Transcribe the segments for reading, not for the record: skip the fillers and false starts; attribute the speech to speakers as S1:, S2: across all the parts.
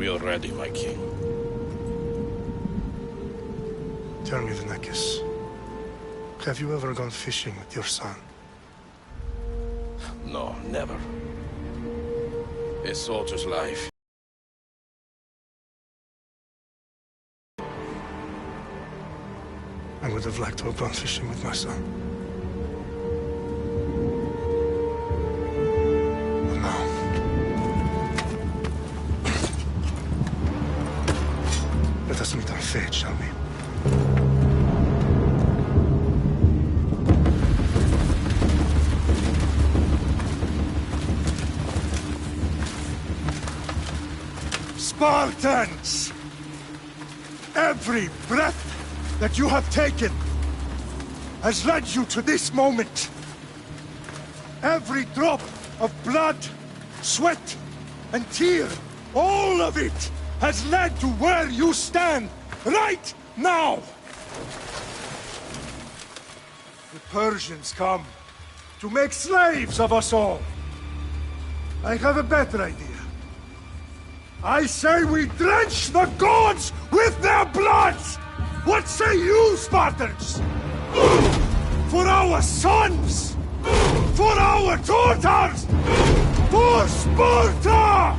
S1: We are ready, my king.
S2: Tell me, Vinekis, have you ever gone fishing with your son?
S1: No, never. A soldier's life.
S2: I would have liked to have gone fishing with my son. But now... let us meet on fate, shall we?
S3: Spartans! Every breath that you have taken has led you to this moment. Every drop of blood, sweat, and tear, all of it has led to where you stand right now. The Persians come to make slaves of us all. I have a better idea. I say we drench the gods with their blood! What say you, Spartans? For our sons! For our daughters! For Sparta!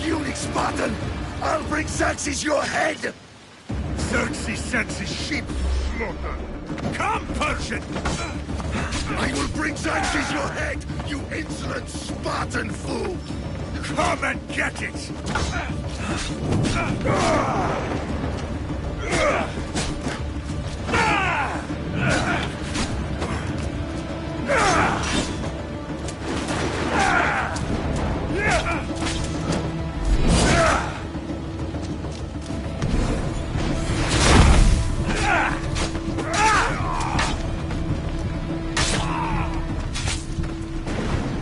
S4: Puny Spartan! I'll bring Xerxes your head!
S3: Xerxes sends his sheep to slaughter. Come, Persian!
S4: I will bring Xerxes your head, you insolent Spartan fool!
S3: Come and get it!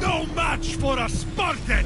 S3: No match for a Spartan!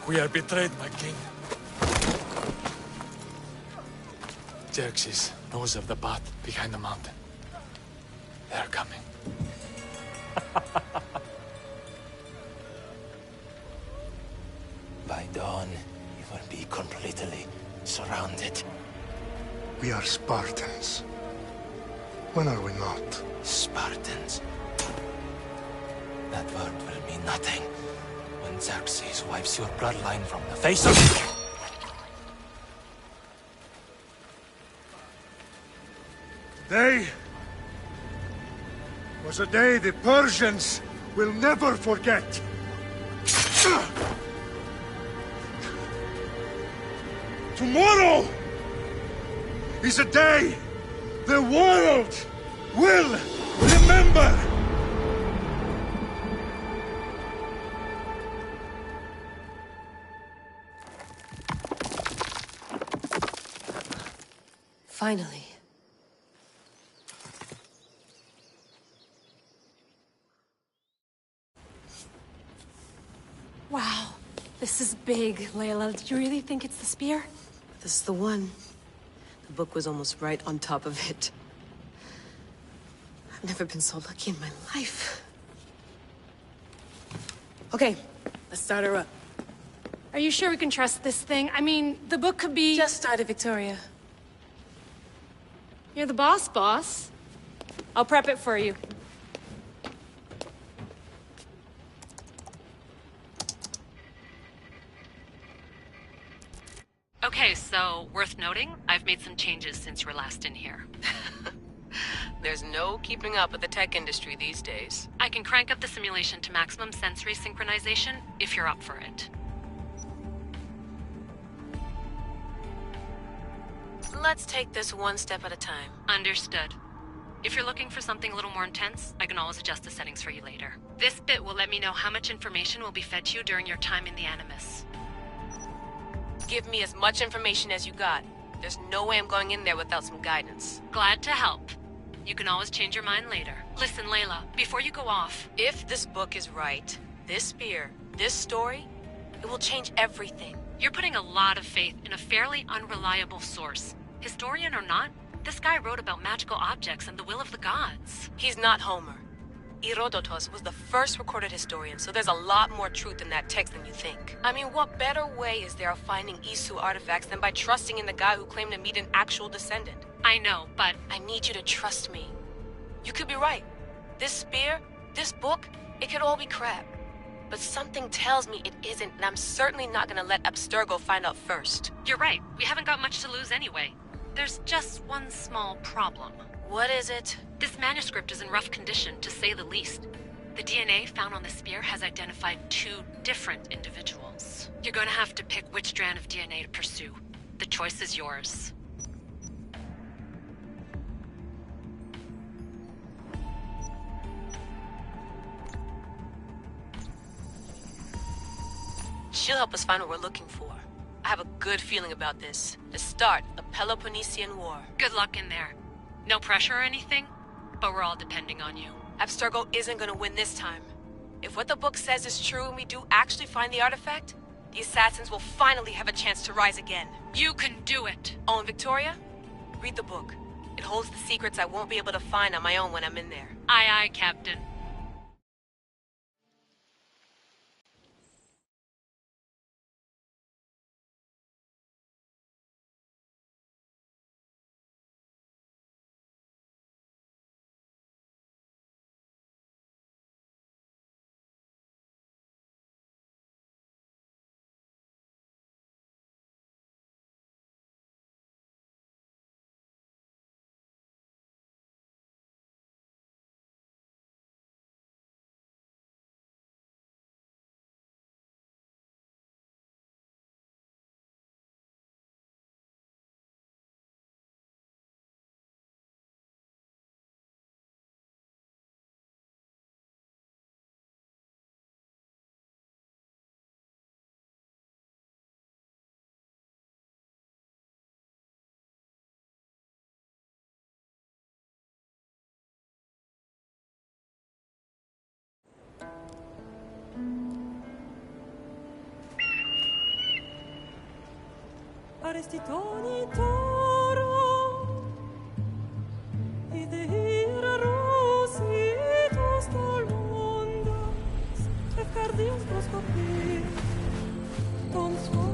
S5: We are betrayed, my king. Xerxes knows of the path behind the mountain. They're coming.
S6: By dawn, you will be completely surrounded.
S2: We are Spartans. When are we not?
S6: Spartans. That word will mean nothing when Xerxes wipes your bloodline from the face of...
S3: Today was a day the Persians will never forget. Tomorrow is a day the world will remember.
S7: Finally.
S8: Wow, this is big, Layla. Did you really think it's the spear?
S7: This is the one. The book was almost right on top of it. I've never been so lucky in my life. Okay, let's start her up.
S8: Are you sure we can trust this thing? I mean, the book could be...
S7: Just started, Victoria.
S8: You're the boss. I'll prep it for you.
S9: Okay, so, worth noting, I've made some changes since you were last in here.
S7: There's no keeping up with the tech industry these days.
S9: I can crank up the simulation to maximum sensory synchronization, if you're up for it.
S7: Let's take this one step at a time.
S9: Understood. If you're looking for something a little more intense, I can always adjust the settings for you later. This bit will let me know how much information will be fed to you during your time in the Animus.
S7: Give me as much information as you got. There's no way I'm going in there without some guidance.
S9: Glad to help. You can always change your mind later. Listen, Layla, before you go off...
S7: If this book is right, this spear, this story, it will change everything.
S9: You're putting a lot of faith in a fairly unreliable source. Historian or not, this guy wrote about magical objects and the will of the gods.
S7: He's not Homer. Herodotus was the first recorded historian, so there's a lot more truth in that text than you think. I mean, what better way is there of finding Isu artifacts than by trusting in the guy who claimed to meet an actual descendant?
S9: I know, but...
S7: I need you to trust me. You could be right. This spear, this book, it could all be crap. But something tells me it isn't, and I'm certainly not gonna let Abstergo find out first.
S9: You're right. We haven't got much to lose anyway. There's just one small problem.
S7: What is it?
S9: This manuscript is in rough condition, to say the least. The DNA found on the spear has identified 2 different individuals. You're going to have to pick which strand of DNA to pursue. The choice is yours.
S7: She'll help us find what we're looking for. I have a good feeling about this. To start the Peloponnesian War.
S9: Good luck in there. No pressure or anything, but we're all depending on you.
S7: Abstergo isn't gonna win this time. If what the book says is true and we do actually find the artifact, the assassins will finally have a chance to rise again.
S9: You can do it!
S7: Oh, and Victoria? Read the book. It holds the secrets I won't be able to find on my own when I'm in there.
S9: Aye, aye, Captain.
S8: arestitoni toro, idehira rositos tolmondas, efcardios proscopir, ton son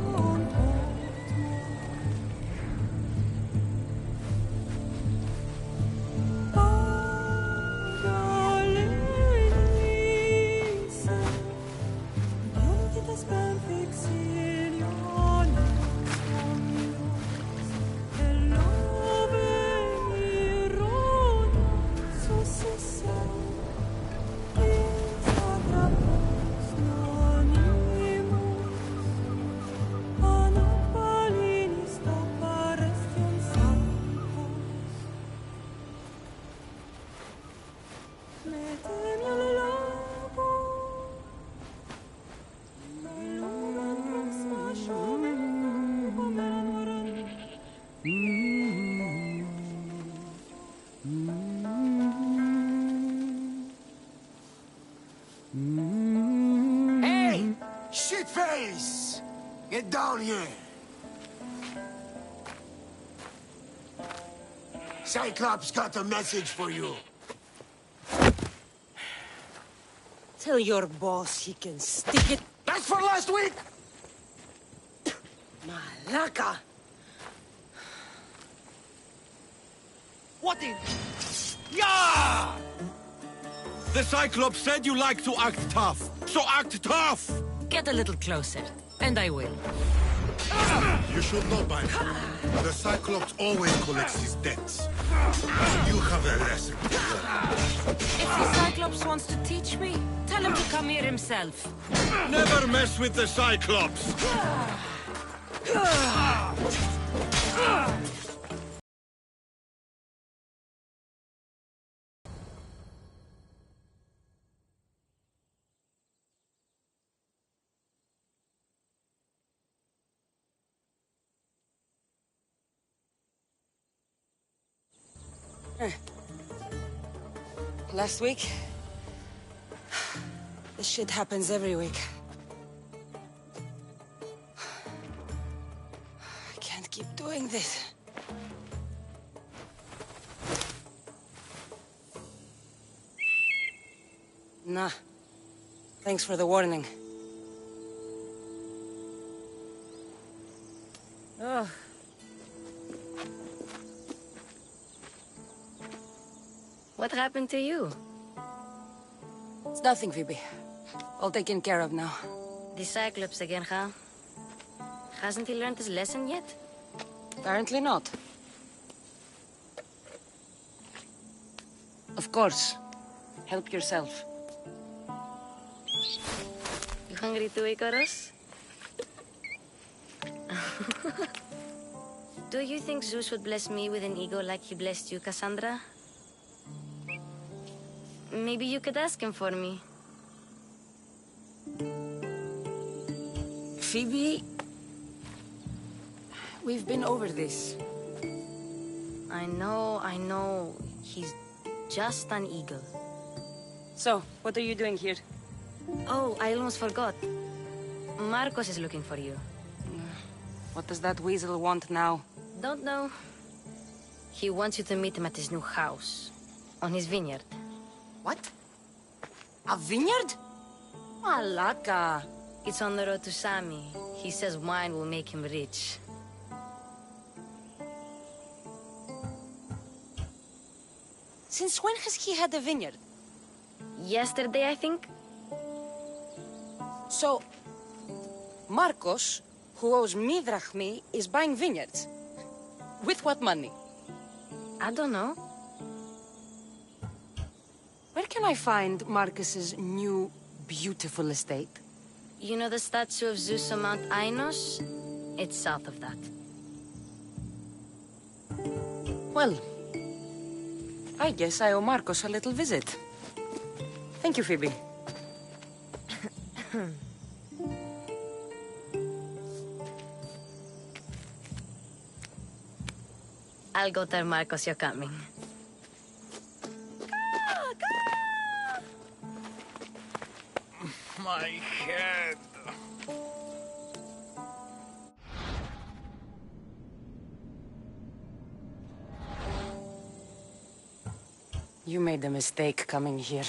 S4: Hey! Shitface! Get down here! Cyclops got a message for you.
S10: Tell your boss he can stick it.
S4: That's for last week!
S10: Malaka!
S4: What in... Yeah! The Cyclops said you like to act tough, so act tough!
S10: Get a little closer, and I will.
S3: You should know by now. The Cyclops always collects his debts. You have a lesson to learn.
S10: If the Cyclops wants to teach me, tell him to come here himself.
S4: Never mess with the Cyclops!
S10: Last week? This shit happens every week. I can't keep doing this. Nah. Thanks for the warning. Oh.
S9: What happened to you?
S10: It's nothing, Phoebe. All taken care of now.
S9: The Cyclops again, huh? Hasn't he learned his lesson yet?
S10: Apparently not. Of course. Help yourself.
S9: You hungry too, Icarus? Do you think Zeus would bless me with an ego like he blessed you, Cassandra? Maybe you could ask him for me.
S10: Phoebe... We've been over this.
S9: I know. He's just an eagle.
S10: So, what are you doing here?
S9: Oh, I almost forgot. Marcos is looking for you.
S10: What does that weasel want now?
S9: Don't know. He wants you to meet him at his new house. On his vineyard.
S10: What? A vineyard? Malaka.
S9: It's on the road to Sami. He says wine will make him rich.
S10: Since when has he had a vineyard?
S9: Yesterday, I think.
S10: So, Marcos, who owes me drachmi, is buying vineyards. With what money?
S9: I don't know.
S10: Where can I find Marcus's new, beautiful estate?
S9: You know the statue of Zeus on Mount Ainos? It's south of that.
S10: Well, I guess I owe Marcos a little visit. Thank you, Phoebe.
S9: I'll go tell Marcos you're coming.
S5: My head.
S10: You made a mistake coming here.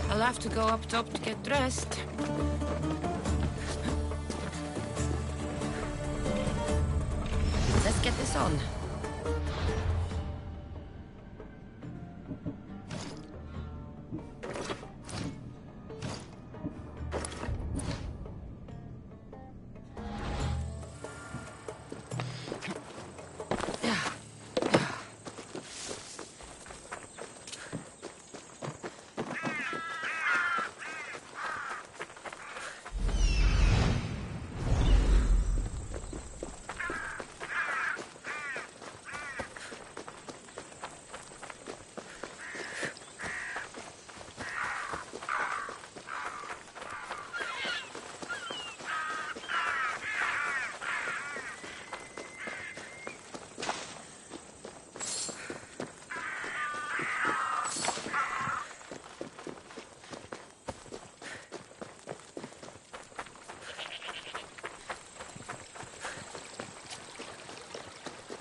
S7: I'll have to go up top to get dressed. Let's get this on.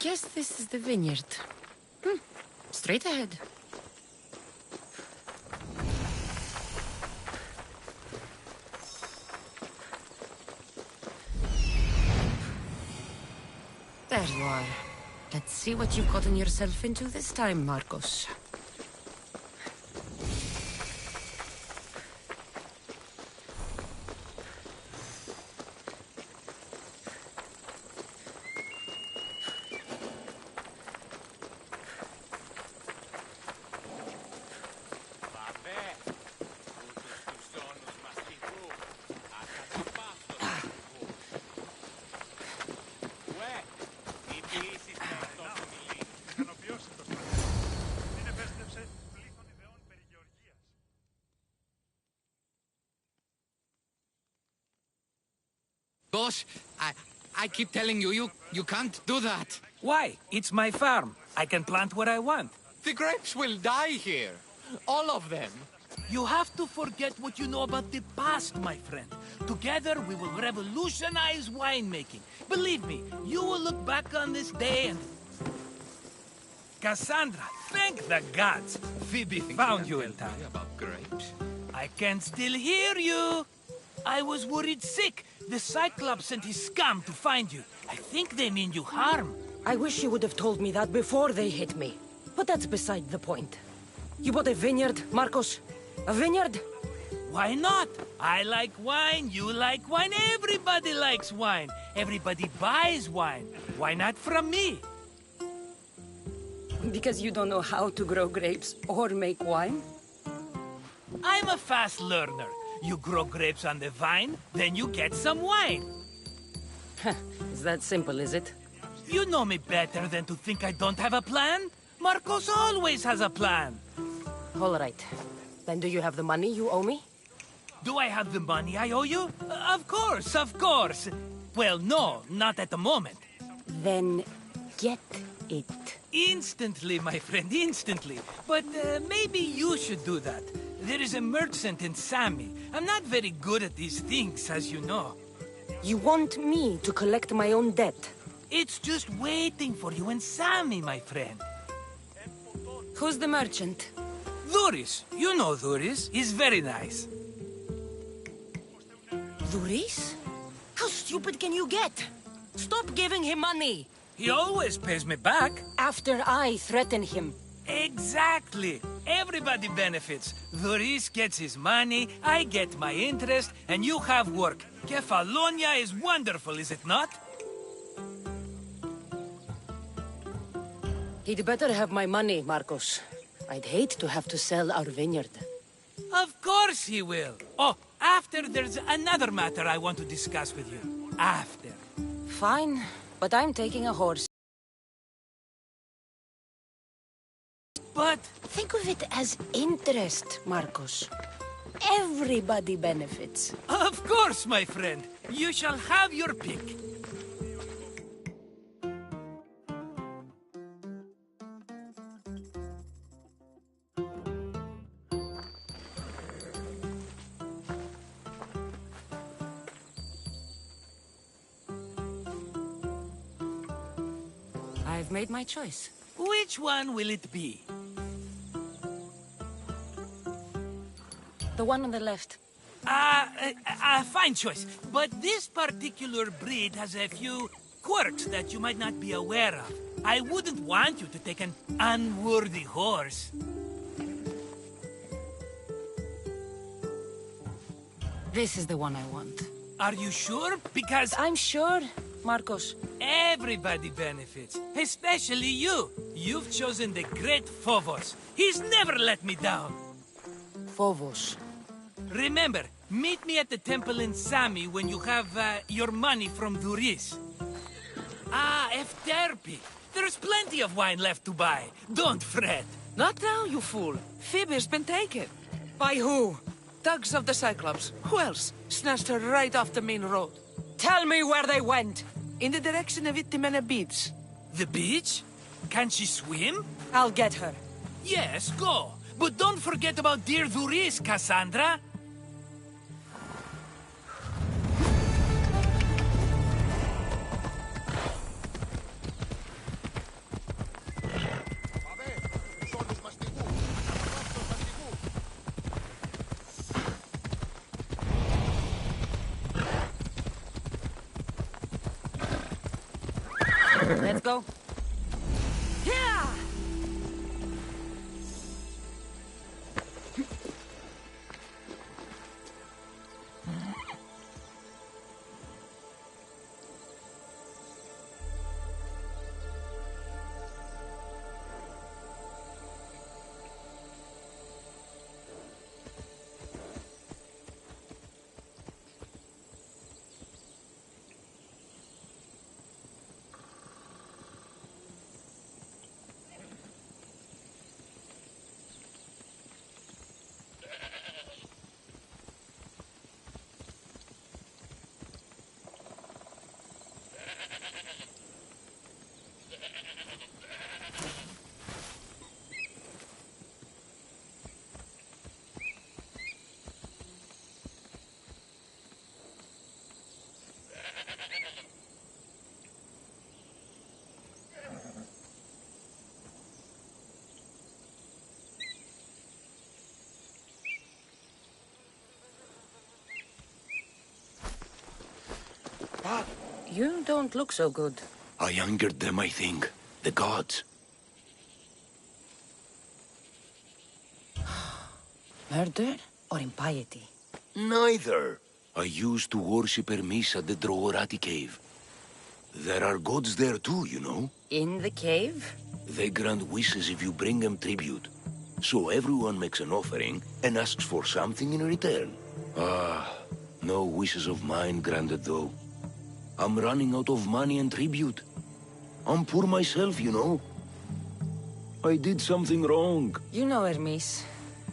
S7: Guess this is the vineyard. Straight ahead. There you are. Let's see what you've gotten yourself into this time, Marcos.
S11: Boss, I keep telling you, you can't do that.
S12: Why? It's my farm. I can plant what I want.
S11: The grapes will die here. All of them.
S12: You have to forget what you know about the past, my friend. Together, we will revolutionize winemaking. Believe me, you will look back on this day and... Cassandra, thank the gods. Phoebe found you in time.
S11: About grapes?
S12: I can still hear you. I was worried sick. The Cyclops sent his scum to find you. I think they mean you harm.
S10: I wish you would have told me that before they hit me. But that's beside the point. You bought a vineyard, Marcos? A vineyard?
S12: Why not? I like wine, you like wine, everybody likes wine. Everybody buys wine. Why not from me?
S10: Because you don't know how to grow grapes or make wine?
S12: I'm a fast learner. You grow grapes on the vine, then you get some wine.
S10: Is that simple, is it?
S12: You know me better than to think I don't have a plan. Marcos always has a plan.
S10: All right. Then do you have the money you owe me?
S12: Do I have the money I owe you? Of course, of course. Well, no, not at the moment.
S10: Then get it.
S12: Instantly, my friend, instantly. But maybe you should do that. There is a merchant in Sami. I'm not very good at these things, as you know.
S10: You want me to collect my own debt?
S12: It's just waiting for you in Sami, my friend.
S10: Who's the merchant?
S12: Duris. You know Duris. He's very nice.
S10: Duris? How stupid can you get? Stop giving him money!
S12: He always pays me back.
S10: After I threaten him.
S12: Exactly. Everybody benefits. Duris gets his money, I get my interest, and you have work. Kefalonia is wonderful, is it not?
S10: He'd better have my money, Marcos. I'd hate to have to sell our vineyard.
S12: Of course he will. Oh, after there's another matter I want to discuss with you. After.
S10: Fine, but I'm taking a horse.
S12: But...
S10: Think of it as interest, Marcos. Everybody benefits.
S12: Of course, my friend. You shall have your pick.
S10: I've made my choice.
S12: Which one will it be?
S10: The one on the left.
S12: Fine choice. But this particular breed has a few quirks that you might not be aware of. I wouldn't want you to take an unworthy horse.
S10: This is the one I want.
S12: Are you sure? Because
S10: I'm sure, Marcos.
S12: everybody benefits, especially you. You've chosen the great Phobos. He's never let me down.
S10: Phobos.
S12: Remember, meet me at the temple in Sami when you have your money from Duris. Efterpi. There's plenty of wine left to buy. Don't fret.
S13: Not now, you fool. Phoebe's been taken.
S10: By who?
S13: Thugs of the Cyclops. Who else? Snatched her right off the main road.
S10: Tell me where they went.
S13: In the direction of Itimena Beach.
S12: The beach? Can she swim?
S10: I'll get her.
S12: Yes, go. But don't forget about dear Duris, Cassandra.
S10: Let's go. Yeah! You don't look so good.
S1: I angered them, I think. The gods.
S10: Murder or impiety?
S1: Neither. I used to worship Hermes at the Droorati cave. There are gods there too, you know.
S10: In the cave?
S1: They grant wishes if you bring them tribute. So everyone makes an offering and asks for something in return. No wishes of mine granted though. I'm running out of money and tribute. I'm poor myself, you know. I did something wrong.
S10: You know Hermes.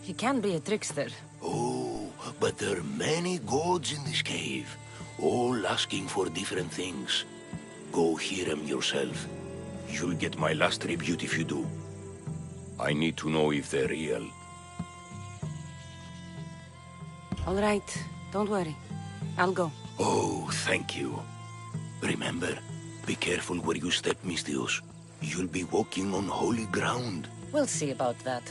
S10: He can be a trickster.
S1: Oh, but there are many gods in this cave, all asking for different things. Go hear them yourself. You'll get my last tribute if you do. I need to know if they're real.
S10: All right. Don't worry. I'll go.
S1: Oh, thank you. Remember, be careful where you step, Misthios. You'll be walking on holy ground.
S10: We'll see about that.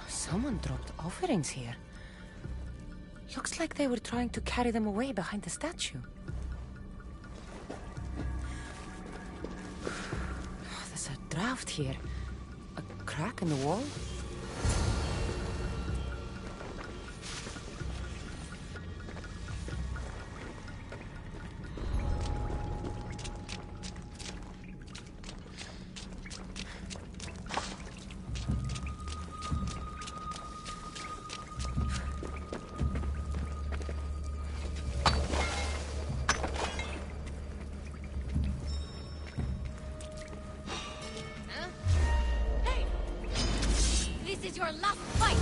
S10: Someone dropped offerings here. Looks like they were trying to carry them away behind the statue. There's a draft here. A crack in the wall?
S8: our last fight!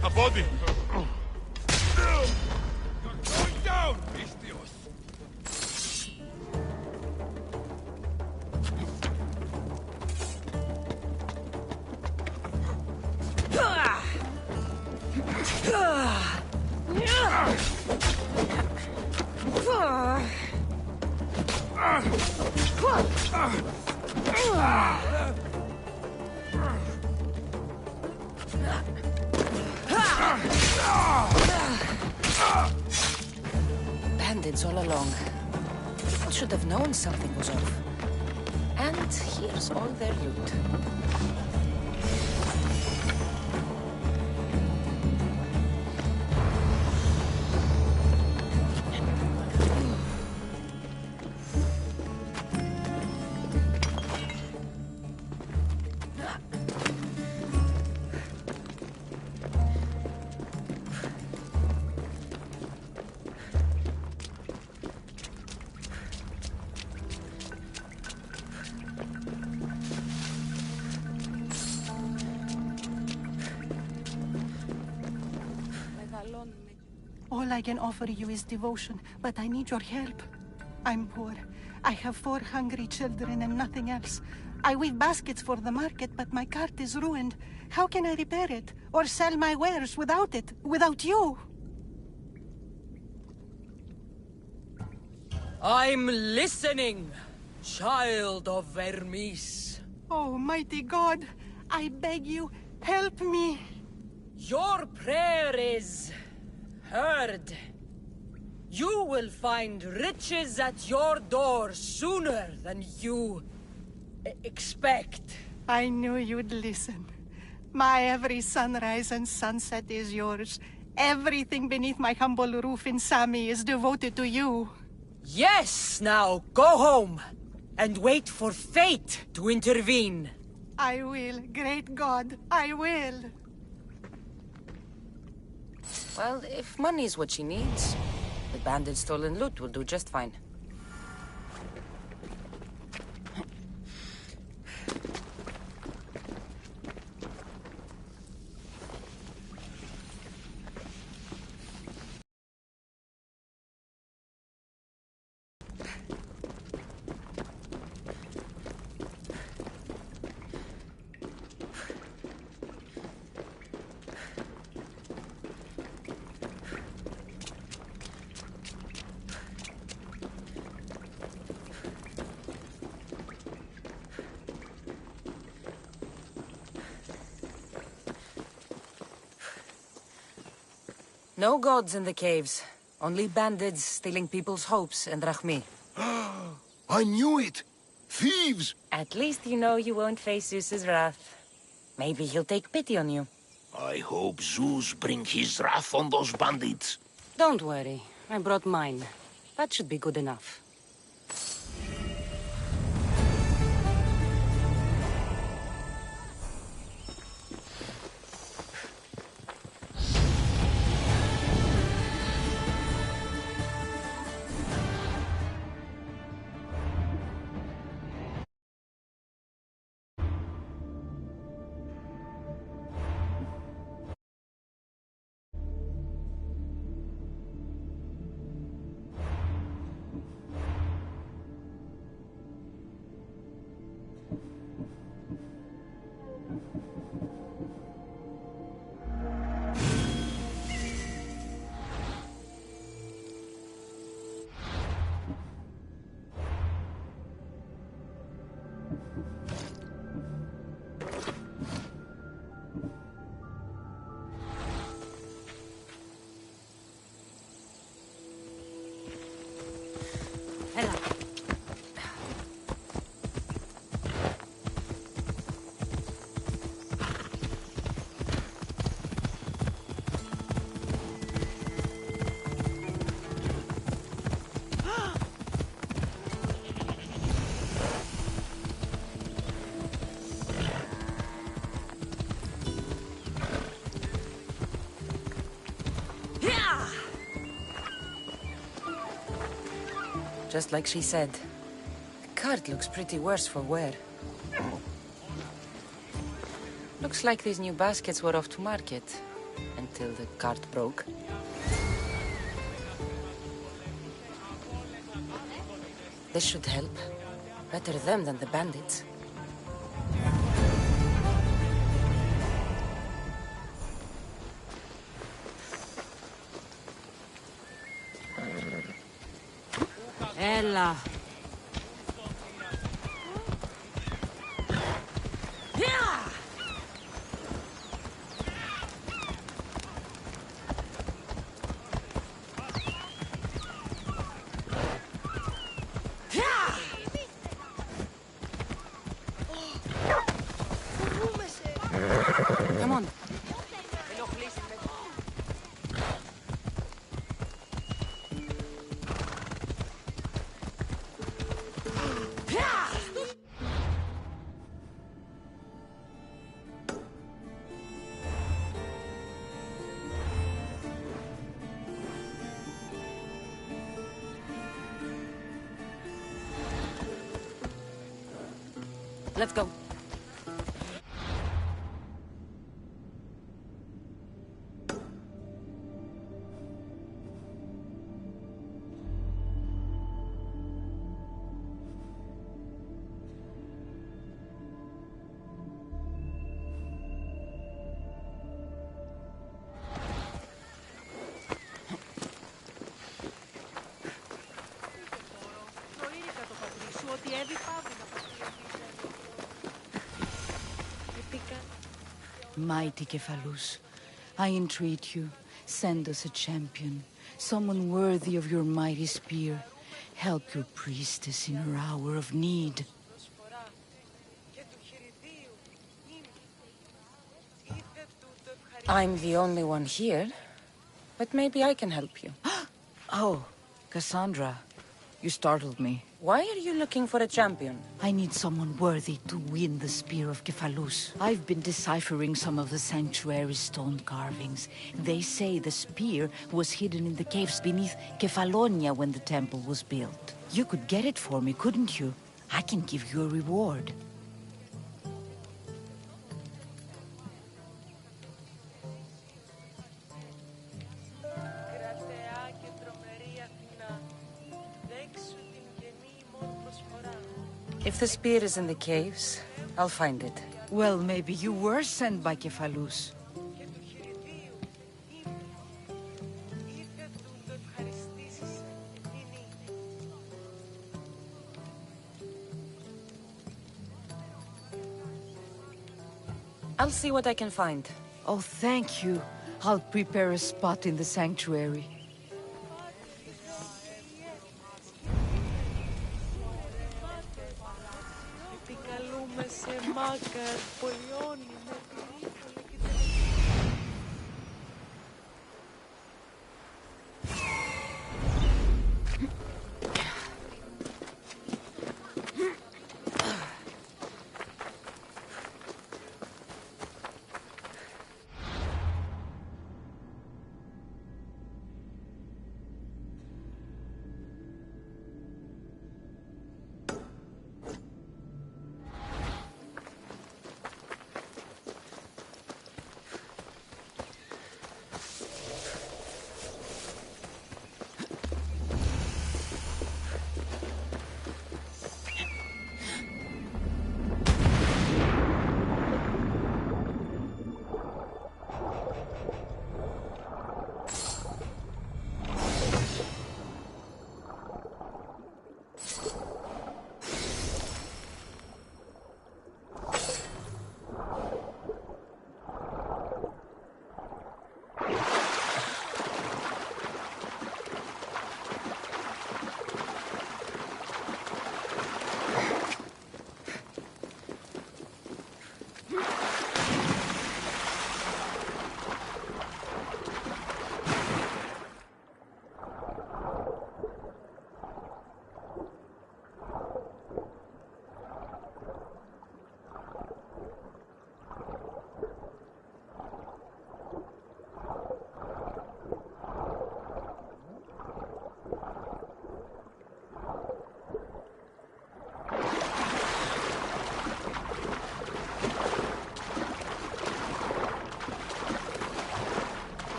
S4: A body! You're going down, Vistios!
S10: Bandits all along. People should have known something was off. And here's all their loot.
S14: All I can offer you is devotion, but I need your help. I'm poor. I have 4 hungry children and nothing else. I weave baskets for the market, but my cart is ruined. How can I repair it? Or sell my wares without it? Without you?
S10: I'm listening, child of Vermis.
S14: Oh, mighty God, I beg you, help me.
S10: Your prayer is heard. You will find riches at your door sooner than you expect.
S14: I knew you'd listen. My every sunrise and sunset is yours. Everything beneath my humble roof in Sami is devoted to you.
S10: Yes, now go home and wait for fate to intervene.
S14: I will, great God, I will.
S10: Well, if money's what she needs, the bandits' stolen loot will do just fine. No gods in the caves. Only bandits stealing people's hopes and Rahmi.
S1: I knew it! Thieves!
S10: At least you know you won't face Zeus's wrath. Maybe he'll take pity on you.
S1: I hope Zeus bring his wrath on those bandits.
S10: Don't worry. I brought mine. That should be good enough. just like she said. The cart looks pretty worse for wear. Looks like these new baskets were off to market. Until the cart broke. This should help. Better them than the bandits.
S15: Ella.
S10: Come on. Let's go.
S16: Mighty Kephalus, I entreat you, send us a champion, someone worthy of your mighty spear. Help your priestess in her hour of need.
S10: I'm the only one here, but maybe I can help you.
S16: Oh, Cassandra, you startled me.
S10: Why are you looking for a champion?
S16: I need someone worthy to win the Spear of Kephalus. I've been deciphering some of the sanctuary's stone carvings. They say the spear was hidden in the caves beneath Kefalonia when the temple was built. You could get it for me, couldn't you? I can give you a reward.
S10: If the spear is in the caves, I'll find it.
S16: Well, maybe you were sent by Kephalus.
S10: I'll see what I can find.
S16: Oh, thank you. I'll prepare a spot in the sanctuary.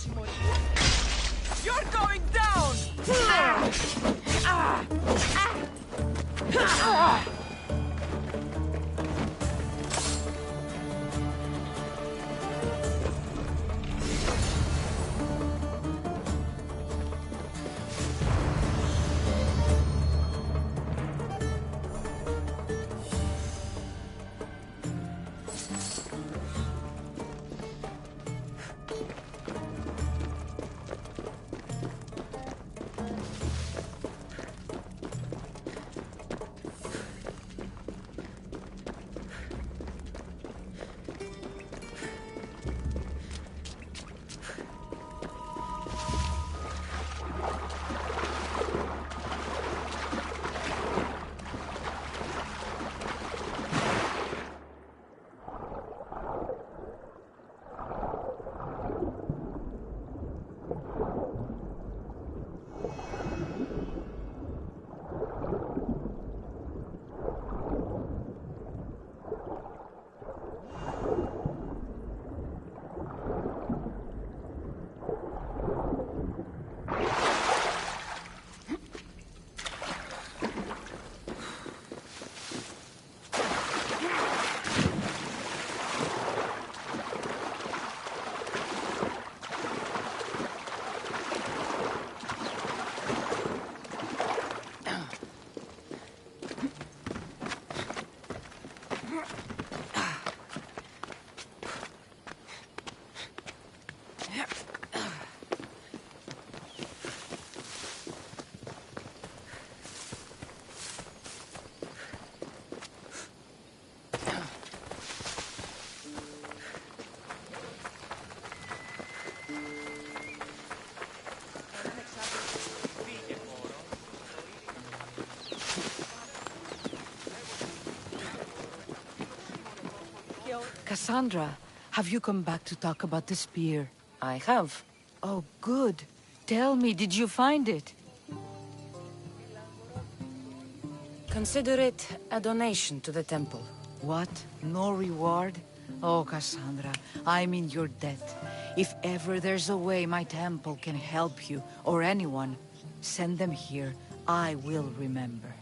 S13: You're going down!
S16: Cassandra, have you come back to talk about the spear? I have. Oh, good. Tell me, did you find it?
S10: Consider it a donation to the temple.
S16: What? No reward? Oh, Cassandra, I'm in your debt. If ever there's a way my temple can help you, or anyone, send them here. I will remember.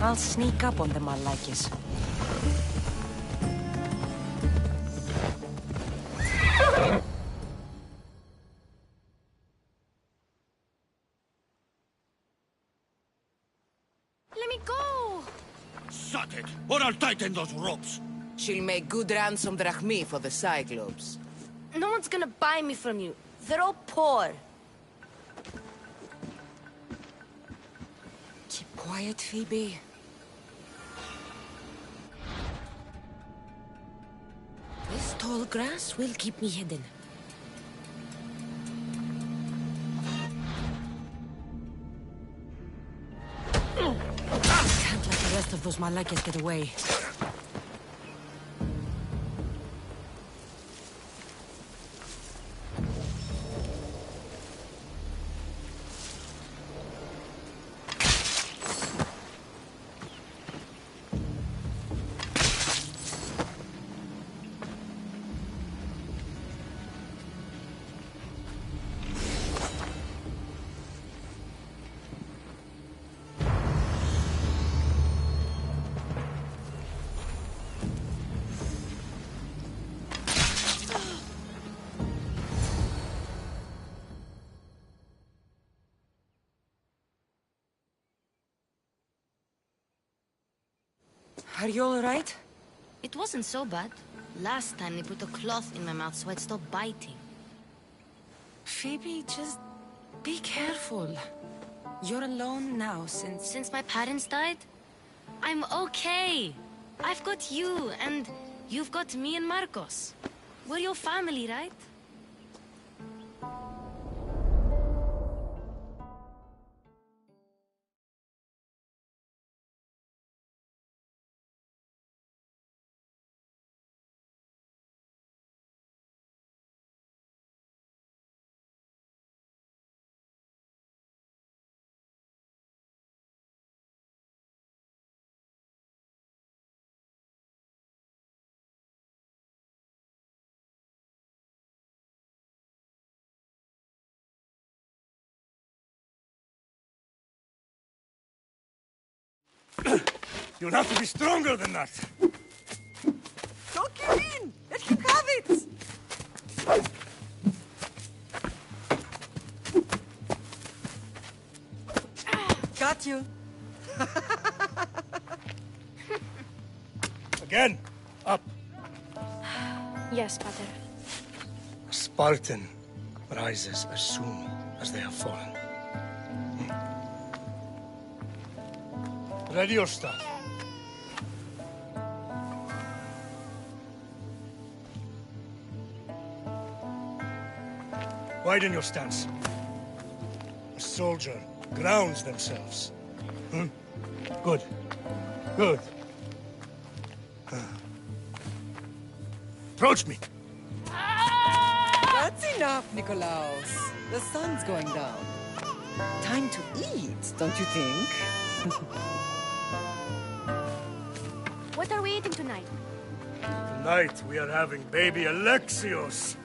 S10: I'll sneak up on the Malakis.
S7: Let me go!
S4: Shut it, or I'll tighten those ropes.
S13: She'll make good ransom drachmi for the Cyclops.
S7: No one's gonna buy me from you. They're all poor.
S10: Keep quiet, Phoebe. This tall grass will keep me hidden. Can't let the rest of those Malakis get away. Are you all right?
S17: It wasn't so bad. Last time they put a cloth in my mouth so I'd stop biting.
S10: Phoebe, just be careful. You're alone now
S17: Since my parents died? I'm okay. I've got you, and you've got me and Marcos. We're your family, right?
S3: You'll have to be stronger than that.
S13: Don't give in! Let him have it! Got you.
S3: Again, up.
S8: Yes, Pater.
S2: A Spartan rises as soon as they have fallen. Ready your staff. Widen your stance. A soldier grounds themselves. Good. Good. Approach me.
S13: That's enough, Nikolaos. The sun's going down. Time to eat, don't you think?
S8: What are we eating tonight?
S3: Tonight we are having baby Alexios.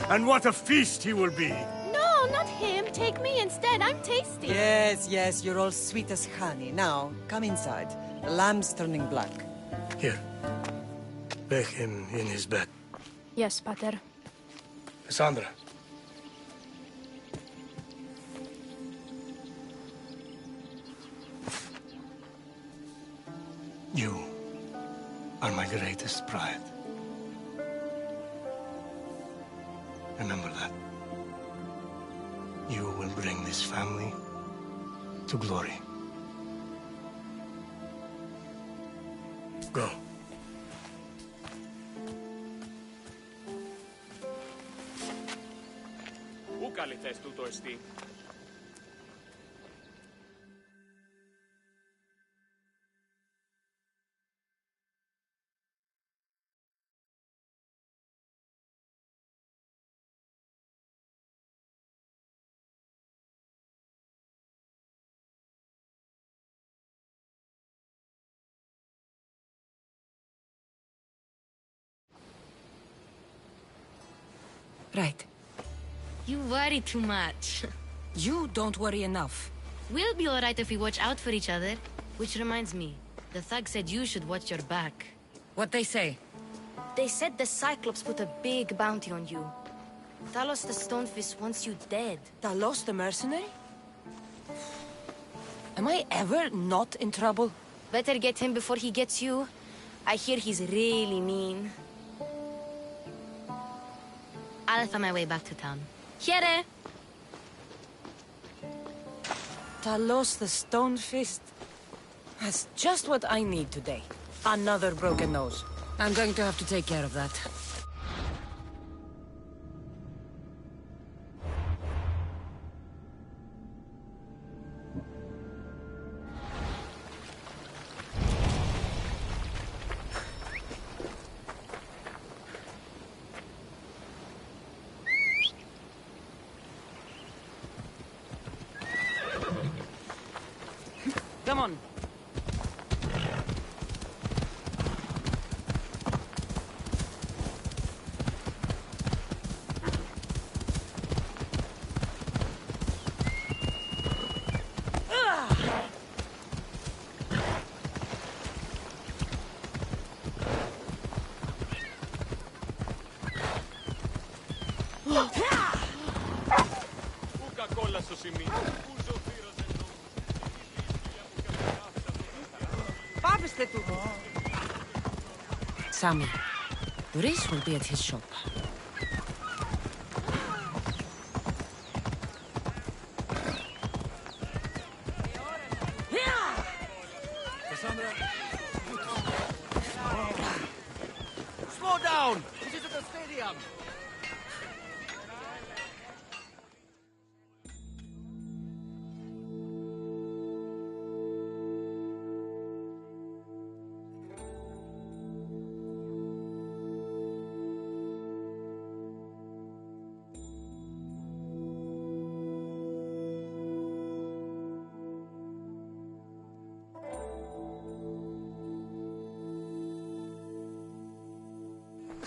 S3: And what a feast he will be.
S8: No, not him. Take me instead. I'm tasty.
S13: Yes, yes, you're all sweet as honey. Now, come inside. The lamb's turning black.
S2: Here. Lay him in his bed.
S8: Yes, Pater.
S2: Cassandra. You are my greatest pride. Remember that. You will bring this family to glory. Go.
S18: Πού καλυθές τούτο εστί?
S10: Right.
S17: You worry too much.
S10: You don't worry enough.
S17: We'll be alright if we watch out for each other. Which reminds me, the thug said you should watch your back.
S10: What they say?
S17: They said the Cyclops put a big bounty on you. Talos the Stonefist wants you dead.
S10: Talos the mercenary? Am I ever not in trouble?
S17: Better get him before he gets you. I hear he's really mean. I'll find my way back to town. Here!
S10: Talos the Stonefist? That's just what I need today. Another broken nose. I'm going to have to take care of that. Come on. Sammy, Duris will be at his shop.
S4: Cassandra! Slow down! This is at the stadium!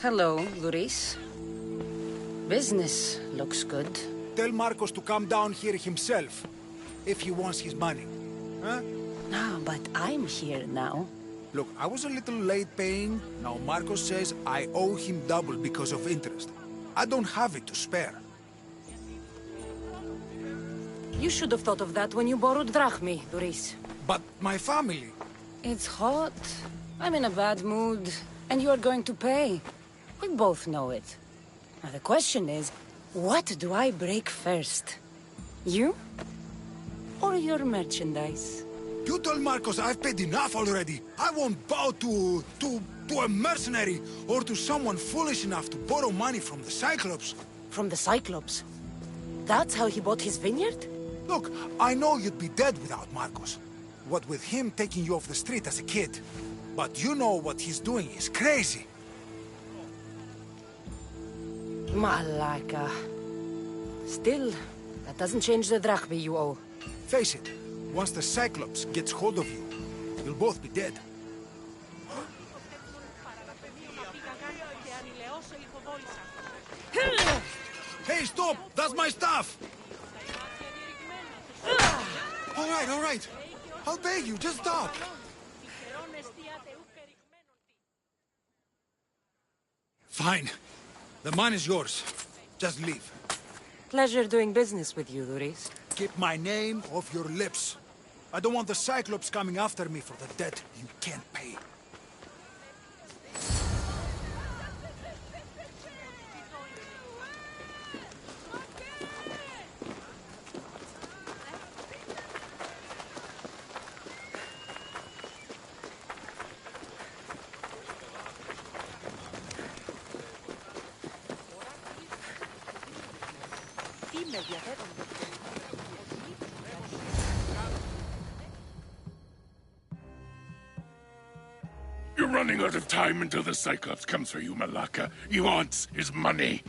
S10: Hello, Duris. Business looks good.
S3: Tell Marcos to come down here himself, if he wants his money. Huh?
S10: No, but I'm here now.
S3: Look, I was a little late paying. Now Marcos says I owe him double because of interest. I don't have it to spare.
S10: You should have thought of that when you borrowed drachmi, Duris.
S3: But my family...
S10: It's hot. I'm in a bad mood. And you are going to pay. We both know it. Now the question is, what do I break first? You? Or your merchandise?
S3: You told Marcos I've paid enough already. I won't bow to a mercenary or to someone foolish enough to borrow money from the Cyclops.
S10: From the Cyclops? That's how he bought his vineyard?
S3: Look, I know you'd be dead without Marcos. What with him taking you off the street as a kid. But you know what he's doing is crazy.
S10: Malaka. Still, that doesn't change the drachmi you owe.
S3: Face it, once the Cyclops gets hold of you, you'll both be dead. Hey, stop! That's my stuff! All right. I'll pay you, just stop. Fine. The money's yours. Just leave.
S10: Pleasure doing business with you, Duris.
S3: Keep my name off your lips. I don't want the Cyclops coming after me for the debt you can't pay.
S19: You're running out of time until the Cyclops comes for you, Malaka. He wants his money.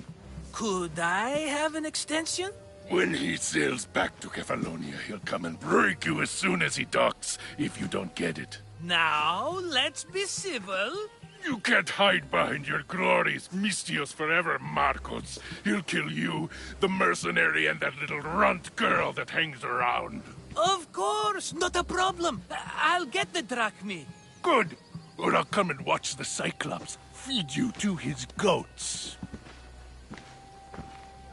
S12: Could I have an extension?
S19: When he sails back to Kefalonia, he'll come and break you as soon as he docks, if you don't get it.
S12: Now, let's be civil.
S19: You can't hide behind your glories, Mistios forever, Marcos. He'll kill you, the mercenary, and that little runt girl that hangs around.
S12: Of course, not a problem. I'll get the drachmi.
S19: Good. Or I'll come and watch the Cyclops feed you to his goats.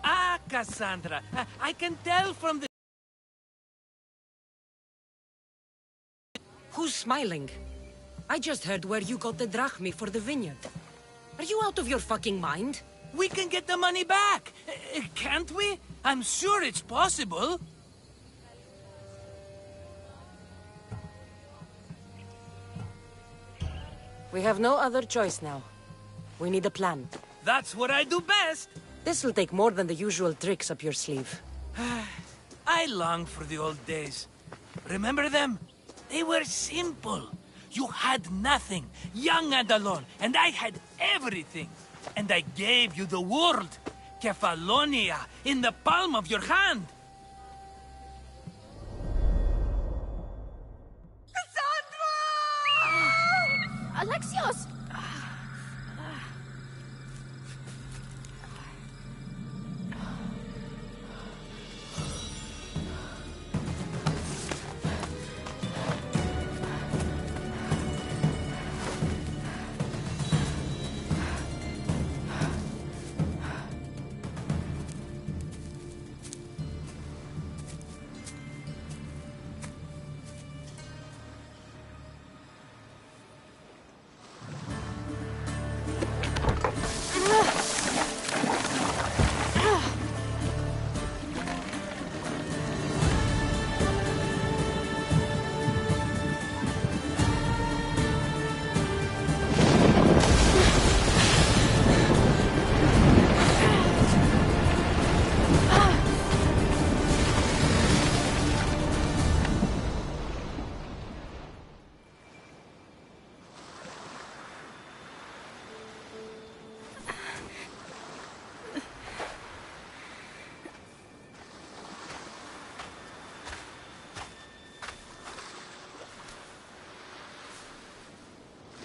S12: Ah, Cassandra, I can tell from the...
S15: Who's smiling? I just heard where you got the drachmi for the vineyard. Are you out of your fucking mind?
S12: We can get the money back, can't we? I'm sure it's possible.
S15: We have no other choice now. We need a plan.
S12: That's what I do best.
S15: This will take more than the usual tricks up your sleeve.
S12: I long for the old days. Remember them? They were simple. You had nothing, young and alone, and I had everything. And I gave you the world, Kefalonia, in the palm of your hand.
S17: Alexios!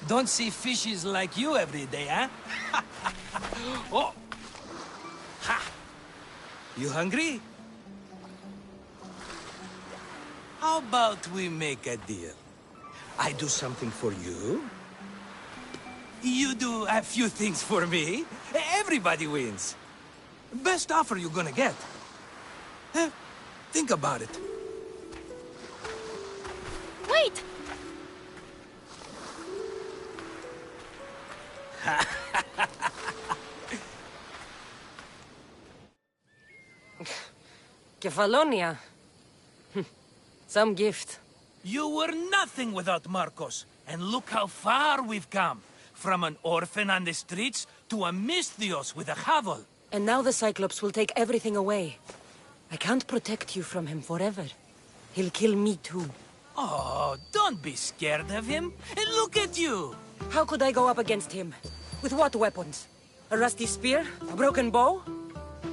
S12: Don't see fishes like you every day, huh? Oh! Ha! You hungry? How about we make a deal? I do something for you. You do a few things for me. Everybody wins. Best offer you're gonna get. Think about it.
S17: Wait!
S15: Kefalonia. Some gift.
S12: You were nothing without Marcos. And look how far we've come. From an orphan on the streets to a Misthios with a hovel.
S15: And now the Cyclops will take everything away. I can't protect you from him forever. He'll kill me too.
S12: Oh, don't be scared of him. And look at you.
S15: How could I go up against him? With what weapons? A rusty spear? A broken bow?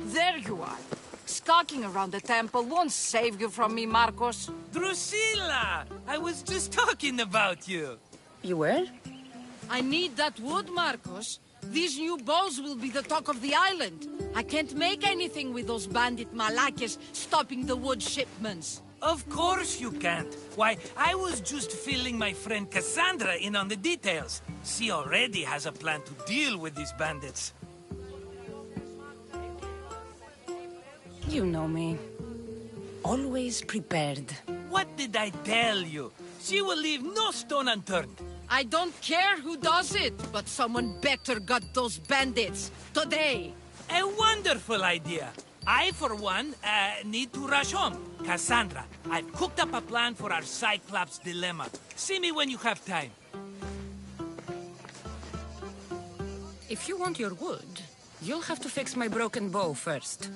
S16: There you are. Skulking around the temple won't save you from me, Marcos.
S12: Drusilla! I was just talking about you.
S15: You were?
S16: I need that wood, Marcos. These new bows will be the talk of the island. I can't make anything with those bandit Malakes stopping the wood shipments.
S12: Of course you can't. Why, I was just filling my friend Cassandra in on the details. She already has a plan to deal with these bandits.
S15: You know me. Always prepared.
S12: What did I tell you? She will leave no stone unturned.
S16: I don't care who does it, but someone better got those bandits. Today.
S12: A wonderful idea. I, for one, need to rush home. Cassandra, I've cooked up a plan for our Cyclops dilemma. See me when you have time.
S15: If you want your wood, you'll have to fix my broken bow first.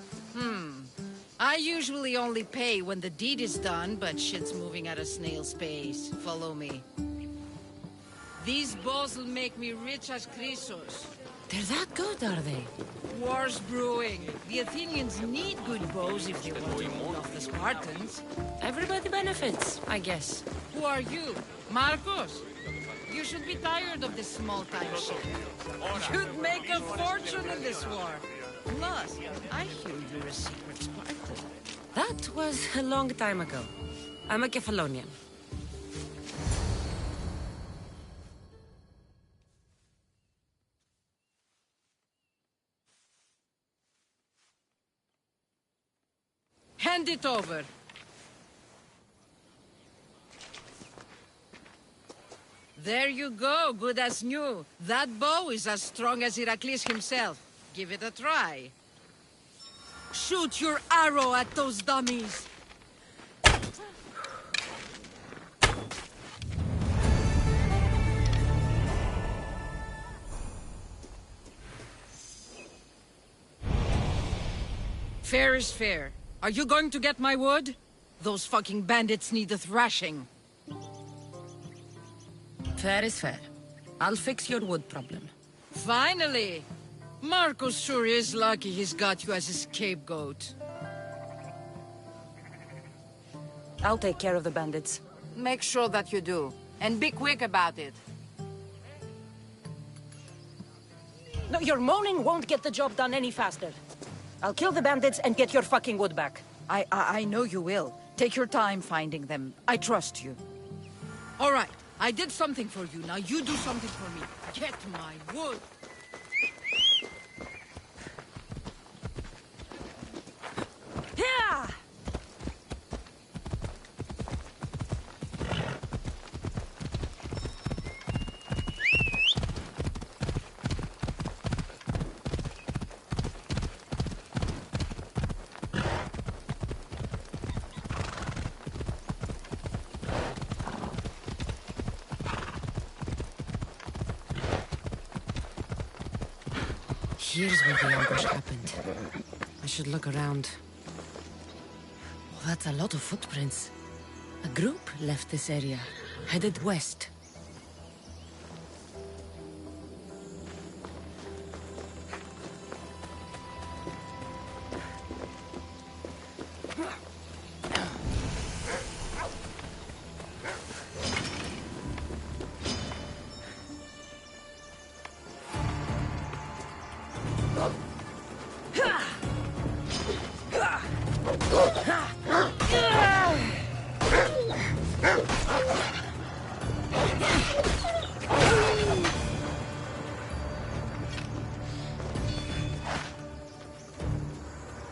S16: I usually only pay when the deed is done, but shit's moving at a snail's pace. Follow me. These bows will make me rich as Chrysos.
S15: They're that good, are they?
S16: War's brewing. The Athenians need good bows if they want to hold off the Spartans.
S15: Everybody benefits, I guess.
S16: Who are you? Marcos? You should be tired of this small-time shit. You'd make a fortune in this war. Plus, I hear you're a secret Spartan.
S15: That was a long time ago. I'm a Kefalonian.
S16: Hand it over. There you go, good as new. That bow is as strong as Heracles himself. Give it a try. Shoot your arrow at those dummies. Fair is fair. Are you going to get my wood? Those fucking bandits need a thrashing.
S15: Fair is fair. I'll fix your wood problem.
S16: Finally! Marcos sure is lucky he's got you as a scapegoat.
S15: I'll take care of the bandits.
S16: Make sure that you do. And be quick about it.
S15: No, your moaning won't get the job done any faster. I'll kill the bandits and get your fucking wood back.
S16: I know you will. Take your time finding them. I trust you. All right. I did something for you. Now you do something for me. Get my wood.
S15: Yeah! Here's where the ambush happened. I should look around. Oh, that's a lot of footprints. A group left this area, headed west.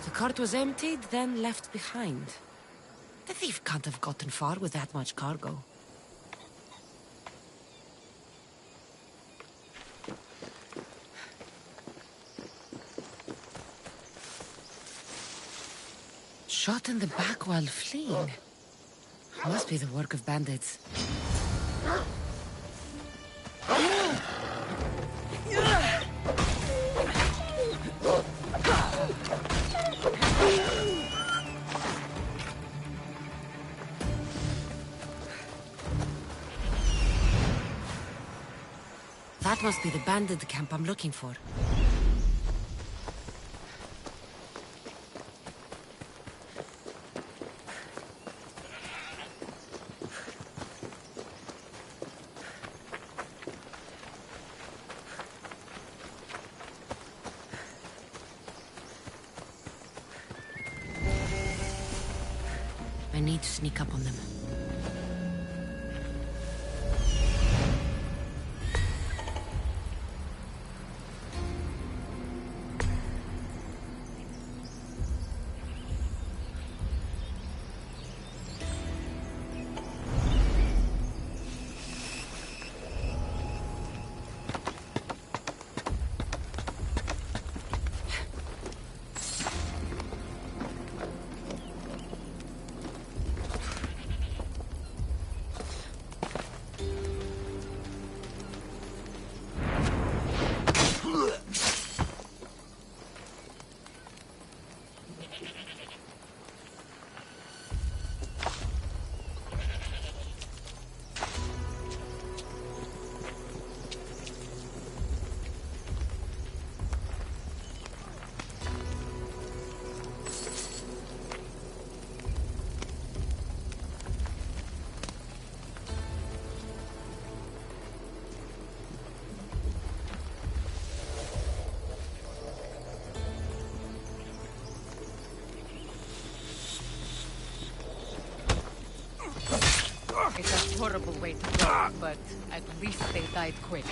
S15: The cart was emptied, then left behind. The thief can't have gotten far with that much cargo. Shot in the back while fleeing. Must be the work of bandits. That must be the bandit camp I'm looking for. I need to sneak up on them. terrible way to go, but at least they died quick.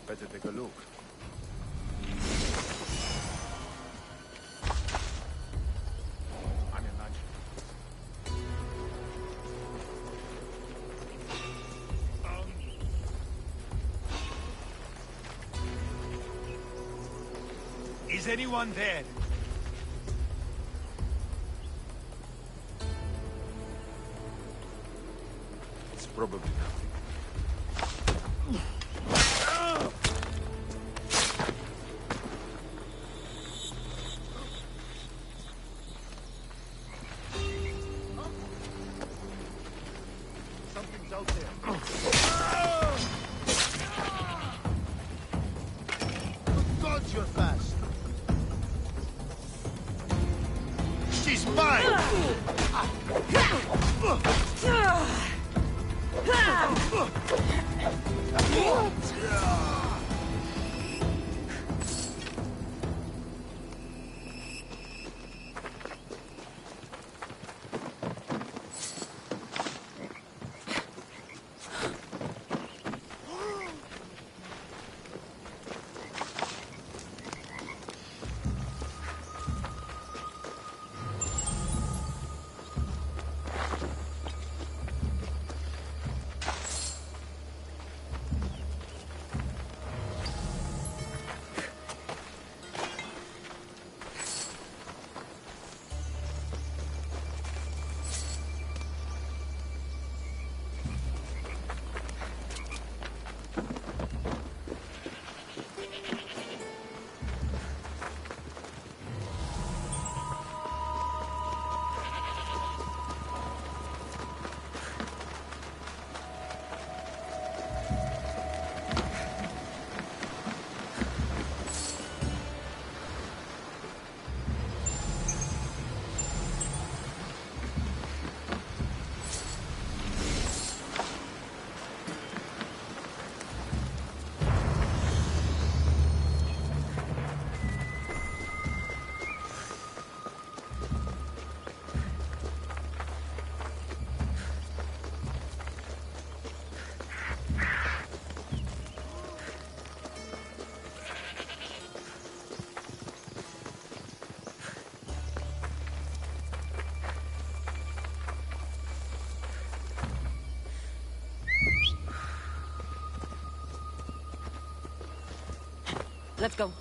S20: Better take a look.
S12: Is anyone there?
S20: It's probably nothing.
S12: Something's out there.
S3: God, you're fast. She's mine!
S10: Let's go.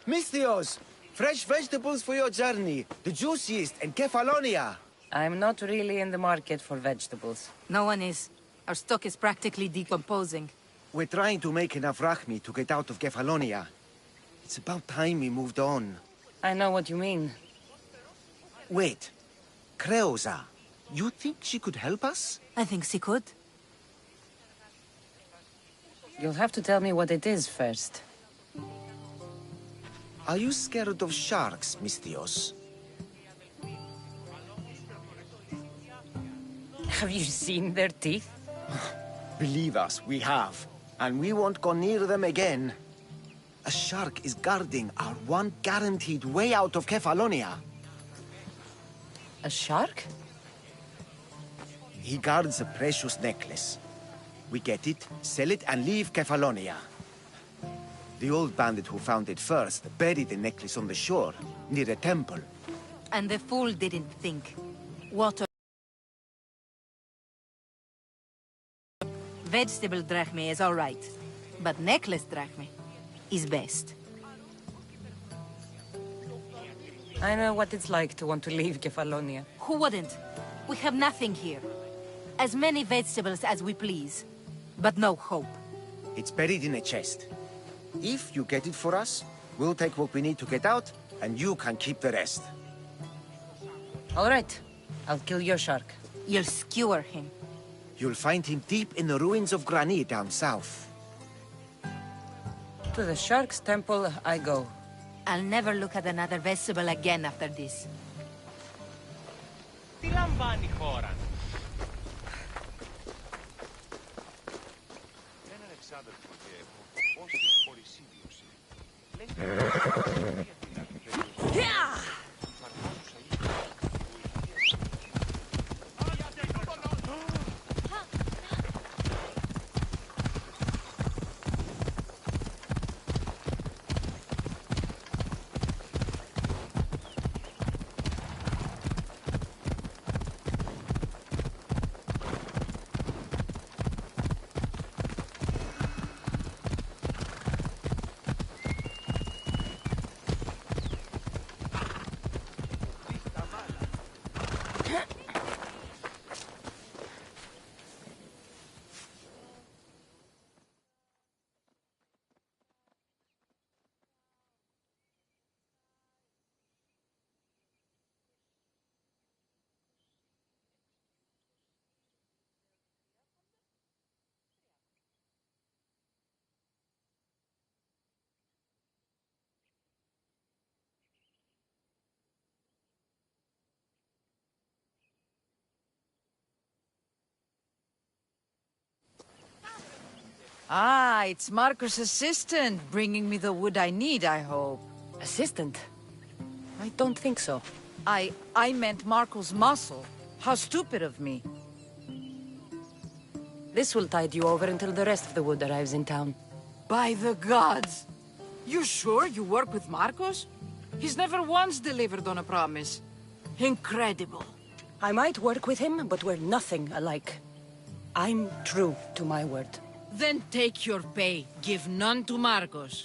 S21: Misthios! Fresh vegetables for your journey. The juiciest in Kefalonia.
S10: I'm not really in the market for vegetables.
S22: No one is. Our stock is practically decomposing.
S21: We're trying to make enough Rachmi to get out of Kefalonia. It's about time we moved on.
S10: I know what you mean.
S21: Wait. Creosa. You think she could help us?
S22: I think she could.
S10: You'll have to tell me what it is first.
S21: Are you scared of sharks, Misthios?
S10: Have you seen their teeth?
S21: Believe us, we have. And we won't go near them again. A shark is guarding our one guaranteed way out of Kefalonia.
S10: A shark?
S21: He guards a precious necklace. We get it, sell it, and leave Kefalonia. The old bandit who found it first buried the necklace on the shore, near a temple.
S22: And the fool didn't think. Water Vegetable drachme is all right, but necklace drachme is best.
S10: I know what it's like to want to leave Kefalonia.
S22: Who wouldn't? We have nothing here. As many vegetables as we please, but no hope.
S21: It's buried in a chest. If you get it for us, we'll take what we need to get out, and you can keep the rest.
S10: All right. I'll kill your shark.
S22: You'll skewer him.
S21: You'll find him deep in the ruins of Granit down south.
S10: To the Shark's Temple I go.
S22: I'll never look at another vegetable again after this.
S18: Τι λαμβάνει η χώρα? Έναν εξάδελφο και έχω ως της χωρισίδιος.
S13: Ah, it's Marco's assistant, bringing me the wood I need, I hope.
S10: Assistant? I don't think so.
S13: I meant Marco's muscle. How stupid of me.
S10: This will tide you over until the rest of the wood arrives in town.
S13: By the gods! You sure you work with Marcos? He's never once delivered on a promise. Incredible.
S10: I might work with him, but we're nothing alike. I'm true to my word.
S15: Then take your pay. Give none to Marcos.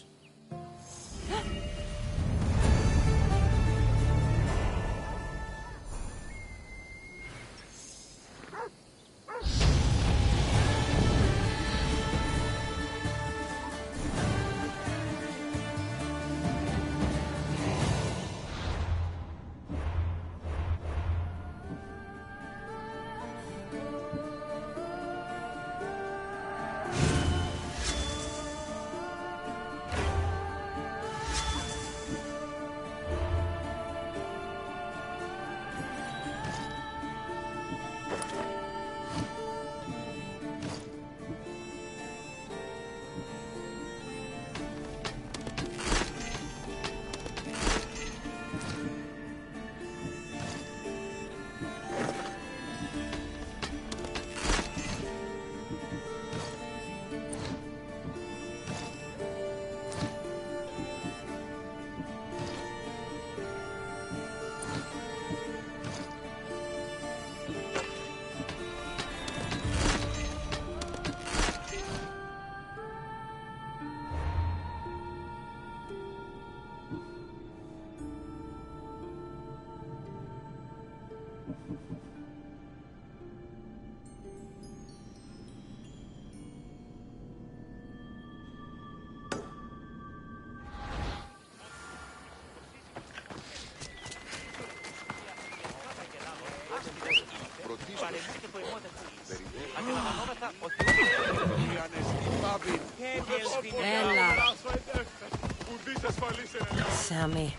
S10: Sammy.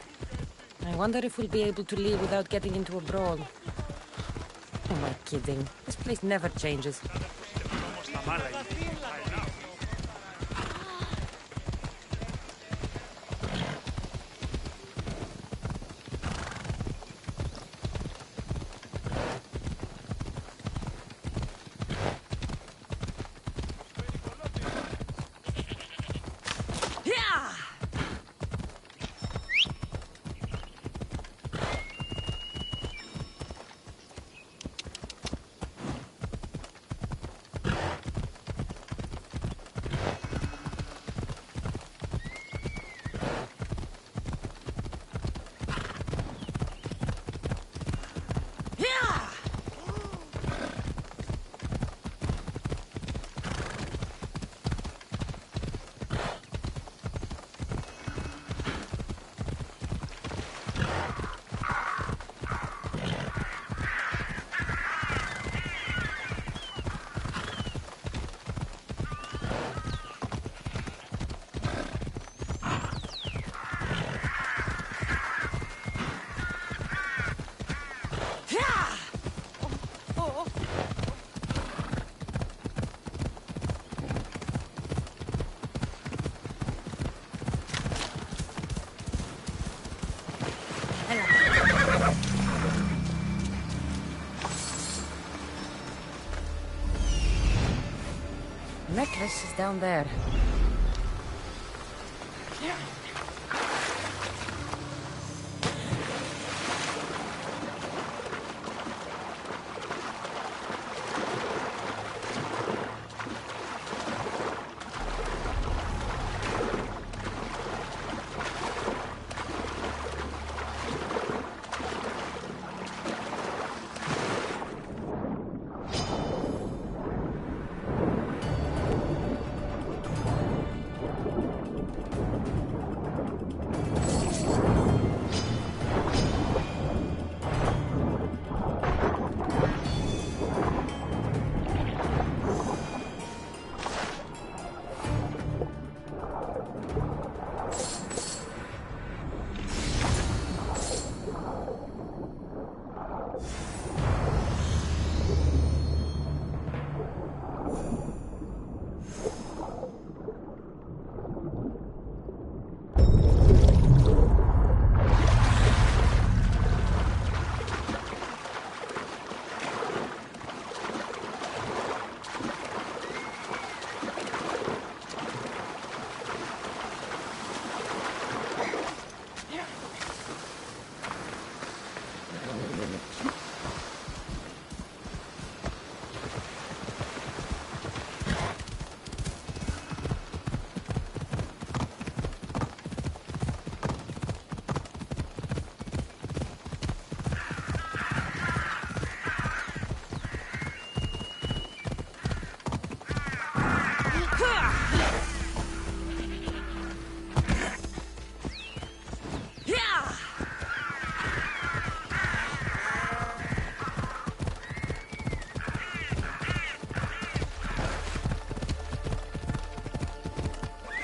S10: I wonder if we'll be able to leave without getting into a brawl. Who am I kidding? This place never changes.
S15: place is down there.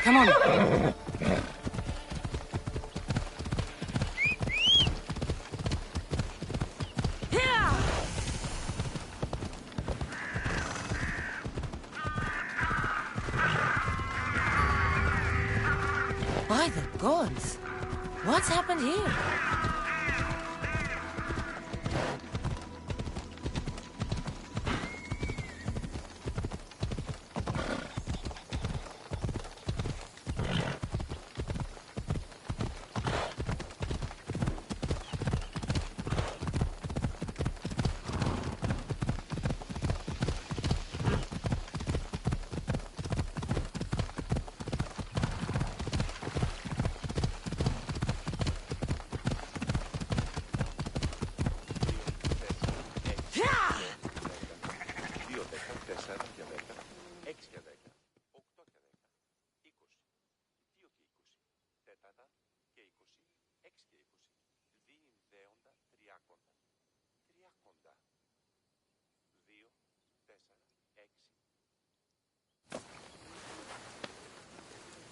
S15: Come on. By the gods! What's happened here?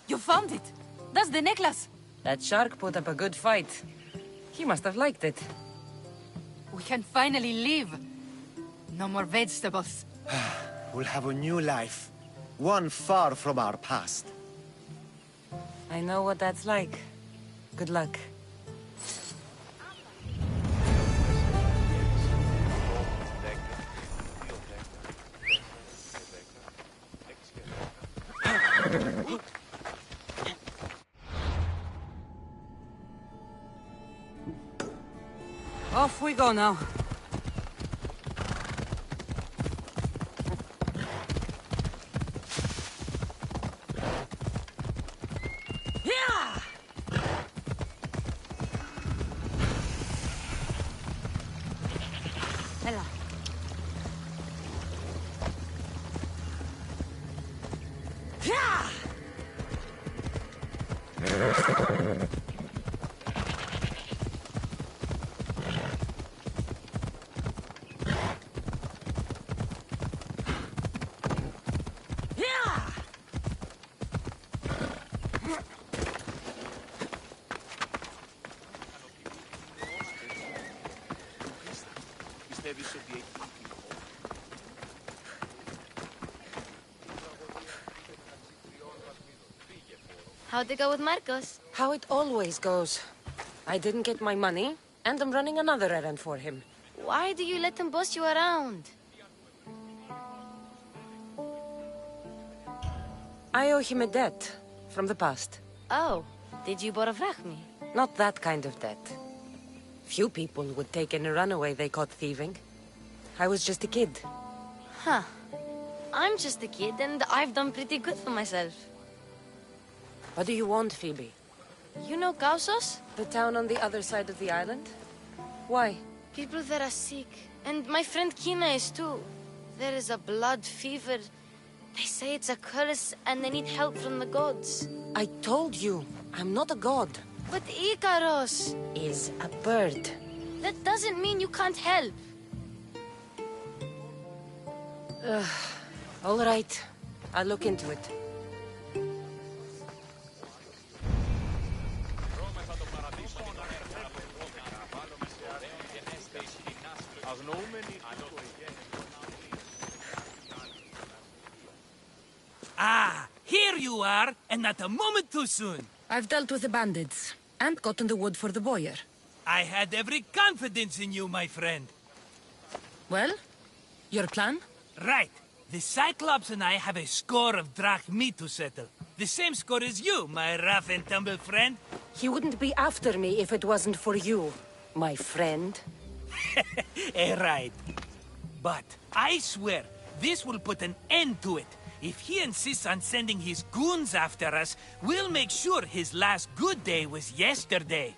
S22: You found it! That's the necklace!
S15: That shark put up a good fight. He must have liked it.
S22: We can finally live. No more vegetables.
S21: We'll have a new life. One far from our past.
S15: I know what that's like. Good luck. Off we go now.
S17: How'd it go with Marcos?
S15: How it always goes. I didn't get my money, and I'm running another errand for him.
S17: Why do you let him boss you around?
S10: I owe him a debt from the past.
S17: Oh, did you borvrach me?
S10: Not that kind of debt. Few people would take in a runaway they caught thieving. I was just a kid.
S17: Huh. I'm just a kid, and I've done pretty good for myself.
S10: What do you want, Phoebe?
S17: You know Kausos?
S10: The town on the other side of the island? Why?
S17: People there are sick, and my friend Kina is too. There is a blood fever. They say it's a curse, and they need help from the gods.
S10: I told you, I'm not a god.
S17: But Ikaros
S10: is a bird.
S17: That doesn't mean you can't help.
S10: All right, I'll look into it.
S12: Ah, here you are, and not a moment too soon.
S15: I've dealt with the bandits, and gotten the wood for the boiler.
S12: I had every confidence in you, my friend.
S15: Well, your plan?
S12: Right. The Cyclops and I have a score of drachmi to settle. The same score as you, my rough and tumble friend.
S10: He wouldn't be after me if it wasn't for you, my friend.
S12: Right. But I swear, this will put an end to it. If he insists on sending his goons after us, we'll make sure his last good day was yesterday.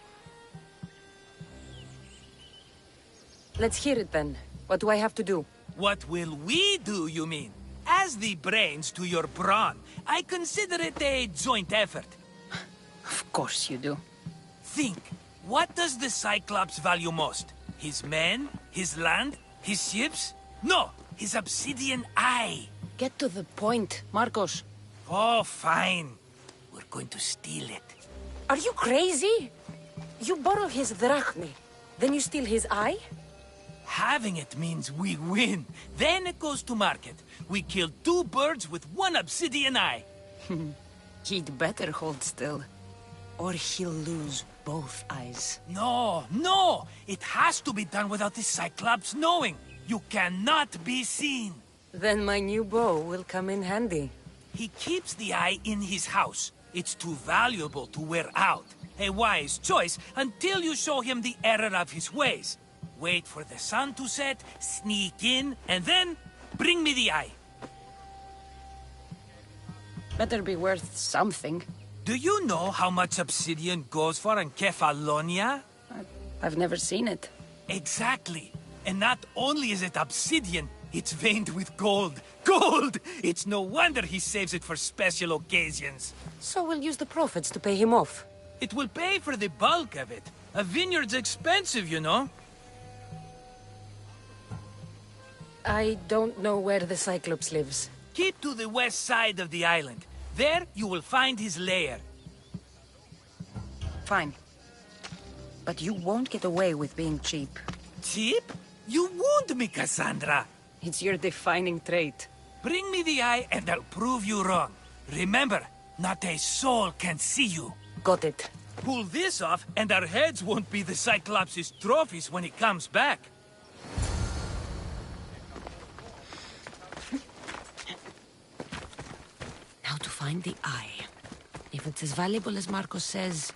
S10: Let's hear it then. What do I have to do?
S12: What will we do, you mean? As the brains to your brawn, I consider it a joint effort.
S10: Of course you do.
S12: Think, what does the Cyclops value most? His men? His land? His ships? No, his obsidian eye.
S10: Get to the point, Marcos.
S12: Oh, fine. We're going to steal it.
S10: Are you crazy? You borrow his drachmi, then you steal his eye?
S12: Having it means we win. Then it goes to market. We kill 2 birds with 1 obsidian eye.
S10: He'd better hold still, or he'll lose both eyes.
S12: No! It has to be done without the Cyclops knowing. You cannot be seen.
S10: Then my new bow will come in handy.
S12: He keeps the eye in his house. It's too valuable to wear out. A wise choice until you show him the error of his ways. Wait for the sun to set, sneak in, and then bring me the eye.
S10: Better be worth something.
S12: Do you know how much obsidian goes for in Kefalonia?
S10: I've never seen it.
S12: Exactly. And not only is it obsidian, it's veined with gold. Gold! It's no wonder he saves it for special occasions.
S10: So we'll use the profits to pay him off.
S12: It will pay for the bulk of it. A vineyard's expensive, you know.
S10: I don't know where the Cyclops lives.
S12: Keep to the west side of the island. There, you will find his lair.
S10: Fine. But you won't get away with being cheap.
S12: Cheap? You wound me, Cassandra.
S10: It's your defining trait.
S12: Bring me the eye and I'll prove you wrong. Remember, not a soul can see you.
S10: Got it.
S12: Pull this off and our heads won't be the Cyclops' trophies when he comes back.
S15: Now to find the eye. If it's as valuable as Marcos says,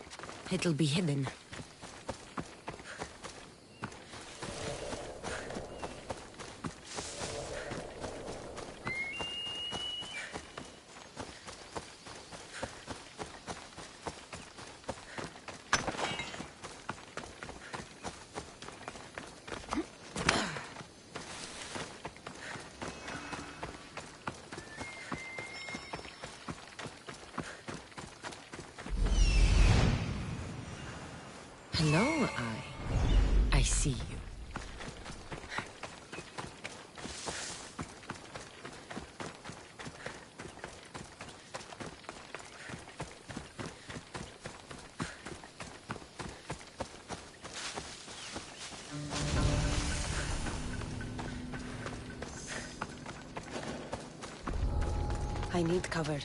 S15: it'll be hidden. Hello, Eye. I see you.
S10: I need cover.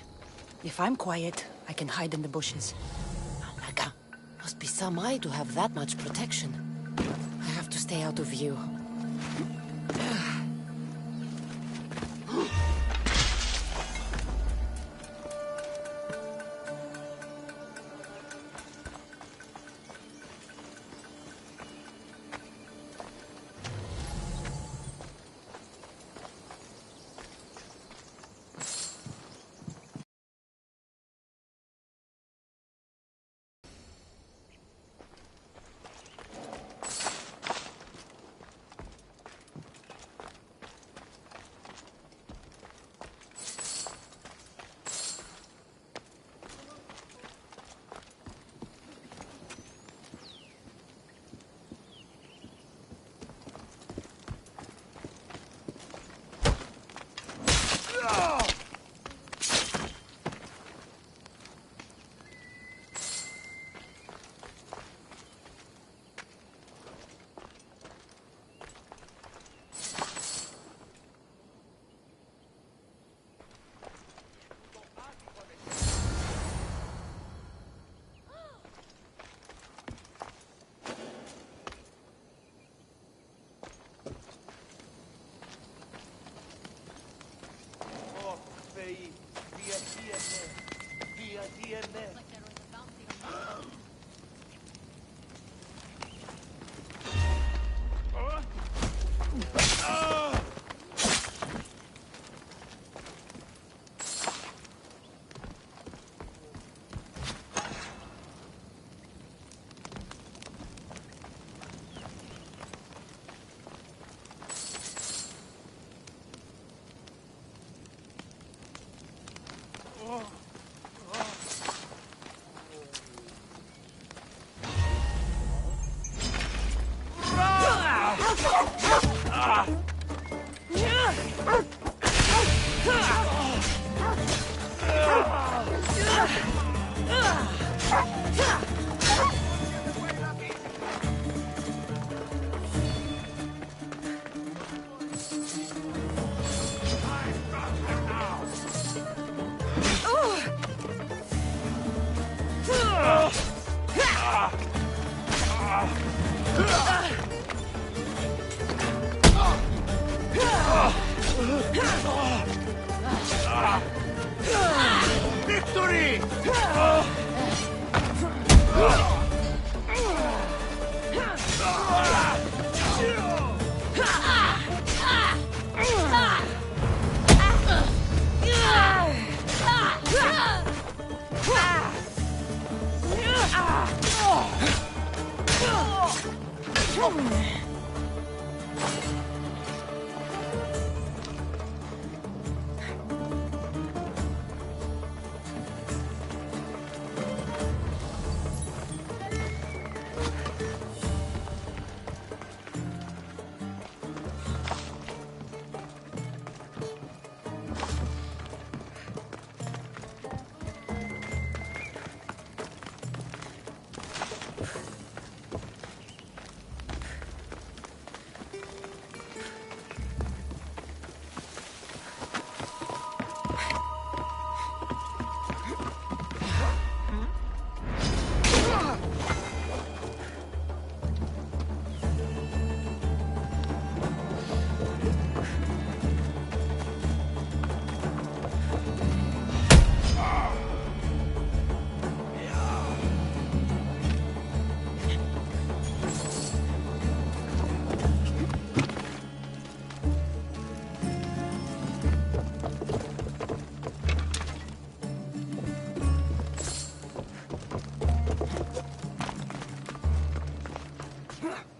S10: If I'm quiet, I can hide in the bushes.
S15: Must be some eye to have that much protection. I have to stay out of view.
S3: Victory!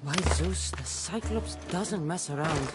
S15: Why, Zeus, the Cyclops doesn't mess around.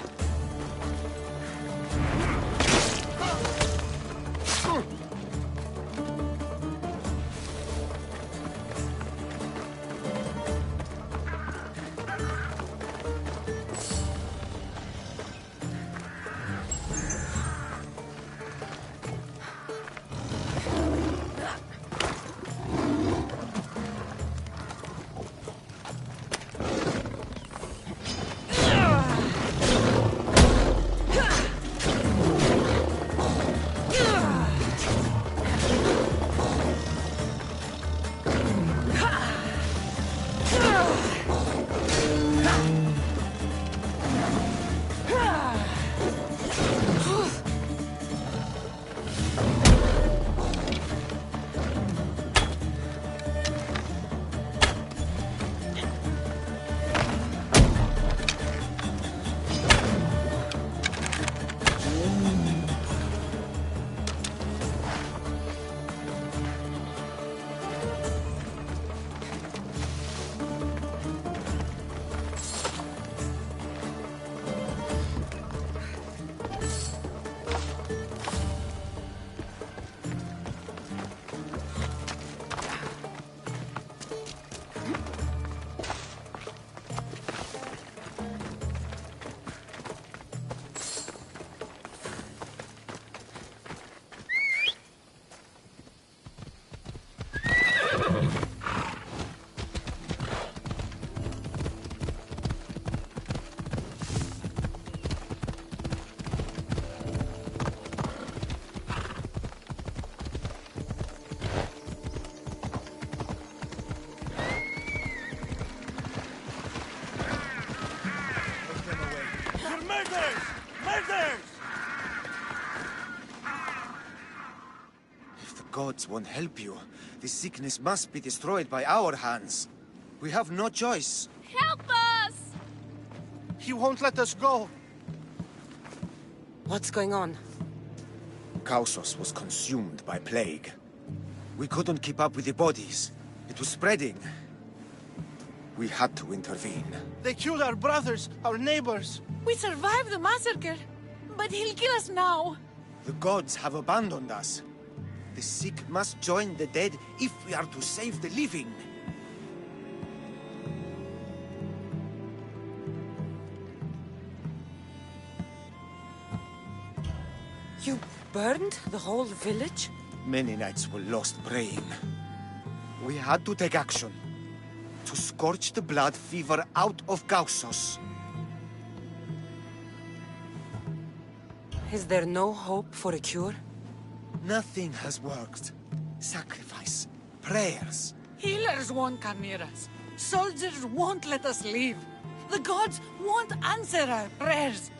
S21: gods won't help you. This sickness must be destroyed by our hands. We have no choice.
S22: Help us!
S3: He won't let us go.
S10: What's going on?
S21: Kausos was consumed by plague. We couldn't keep up with the bodies. It was spreading. We had to intervene.
S3: They killed our brothers, our neighbors.
S22: We survived the massacre, but he'll kill us now.
S21: The gods have abandoned us. The sick must join the dead if we are to save the living.
S10: You burned the whole village?
S21: Many nights were lost praying. We had to take action. To scorch the blood fever out of Kausos.
S10: Is there no hope for a cure?
S21: Nothing has worked. Sacrifice. Prayers.
S22: Healers won't come near us. Soldiers won't let us leave. The gods won't answer our prayers.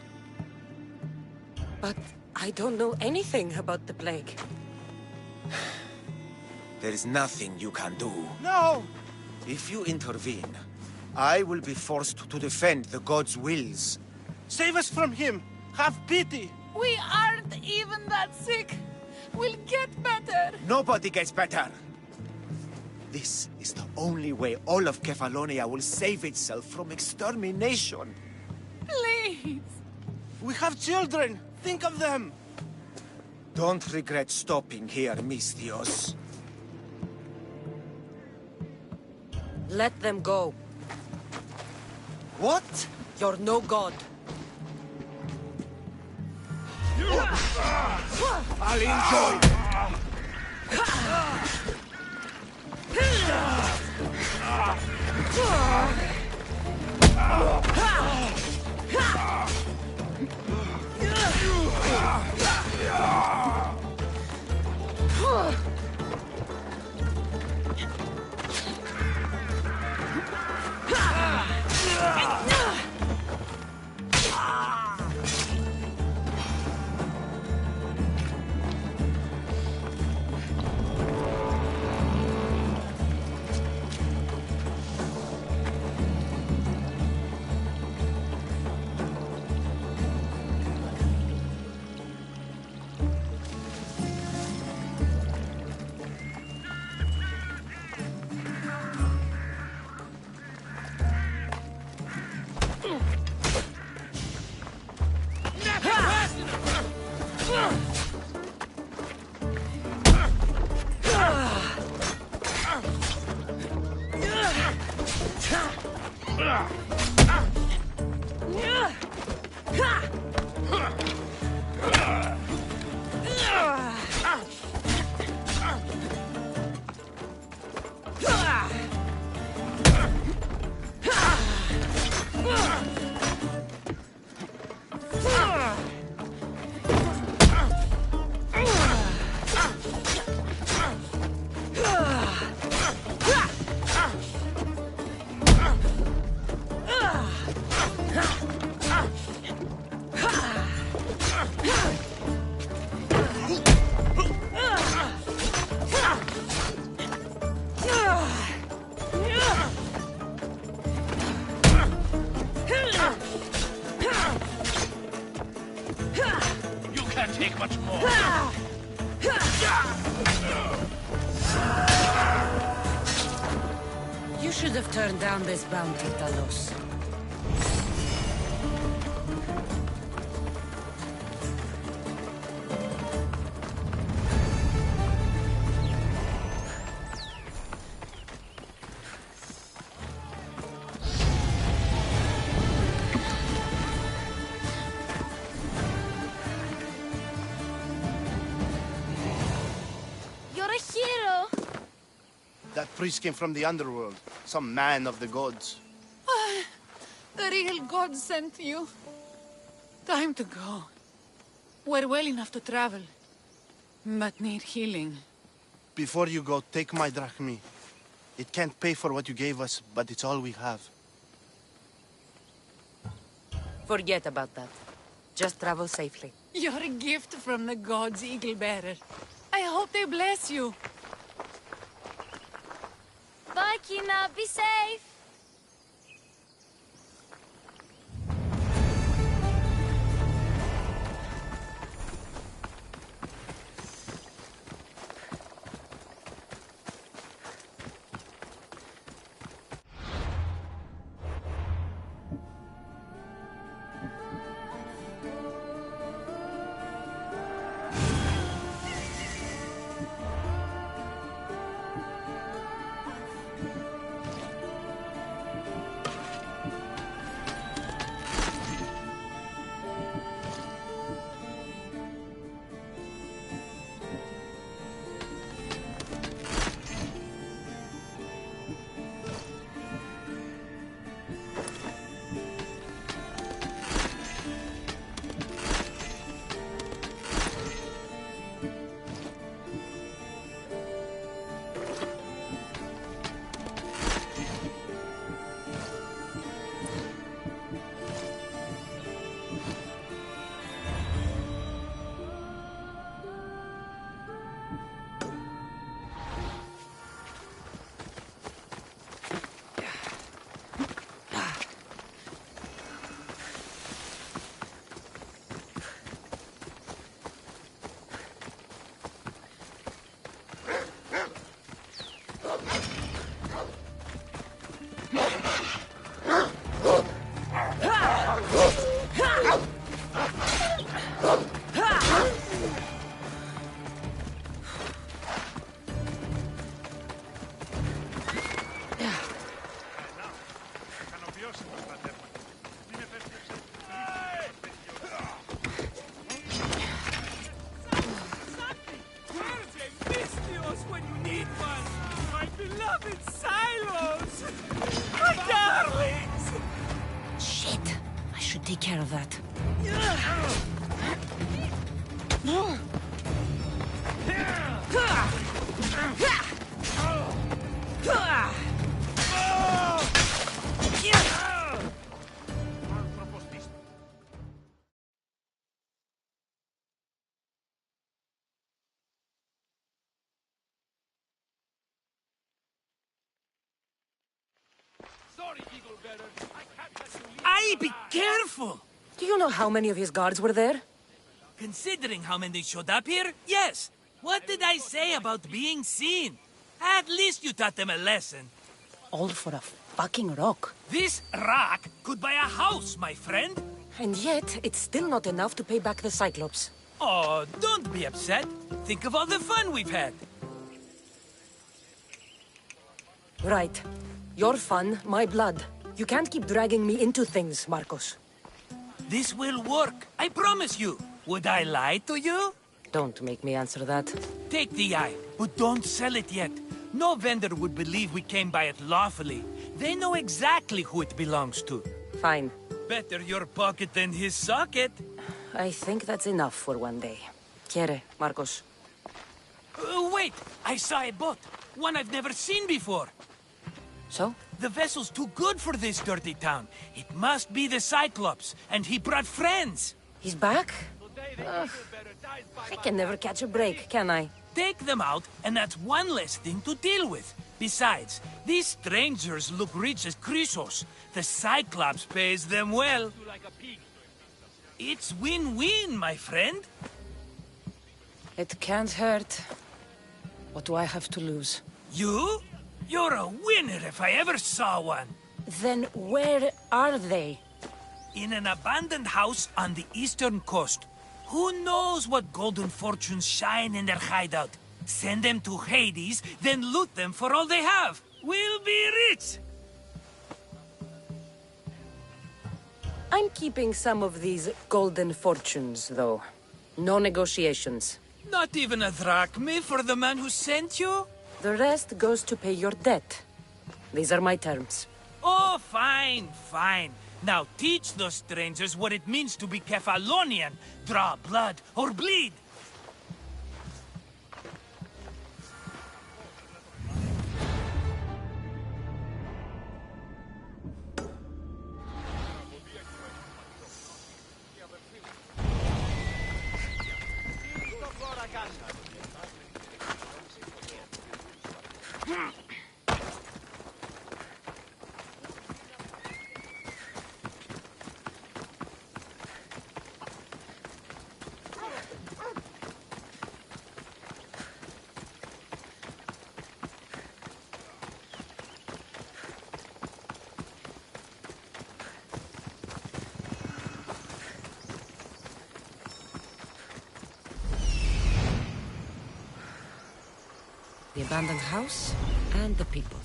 S10: But I don't know anything about the plague.
S21: There is nothing you can do.
S3: No!
S21: If you intervene, I will be forced to defend the gods' wills.
S3: Save us from him! Have pity!
S22: We aren't even that sick. We'll get better.
S21: Nobody gets better! This is the only way all of Kefalonia will save itself from extermination.
S22: Please!
S3: We have children! Think of them!
S21: Don't regret stopping here, Misthios.
S10: Let them go.
S21: What?
S10: You're no god.
S3: I'll enjoy it!
S10: You should have turned down this bounty, Talos.
S3: That priest came from the underworld. Some man of the gods.
S22: The real god sent you. Time to go. We're well enough to travel, but need healing.
S3: Before you go, take my drachmi. It can't pay for what you gave us, but it's all we have.
S10: Forget about that. Just travel safely.
S22: You're a gift from the gods, Eagle Bearer. I hope they bless you.
S17: Bye, Kina. Be safe.
S10: Take care of that.
S12: Be careful!
S10: Do you know how many of his guards were there?
S12: Considering how many showed up here, yes. What did I say about being seen? At least you taught them a lesson.
S10: All for a fucking rock.
S12: This rock could buy a house, my friend.
S10: And yet, it's still not enough to pay back the Cyclops.
S12: Oh, don't be upset. Think of all the fun we've had.
S10: Right. Your fun, my blood. You can't keep dragging me into things, Marcos.
S12: This will work, I promise you. Would I lie to you?
S10: Don't make me answer that.
S12: Take the eye, but don't sell it yet. No vendor would believe we came by it lawfully. They know exactly who it belongs to.
S10: Fine.
S12: Better your pocket than his socket.
S10: I think that's enough for one day. Quiere, Marcos.
S12: Wait! I saw a boat. One I've never seen before.
S10: So?
S12: The vessel's too good for this dirty town. It must be the Cyclops, and he brought friends.
S10: He's back? I can never catch a break, can I?
S12: Take them out, and that's one less thing to deal with. Besides, these strangers look rich as Chrysos. The Cyclops pays them well. It's win-win, my friend.
S10: It can't hurt. What do I have to lose?
S12: You? You're a winner if I ever saw one.
S10: Then where are they?
S12: In an abandoned house on the eastern coast. Who knows what golden fortunes shine in their hideout? Send them to Hades, then loot them for all they have. We'll be rich!
S10: I'm keeping some of these golden fortunes, though. No negotiations.
S12: Not even a drachme for the man who sent you?
S10: The rest goes to pay your debt. These are my terms.
S12: Oh, fine, fine. Now teach those strangers what it means to be Kefalonian. Draw blood or bleed.
S15: The abandoned house and the people.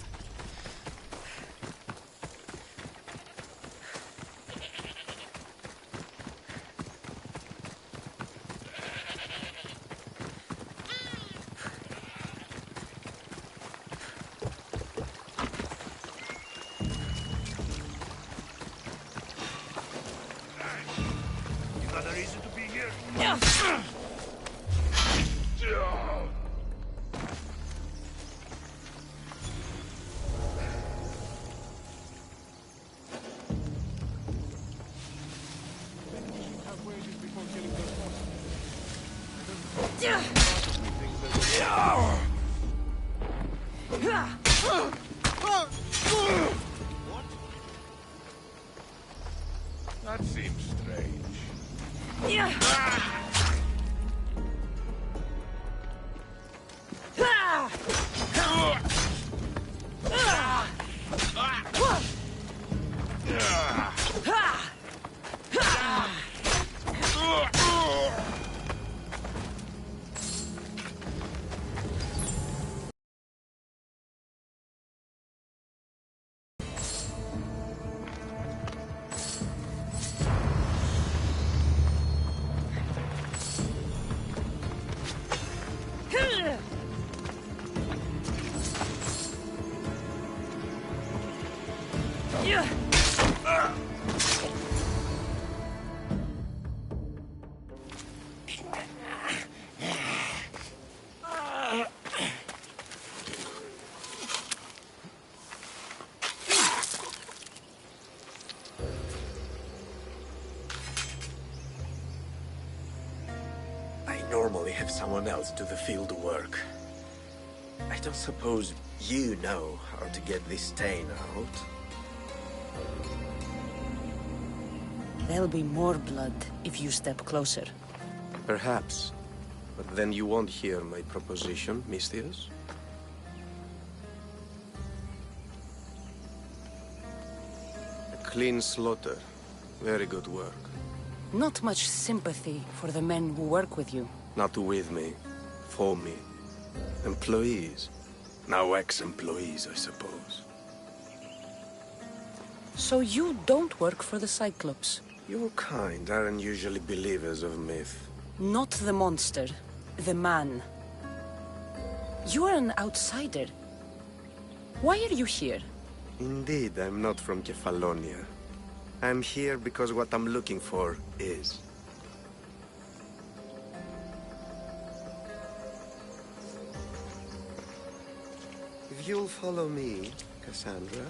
S3: You got a reason to be here?
S19: That seems strange.
S6: I normally have someone else do the field work. I don't suppose you know how to get this stain out?
S10: There'll be more blood if you step closer.
S6: Perhaps. But then you won't hear my proposition, Misthios. A clean slaughter. Very good work.
S10: Not much sympathy for the men who work with you.
S6: Not with me. For me. Employees. Now ex-employees, I suppose.
S10: So you don't work for the Cyclops?
S6: Your kind aren't usually believers of myth.
S10: Not the monster. The man. You are an outsider. Why are you here?
S6: Indeed, I'm not from Kefalonia. I'm here because what I'm looking for is. If you'll follow me, Cassandra.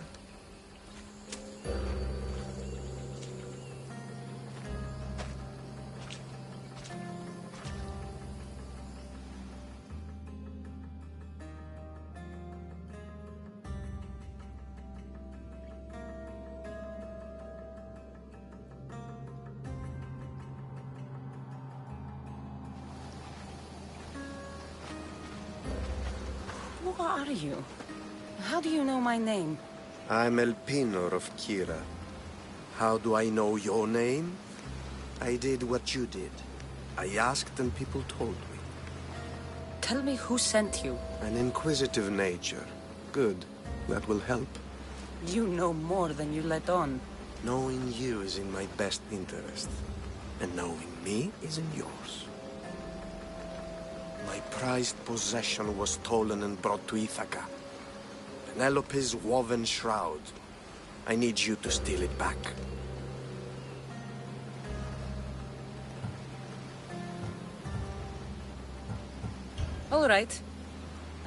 S10: Who are you? How do you know my name?
S6: I'm Elpinor of Kira. How do I know your name? I did what you did. I asked and people told me.
S10: Tell me who sent you.
S6: An inquisitive nature. Good. That will help.
S10: You know more than you let on.
S6: Knowing you is in my best interest. And knowing me is in yours. My prized possession was stolen and brought to Ithaca. Penelope's woven shroud. I need you to steal it back.
S10: All right.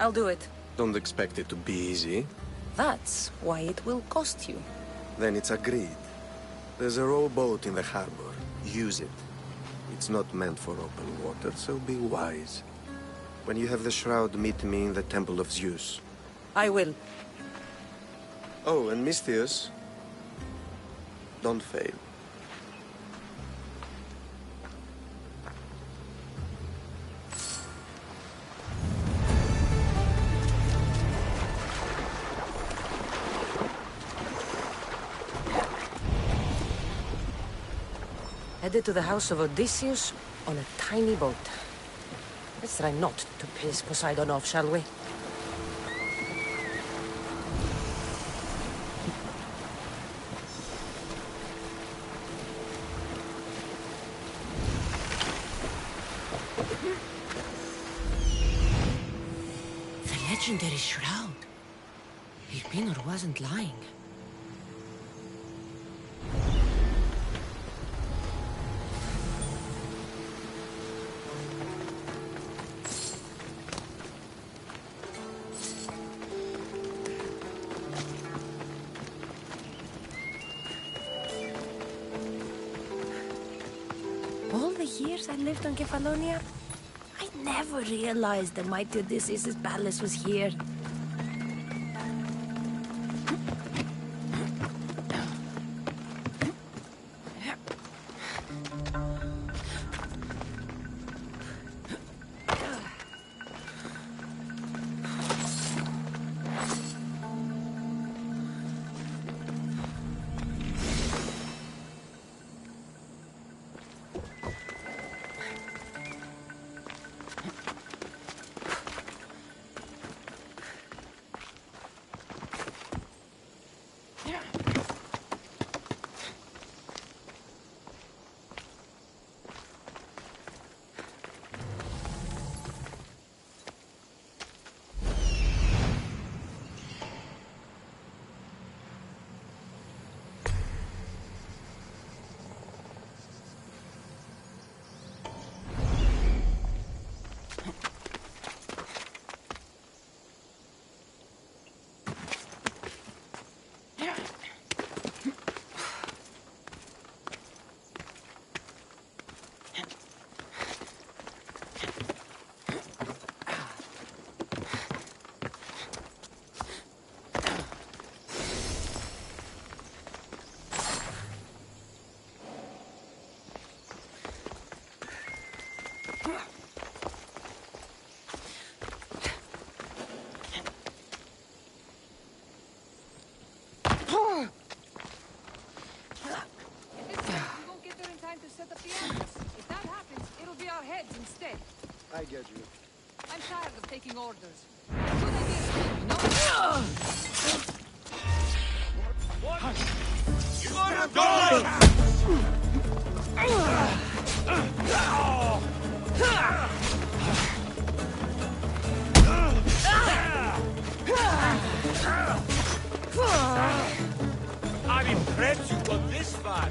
S10: I'll do it.
S6: Don't expect it to be easy.
S10: That's why it will cost you.
S6: Then it's agreed. There's a rowboat in the harbor. Use it. It's not meant for open water, so be wise. When you have the shroud, meet me in the Temple of Zeus.
S10: I will.
S6: Oh, and Misthios, don't fail.
S15: Headed to the house of Odysseus on a tiny boat. Let's try not to piss Poseidon off, shall we? legendary shroud. Ilpinor wasn't lying.
S5: All the years I lived on Kefalonia, I never realized the mighty Odysseus' palace was here.
S6: I get you.
S22: I'm tired of taking orders. Good idea, you know?
S4: You gotta go! I'm impressed you got this far.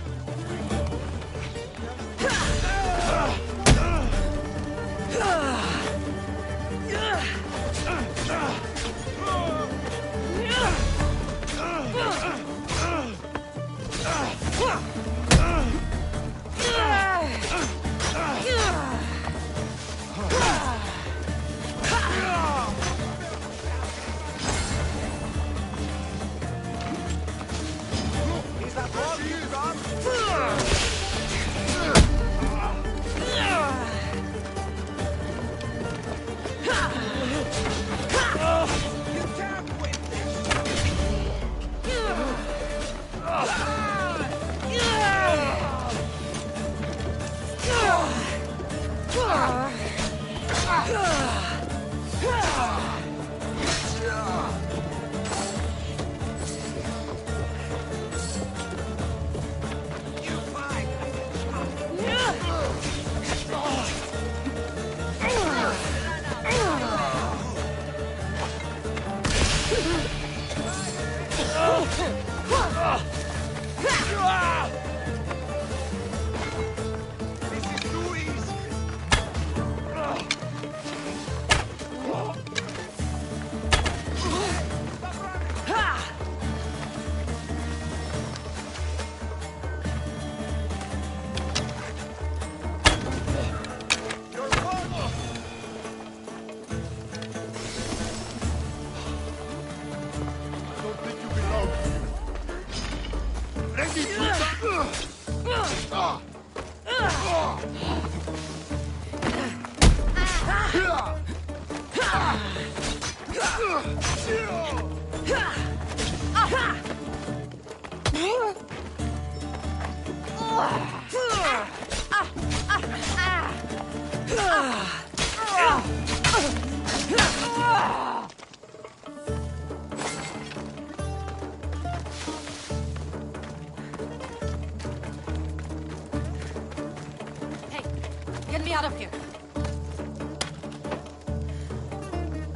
S22: Get me out of here.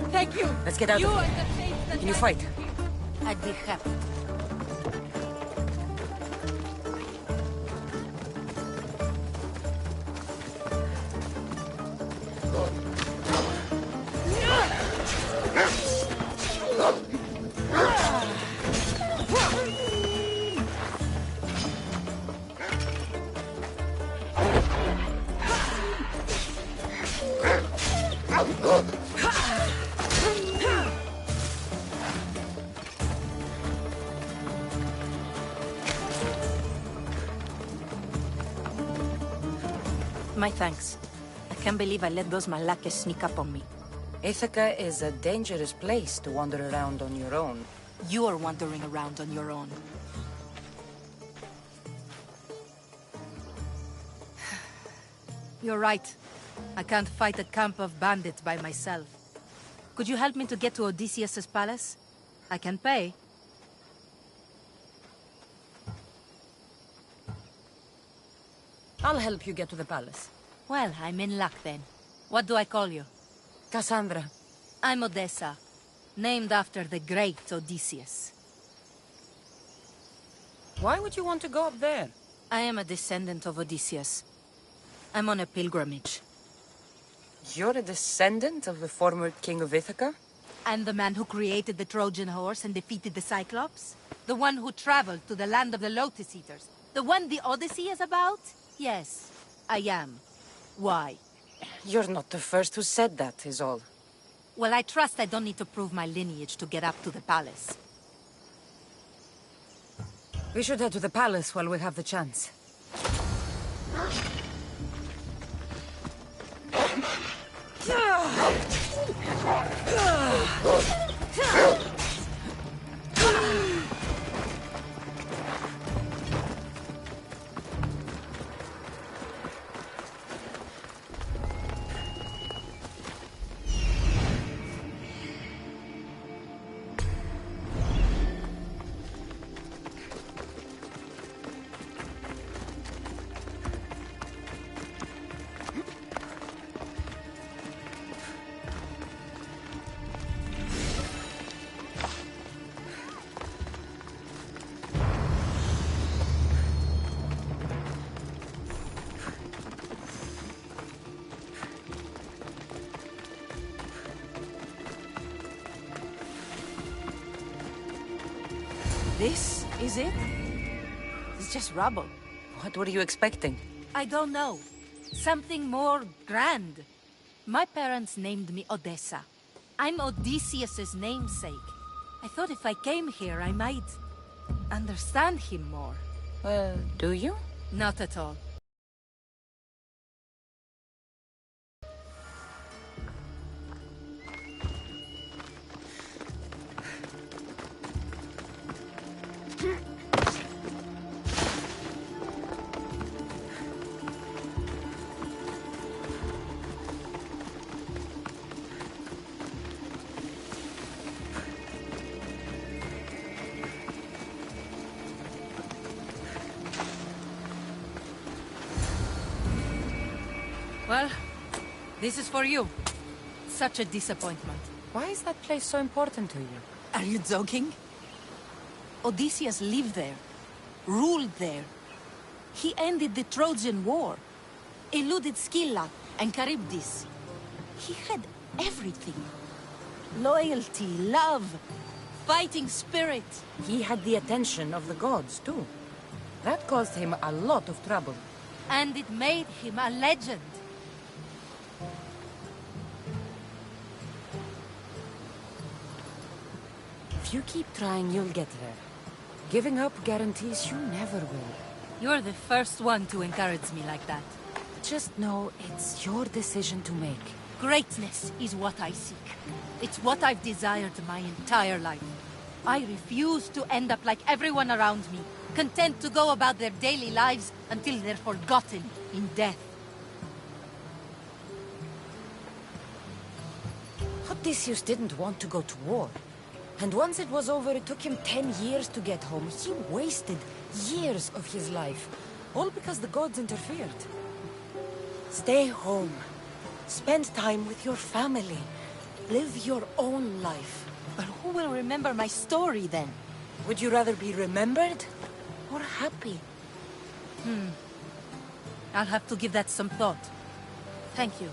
S22: Thank Thank you.
S10: Let's get out of here. Can you fight?
S22: I'd be happy.
S5: My thanks. I can't believe I let those Malakas sneak up on me.
S10: Ithaca is a dangerous place to wander around on your own.
S5: You're wandering around on your own. You're right. I can't fight a camp of bandits by myself. Could you help me to get to Odysseus's palace? I can pay.
S10: I'll help you get to the palace.
S5: Well, I'm in luck then. What do I call you?
S10: Cassandra.
S5: I'm Odessa, named after the great Odysseus.
S10: Why would you want to go up there?
S5: I am a descendant of Odysseus. I'm on a pilgrimage.
S10: You're a descendant of the former king of Ithaca?
S5: I'm the man who created the Trojan horse and defeated the Cyclops. The one who traveled to the land of the Lotus Eaters. The one the Odyssey is about? Yes, I am. Why?
S10: You're not the first who said that, is all.
S5: Well, I trust I don't need to prove my lineage to get up to the palace.
S10: We should head to the palace while we have the chance.
S5: This is it? It's just rubble.
S10: What were you expecting?
S5: I don't know. Something more grand. My parents named me Odessa. I'm Odysseus's namesake. I thought if I came here, I might understand him more.
S10: Well, do you?
S5: Not at all. Well, this is for you. Such a disappointment.
S10: Why is that place so important to you?
S5: Are you joking? Odysseus lived there, ruled there. He ended the Trojan War, eluded Scylla and Charybdis. He had everything. Loyalty, love, fighting spirit.
S10: He had the attention of the gods, too. That caused him a lot of trouble.
S5: And it made him a legend.
S10: If you keep trying, you'll get there. Giving up guarantees you never will.
S5: You're the first one to encourage me like that.
S10: Just know it's your decision to make.
S5: Greatness is what I seek. It's what I've desired my entire life. I refuse to end up like everyone around me, content to go about their daily lives until they're forgotten in death.
S10: Odysseus didn't want to go to war. And once it was over, it took him 10 years to get home. He wasted years of his life, all because the gods interfered. Stay home. Spend time with your family. Live your own life.
S5: But who will remember my story then?
S10: Would you rather be remembered or happy?
S5: I'll have to give that some thought. Thank you.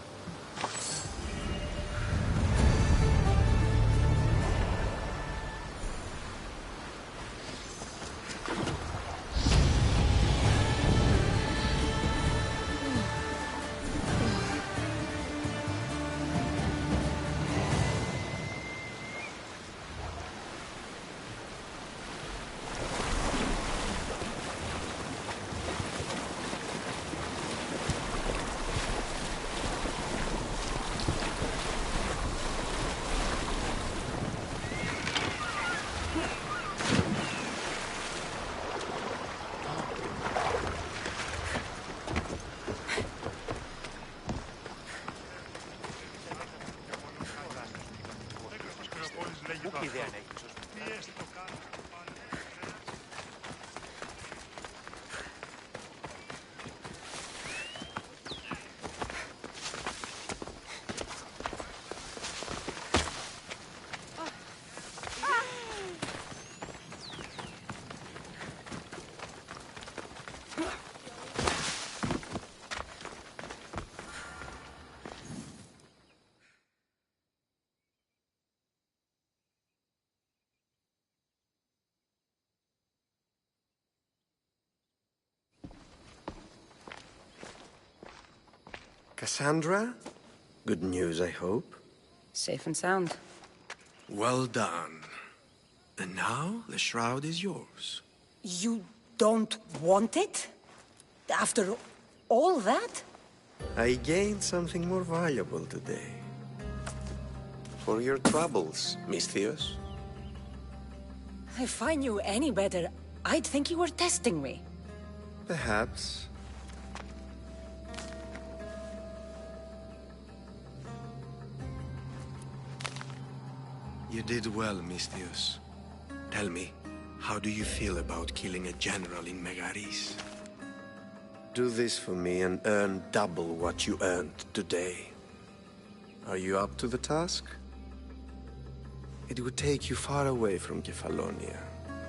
S6: Cassandra? Good news, I hope.
S10: Safe and sound.
S6: Well done. And now, the shroud is yours.
S10: You don't want it? After all that?
S6: I gained something more valuable today. For your troubles, Misthios.
S10: If I knew any better, I'd think you were testing me.
S6: Perhaps. You did well, Misthios. Tell me, how do you feel about killing a general in Megaris? Do this for me and earn double what you earned today. Are you up to the task? It would take you far away from Kefalonia.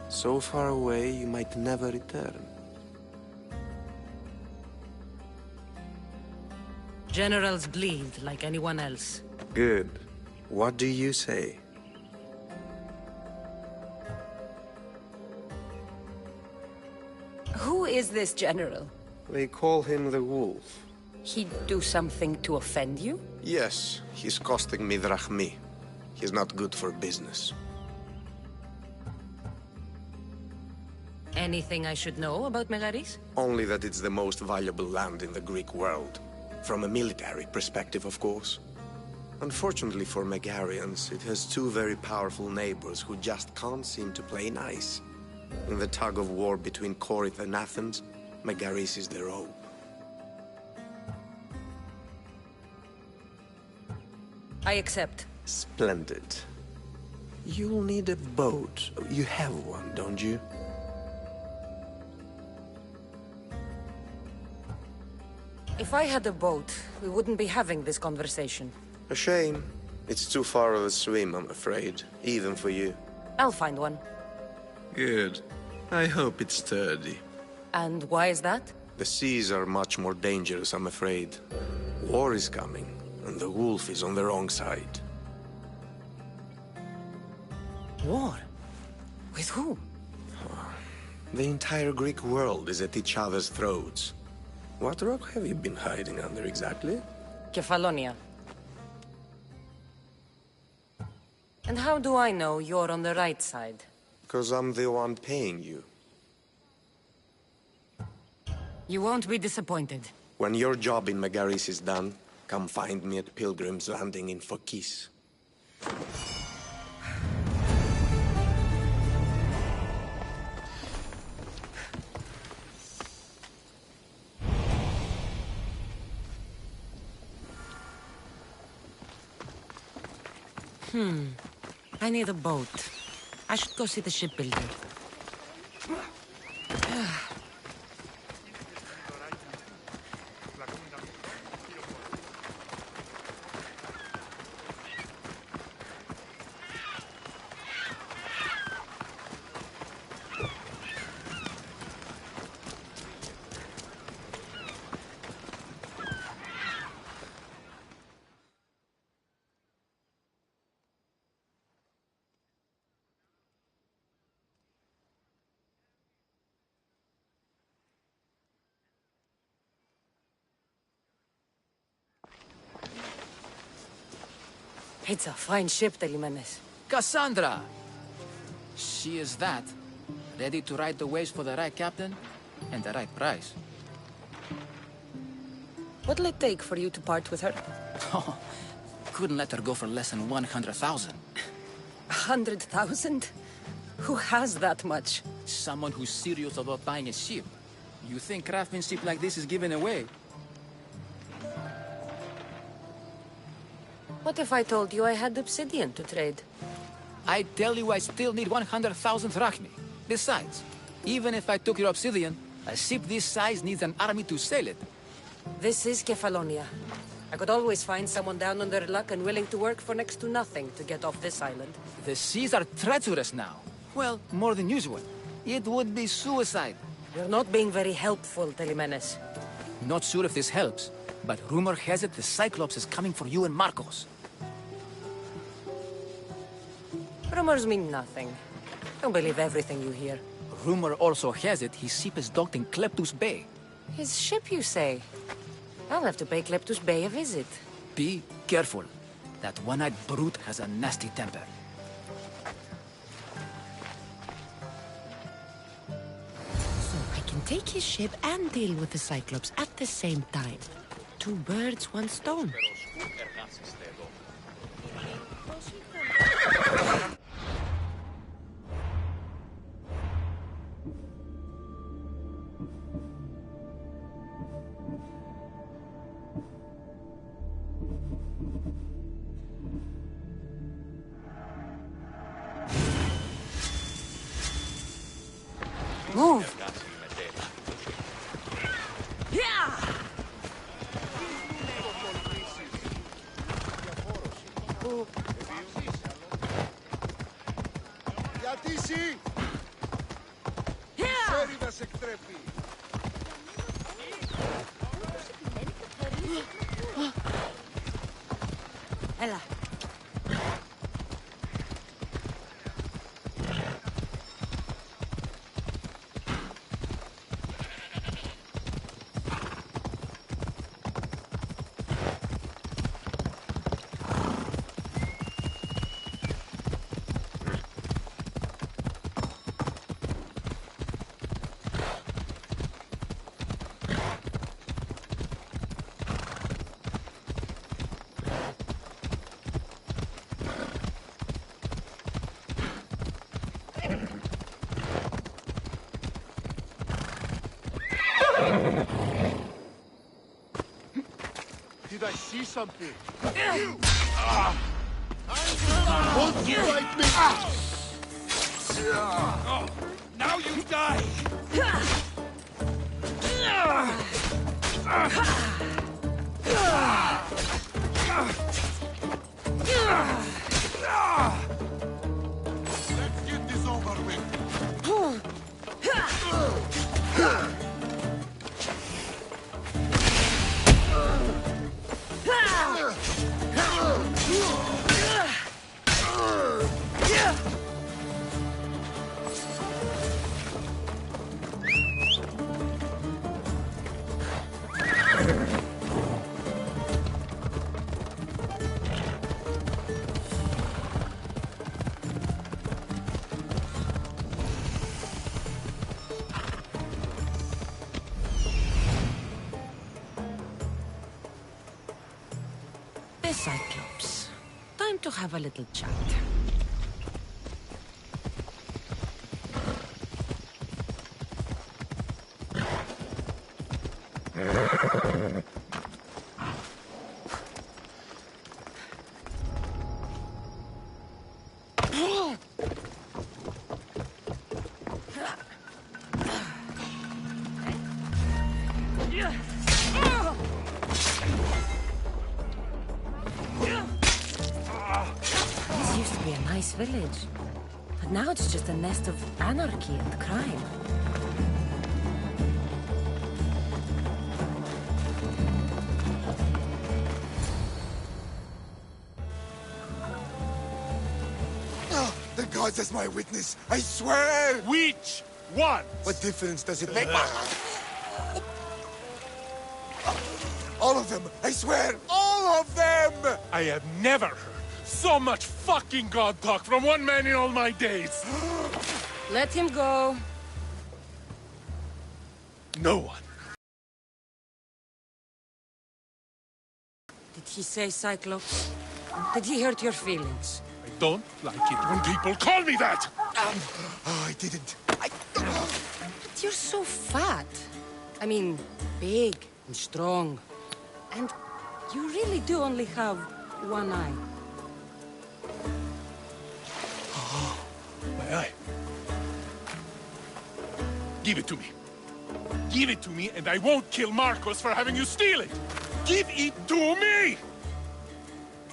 S6: So far away, you might never return.
S15: Generals bleed like anyone else.
S6: Good. What do you say?
S10: Who is this general?
S6: They call him the Wolf.
S10: He'd do something to offend you?
S6: Yes, he's costing me drachmi. He's not good for business.
S15: Anything I should know about Megaris?
S6: Only that it's the most valuable land in the Greek world. From a military perspective, of course. Unfortunately for Megarians, it has two very powerful neighbors who just can't seem to play nice. In the tug-of-war between Corinth and Athens, Megaris is their hope.
S10: I accept.
S6: Splendid. You'll need a boat. You have one, don't you?
S10: If I had a boat, we wouldn't be having this conversation.
S6: A shame. It's too far of a swim, I'm afraid. Even for you.
S10: I'll find one.
S6: Good. I hope it's sturdy.
S10: And why is that?
S6: The seas are much more dangerous, I'm afraid. War is coming, and the wolf is on the wrong side.
S10: War? With who?
S6: The entire Greek world is at each other's throats. What rock have you been hiding under exactly?
S10: Kefalonia. And how do I know you're on the right side?
S6: Because I'm the one paying you.
S15: You won't be disappointed.
S6: When your job in Megaris is done, come find me at Pilgrim's Landing in Phokis.
S15: I need a boat. I should go see the shipbuilder.
S10: It's a fine ship, Telimenes.
S9: Cassandra! She is that. Ready to ride the waves for the right captain and the right price.
S10: What'll it take for you to part with her?
S9: Oh, couldn't let her go for less than 100,000.
S10: 100,000? Who has that much?
S9: Someone who's serious about buying a ship. You think craftsmanship like this is given away?
S10: What if I told you I had obsidian to trade?
S9: I tell you I still need 100,000 drachmi. Besides, even if I took your obsidian, a ship this size needs an army to sail it.
S10: This is Kefalonia. I could always find someone down on their luck and willing to work for next to nothing to get off this island.
S9: The seas are treacherous now. Well, more than usual. It would be suicide.
S10: You're not being very helpful, Telimenes.
S9: Not sure if this helps, but rumor has it the Cyclops is coming for you and Marcos.
S10: Rumors mean nothing. Don't believe everything you hear.
S9: Rumor also has it his ship is docked in Kleptus Bay.
S10: His ship, you say? I'll have to pay Kleptus Bay a visit.
S9: Be careful. That one-eyed brute has a nasty temper.
S15: So I can take his ship and deal with the Cyclops at the same time. 2 birds, 1 stone.
S10: Move!
S3: Γιατί εσύ! Ξέρει να σε εκτρέπει!
S10: Έλα.
S3: Did I see something? Won't you fight me?
S4: Oh, now you die!
S3: Let's get this over with.
S15: The Cyclops. Time to have a little chat. This used to be a nice village, but now it's just a nest of anarchy and crime.
S3: The gods as my witness, I swear!
S4: Which one?
S3: What difference does it make? All of them, I swear, all of them!
S4: I have never heard
S19: So much fucking god talk from one man in all my days!
S10: Let him go.
S19: No one.
S10: Did he say Cyclops? Did he hurt your feelings?
S19: I don't like it when people call me that!
S2: I didn't.
S10: But you're so fat. I mean, big and strong. And you really do only have one eye.
S19: My eye. Give it to me. Give it to me, and I won't kill Marcos for having you steal it! Give it to me!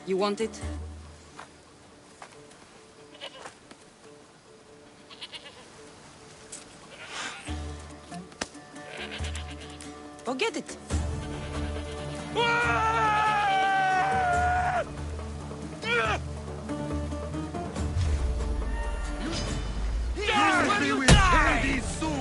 S10: You want it? Go get it.
S19: We will tear these soon!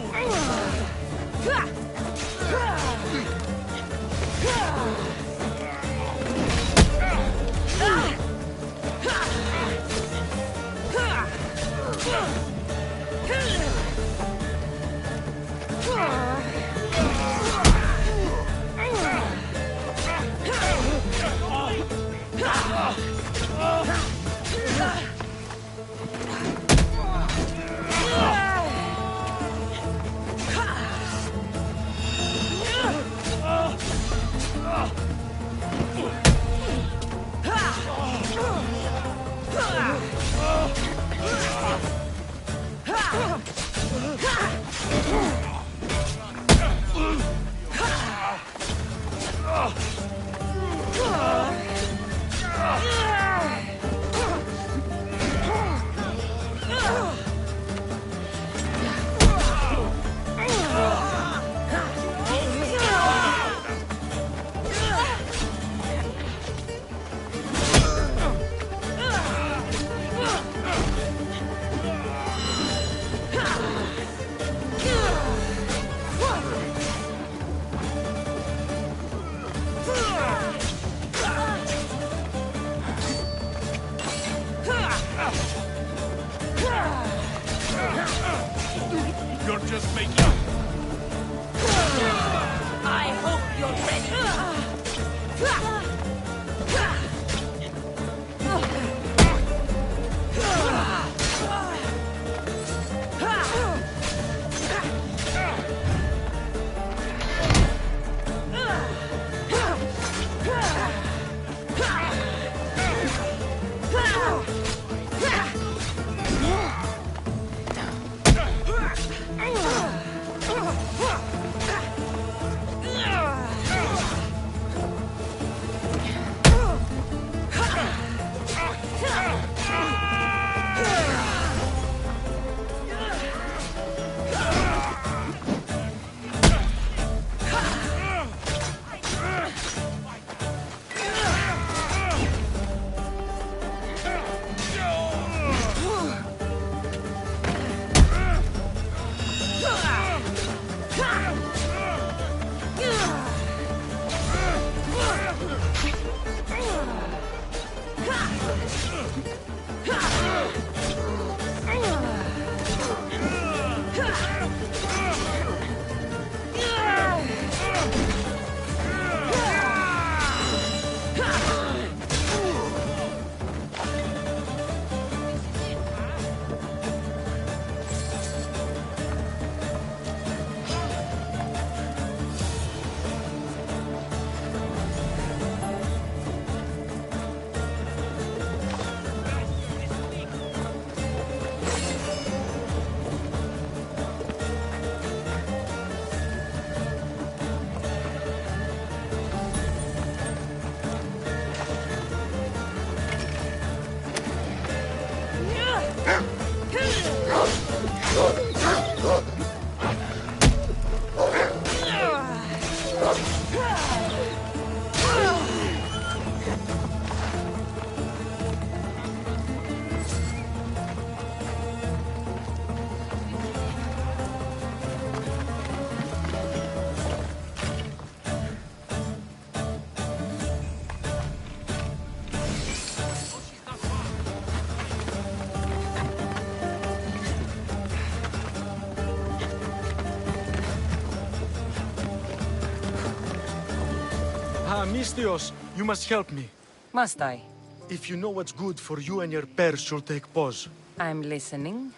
S11: Mistios, you must help me.
S10: Must I?
S11: If you know what's good for you and your pairs, you'll take pause.
S10: I'm listening.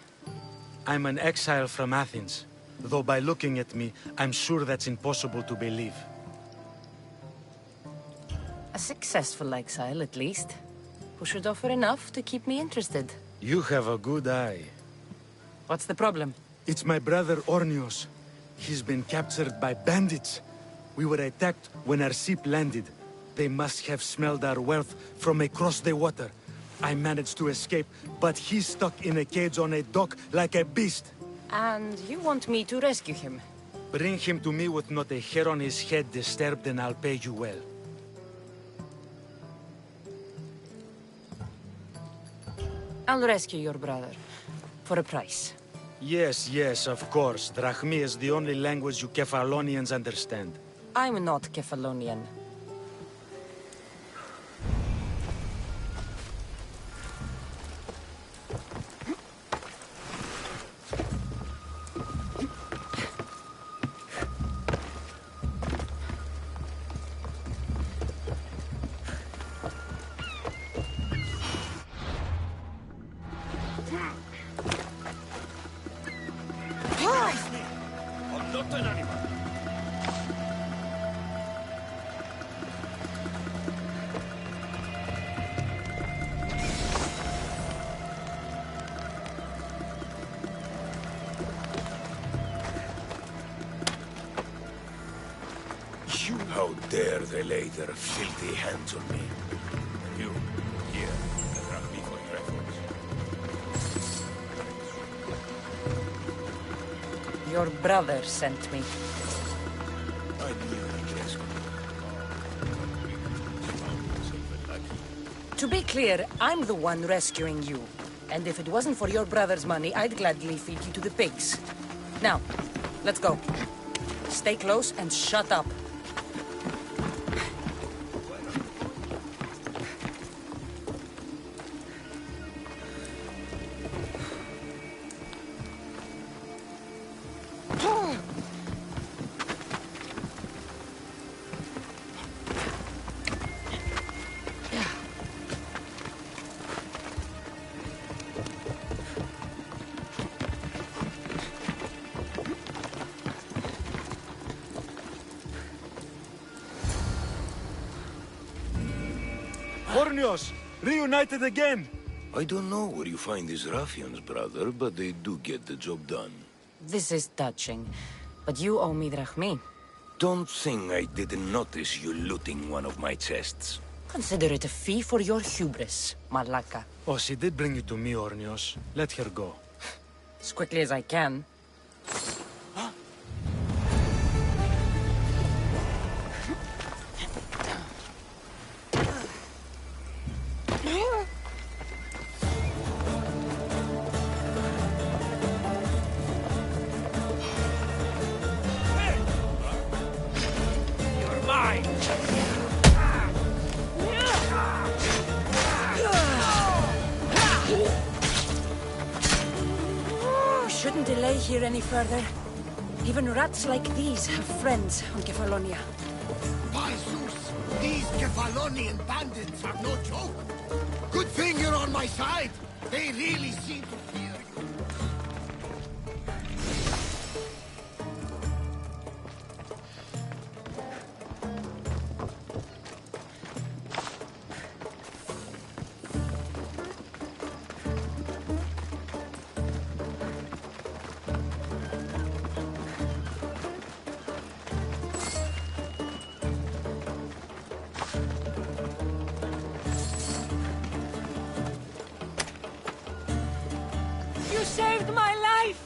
S11: I'm an exile from Athens. Though by looking at me, I'm sure that's impossible to believe.
S10: A successful exile, at least. Who should offer enough to keep me interested.
S11: You have a good eye.
S10: What's the problem?
S11: It's my brother Ornios. He's been captured by bandits. We were attacked when our ship landed. They must have smelled our wealth from across the water. I managed to escape, but he's stuck in a cage on a dock like a beast.
S10: And you want me to rescue him?
S11: Bring him to me with not a hair on his head disturbed and I'll pay you well.
S10: I'll rescue your brother. For a price.
S11: Yes, yes, of course. Drachmi is the only language you Kefalonians understand.
S10: I'm not Kefalonian.
S4: I'm not an animal.
S1: How dare they lay their filthy hands on me? And you, here, Drachmi for your efforts.
S10: Your brother sent me.
S1: I knew he'd rescue me.
S10: To be clear, I'm the one rescuing you. And if it wasn't for your brother's money, I'd gladly feed you to the pigs. Now, let's go. Stay close and shut up.
S11: Ornios! Reunited again!
S1: I don't know where you find these ruffians, brother, but they do get the job done.
S10: This is touching, but you owe me drachmi.
S1: Don't think I didn't notice you looting one of my chests.
S10: Consider it a fee for your hubris, Malaka.
S11: Oh, she did bring you to me, Ornios. Let her go.
S10: As quickly as I can.
S12: You're mine!
S10: We shouldn't delay here any further. Even rats like these have friends on Kefalonia.
S3: By Zeus, these Kefalonian bandits are no joke. Good thing you're on my side. They really seem to fear you.
S22: You saved my life!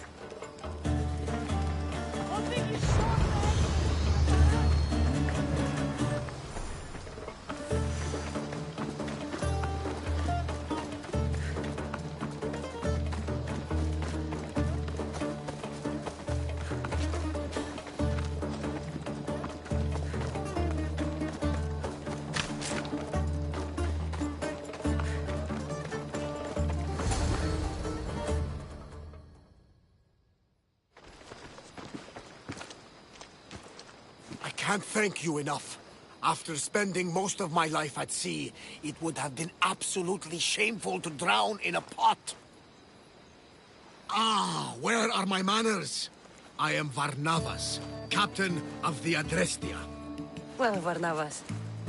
S3: I can't thank you enough.
S21: After spending most of my life at sea, it would have been absolutely shameful to drown in a pot. Ah, where are my manners? I am Varnavas, captain of the Adrestia.
S10: Well, Varnavas,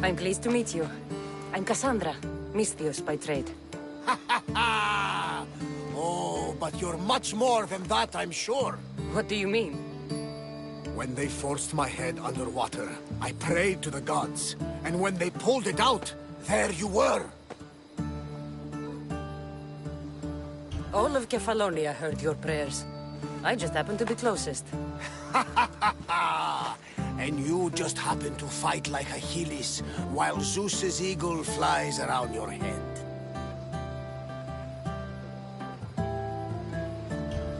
S10: I'm pleased to meet you. I'm Cassandra, Misthios by trade.
S21: Oh, but you're much more than that, I'm sure.
S10: What do you mean?
S21: When they forced my head underwater, I prayed to the gods. And when they pulled it out, there you were.
S10: All of Kefalonia heard your prayers. I just happened to be closest.
S21: And you just happened to fight like Achilles, while Zeus's eagle flies around your head.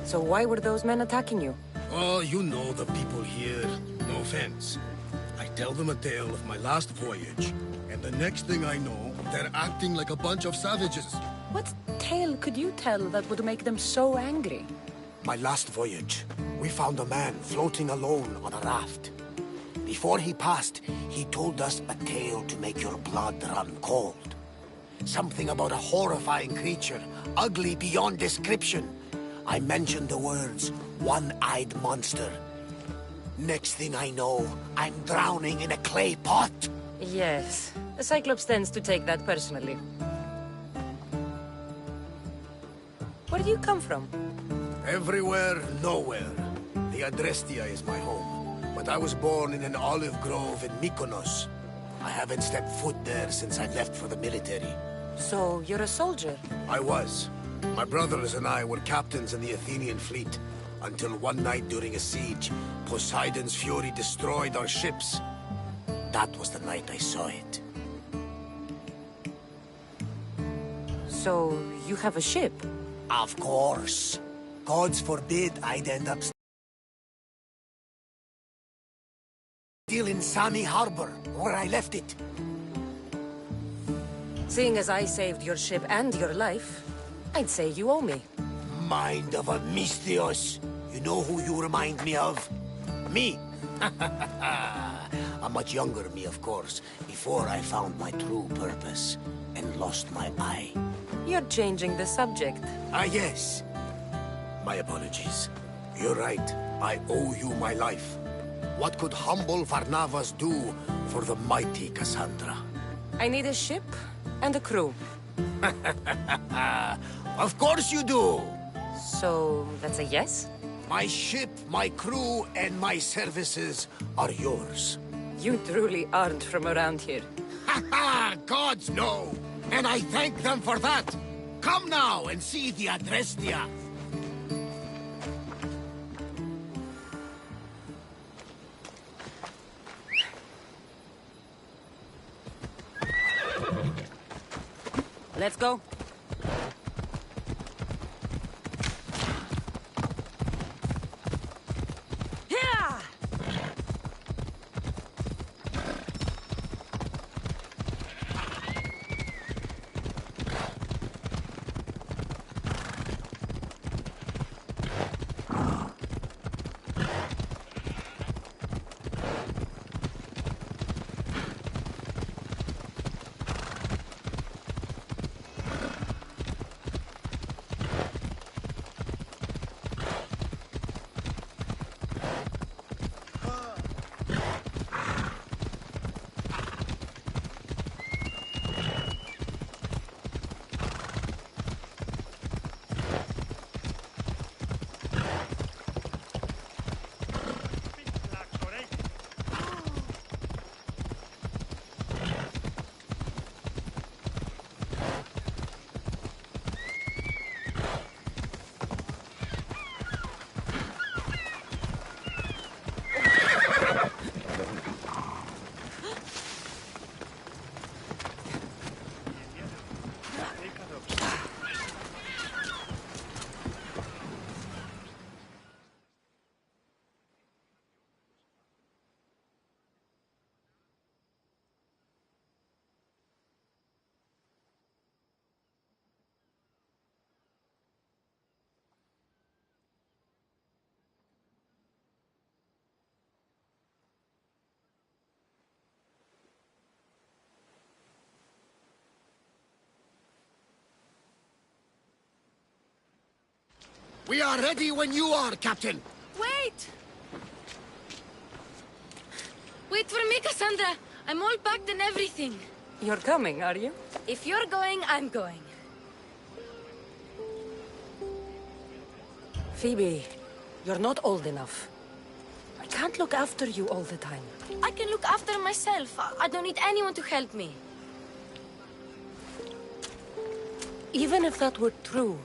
S10: So why were those men attacking you?
S21: Oh, you know the people here. No offense. I tell them a tale of my last voyage, and the next thing I know, they're acting like a bunch of savages.
S10: What tale could you tell that would make them so angry?
S21: My last voyage, we found a man floating alone on a raft. Before he passed, he told us a tale to make your blood run cold. Something about a horrifying creature, ugly beyond description. I mentioned the words, one-eyed monster. Next thing I know, I'm drowning in a clay pot.
S10: Yes, the Cyclops tends to take that personally. Where do you come from?
S21: Everywhere, nowhere. The Adrestia is my home, but I was born in an olive grove in Mykonos. I haven't stepped foot there since I left for the military.
S10: So, you're a soldier?
S21: I was. My brothers and I were captains in the Athenian fleet, until one night during a siege, Poseidon's fury destroyed our ships. That was the night I saw it.
S10: So, you have a ship?
S21: Of course. Gods forbid I'd end up still in Sami Harbor, where I left it.
S10: Seeing as I saved your ship and your life, I'd say you owe me.
S21: Mind of a Misthios. You know who you remind me of? Me. A much younger me, of course, before I found my true purpose and lost my eye.
S10: You're changing the subject.
S21: Ah, yes. My apologies. You're right. I owe you my life. What could humble Varnavas do for the mighty Cassandra?
S10: I need a ship and a crew.
S21: Of course you do!
S10: So, that's a yes?
S21: My ship, my crew, and my services are yours.
S10: You truly aren't from around here.
S21: Ha ha! Gods no! And I thank them for that! Come now and see the Adrestia!
S10: Let's go.
S21: We are ready when you are, Captain.
S17: Wait! Wait for me, Cassandra. I'm all packed and everything.
S10: You're coming, are you?
S17: If you're going, I'm going.
S10: Phoebe, you're not old enough. I can't look after you all the time.
S17: I can look after myself. I don't need anyone to help me.
S10: Even if that were true,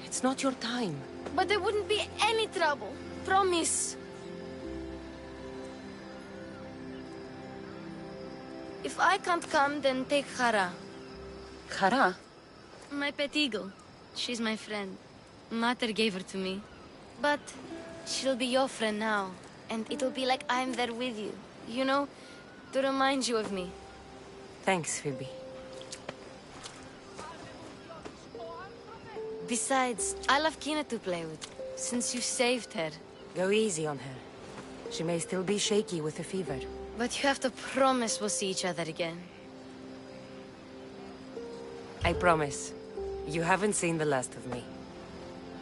S10: it's not your time.
S17: But there wouldn't be any trouble. Promise. If I can't come, then take Hara.
S10: Hara?
S17: My pet eagle. She's my friend. Mater gave her to me. But she'll be your friend now. And it'll be like I'm there with you. You know? To remind you of me.
S10: Thanks, Phoebe.
S17: Besides, I love Kina to play with. Since you saved her.
S10: Go easy on her. She may still be shaky with the fever.
S17: But you have to promise we'll see each other again.
S10: I promise. You haven't seen the last of me.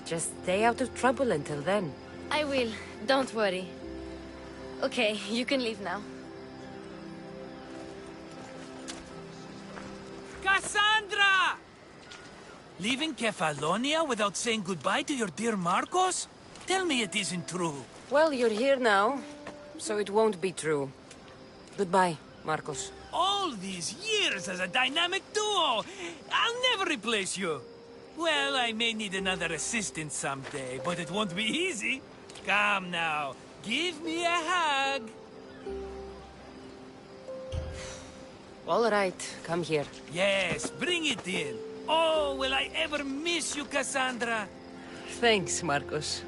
S10: Just stay out of trouble until then.
S17: I will. Don't worry. Okay, you can leave now.
S12: Cassandra! Leaving Kefalonia without saying goodbye to your dear Marcos? Tell me it isn't true.
S10: Well, you're here now, so it won't be true. Goodbye, Marcos.
S12: All these years as a dynamic duo! I'll never replace you! Well, I may need another assistant someday, but it won't be easy. Come now, give me a hug.
S10: All right, come here.
S12: Yes, bring it in. Oh, will I ever miss you, Cassandra?
S10: Thanks, Marcos.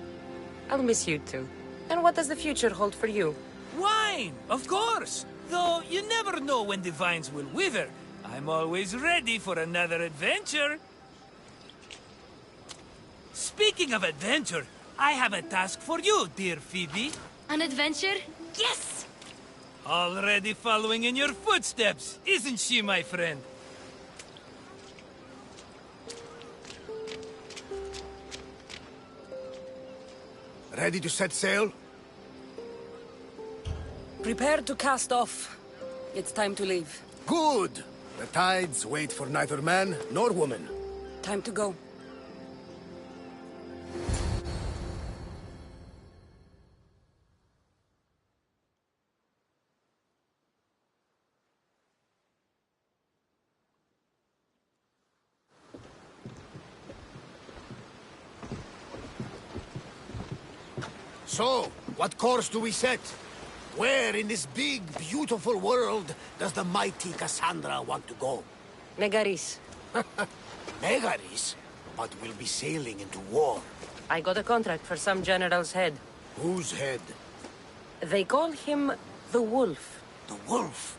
S10: I'll miss you too. And what does the future hold for you?
S12: Wine, of course. Though you never know when the vines will wither. I'm always ready for another adventure. Speaking of adventure, I have a task for you, dear Phoebe.
S17: An adventure? Yes!
S12: Already following in your footsteps, isn't she, my friend?
S21: Ready to set sail?
S10: Prepare to cast off. It's time to leave.
S21: Good! The tides wait for neither man nor woman.
S10: Time to go.
S21: So, what course do we set? Where in this big, beautiful world does the mighty Cassandra want to go?
S10: Megaris.
S21: Megaris? But we'll be sailing into war.
S10: I got a contract for some general's head.
S21: Whose head?
S10: They call him the Wolf.
S21: The Wolf?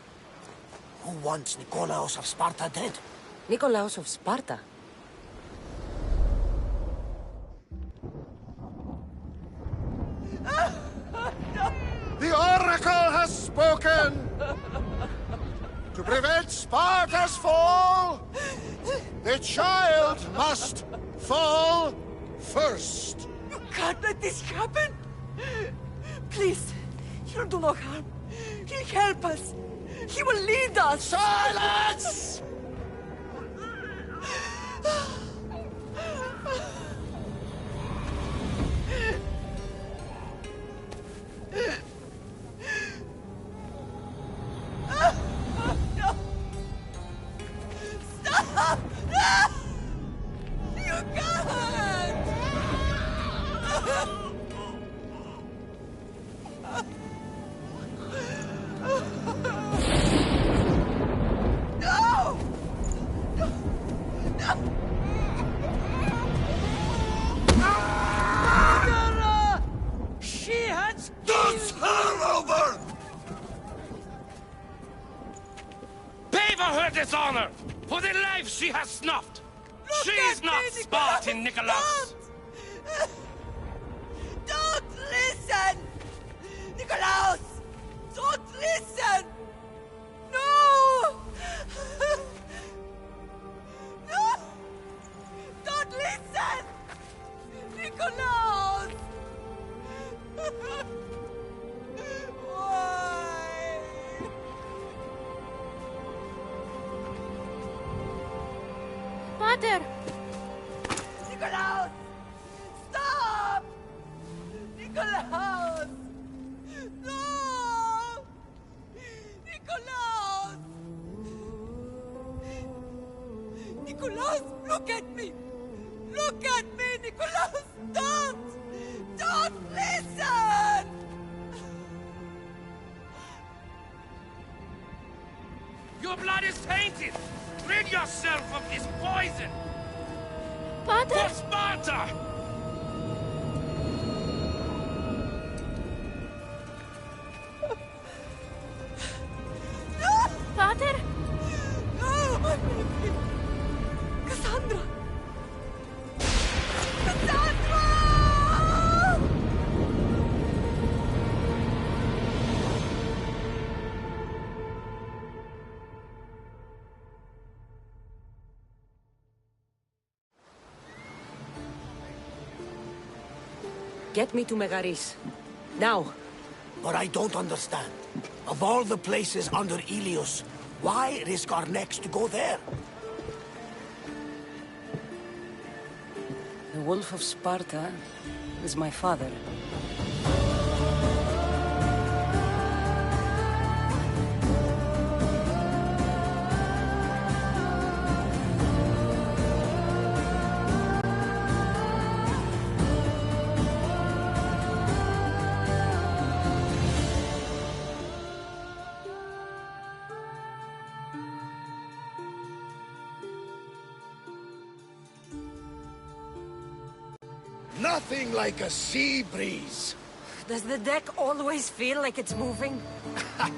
S21: Who wants Nikolaos of Sparta dead?
S10: Nikolaos of Sparta?
S3: The Oracle has spoken! To prevent Sparta's fall, the child must fall first.
S13: You can't let this happen! Please, he'll do no harm. He'll help us. He will lead us.
S3: Silence!
S13: No! Stop! No! You can't! No! No! No! Murderer! She has
S3: Dance her over!
S4: Pay for her dishonor! For the life she has snuffed! She's not Spartan, Nikolaos!
S13: Don't listen! Nikolaos! Don't listen! No! No! Don't listen! Nikolaos!
S7: Pater!
S14: Nikolaos! Stop! Nikolaos! No! Nikolaos! Nikolaos, look at me! Look at me, Nikolaos! Don't! Don't listen!
S4: Your blood is tainted! Rid yourself of this poison!
S7: Pater!
S4: For Sparta!
S7: Pater!
S14: No, my baby! Cassandra! Cassandra!
S10: Get me to Megaris. Now.
S21: But I don't understand. Of all the places under Ilios, why risk our necks to go there?
S10: The Wolf of Sparta is my father.
S21: Nothing like a sea breeze.
S10: Does the deck always feel like it's moving?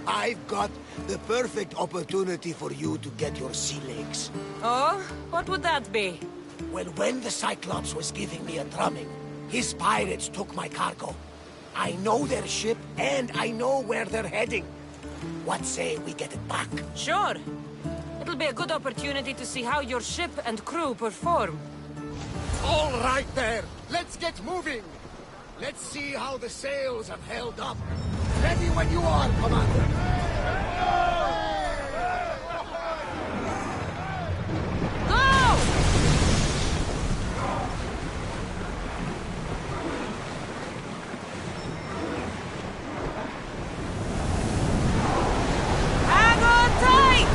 S21: I've got the perfect opportunity for you to get your sea legs.
S10: Oh? What would that be?
S21: Well, when the Cyclops was giving me a drumming, his pirates took my cargo. I know their ship, and I know where they're heading. What say we get it back?
S10: Sure. It'll be a good opportunity to see how your ship and crew perform.
S21: All right there. Let's get moving. Let's see how the sails have held up. Ready when you are, Commander.
S10: Go! Hang on tight!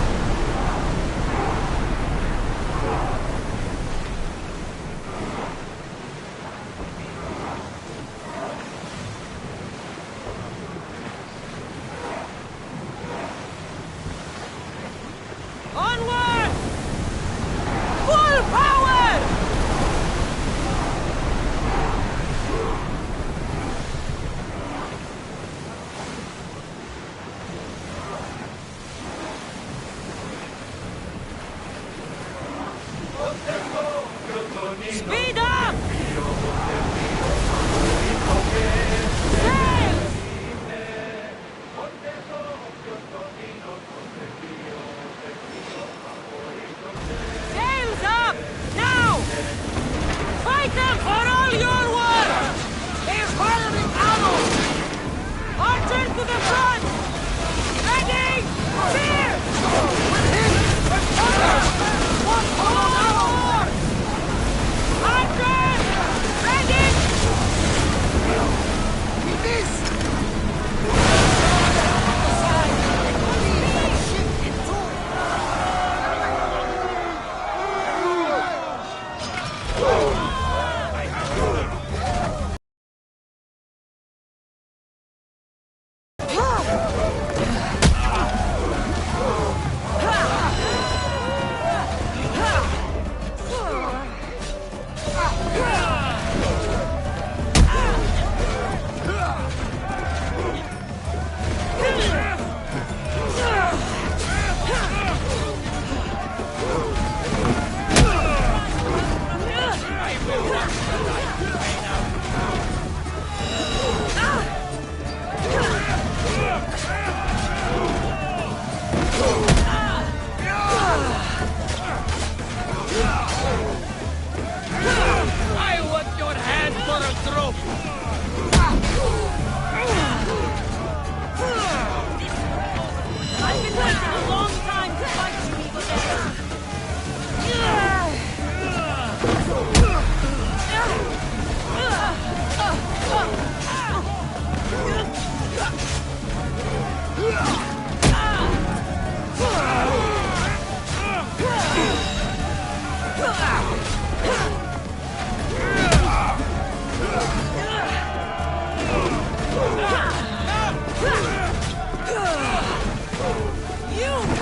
S10: Onward! Full power! Speed up! Sails! Sails up! Now! Fight them for all your worth! They're firing arrows! Archers to the front! Ready! Cheer! With him! One follow now! Archers! Ready! We missed!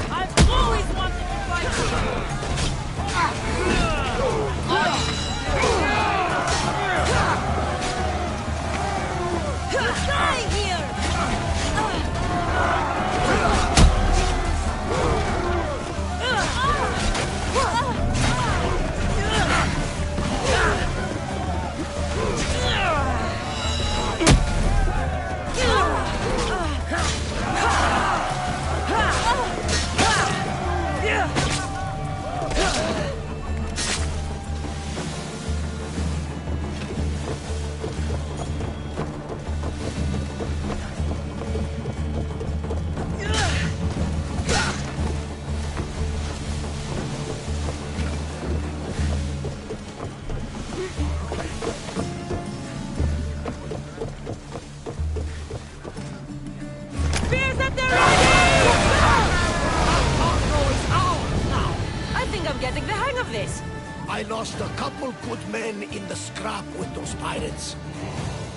S14: I've always wanted to fight you! Die here!
S21: I lost a couple good men in the scrap with those pirates.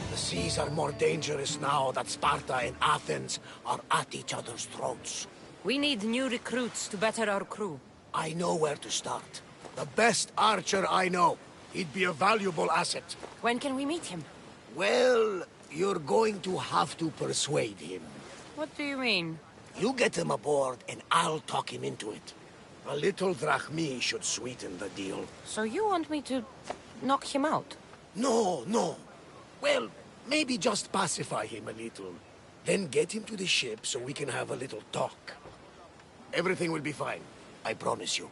S21: The seas are more dangerous now that Sparta and Athens are at each other's throats.
S10: We need new recruits to better our crew.
S21: I know where to start. The best archer I know. He'd be a valuable asset.
S10: When can we meet him?
S21: Well, you're going to have to persuade him.
S10: What do you mean?
S21: You get him aboard and I'll talk him into it. A little drachmi should sweeten the deal.
S10: So you want me to knock him out?
S21: No, no. Well, maybe just pacify him a little. Then get him to the ship so we can have a little talk. Everything will be fine. I promise you.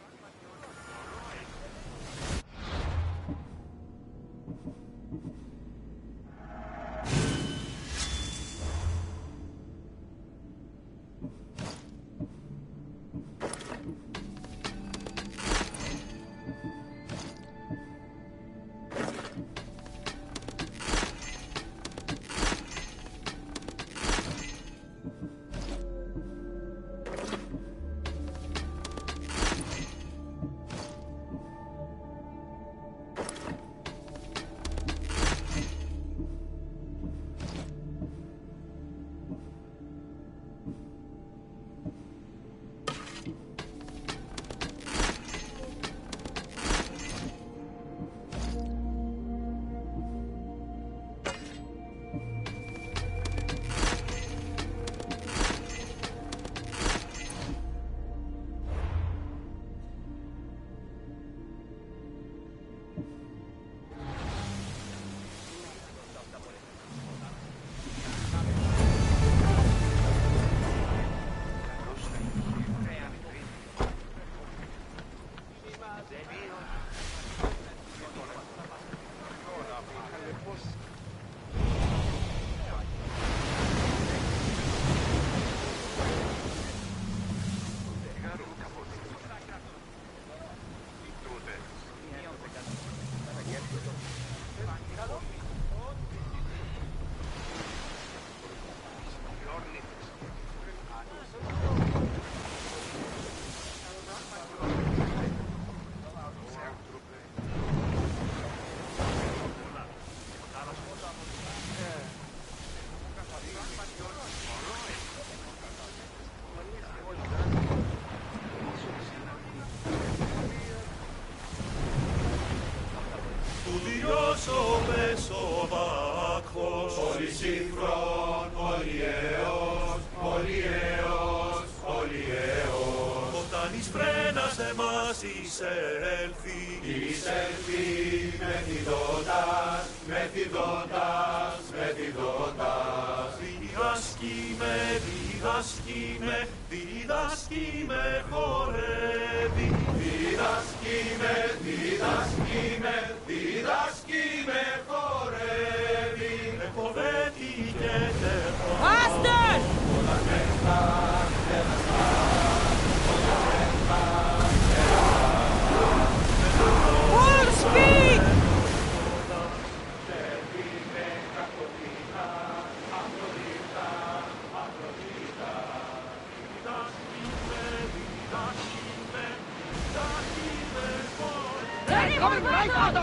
S21: Fallen Reichardt! The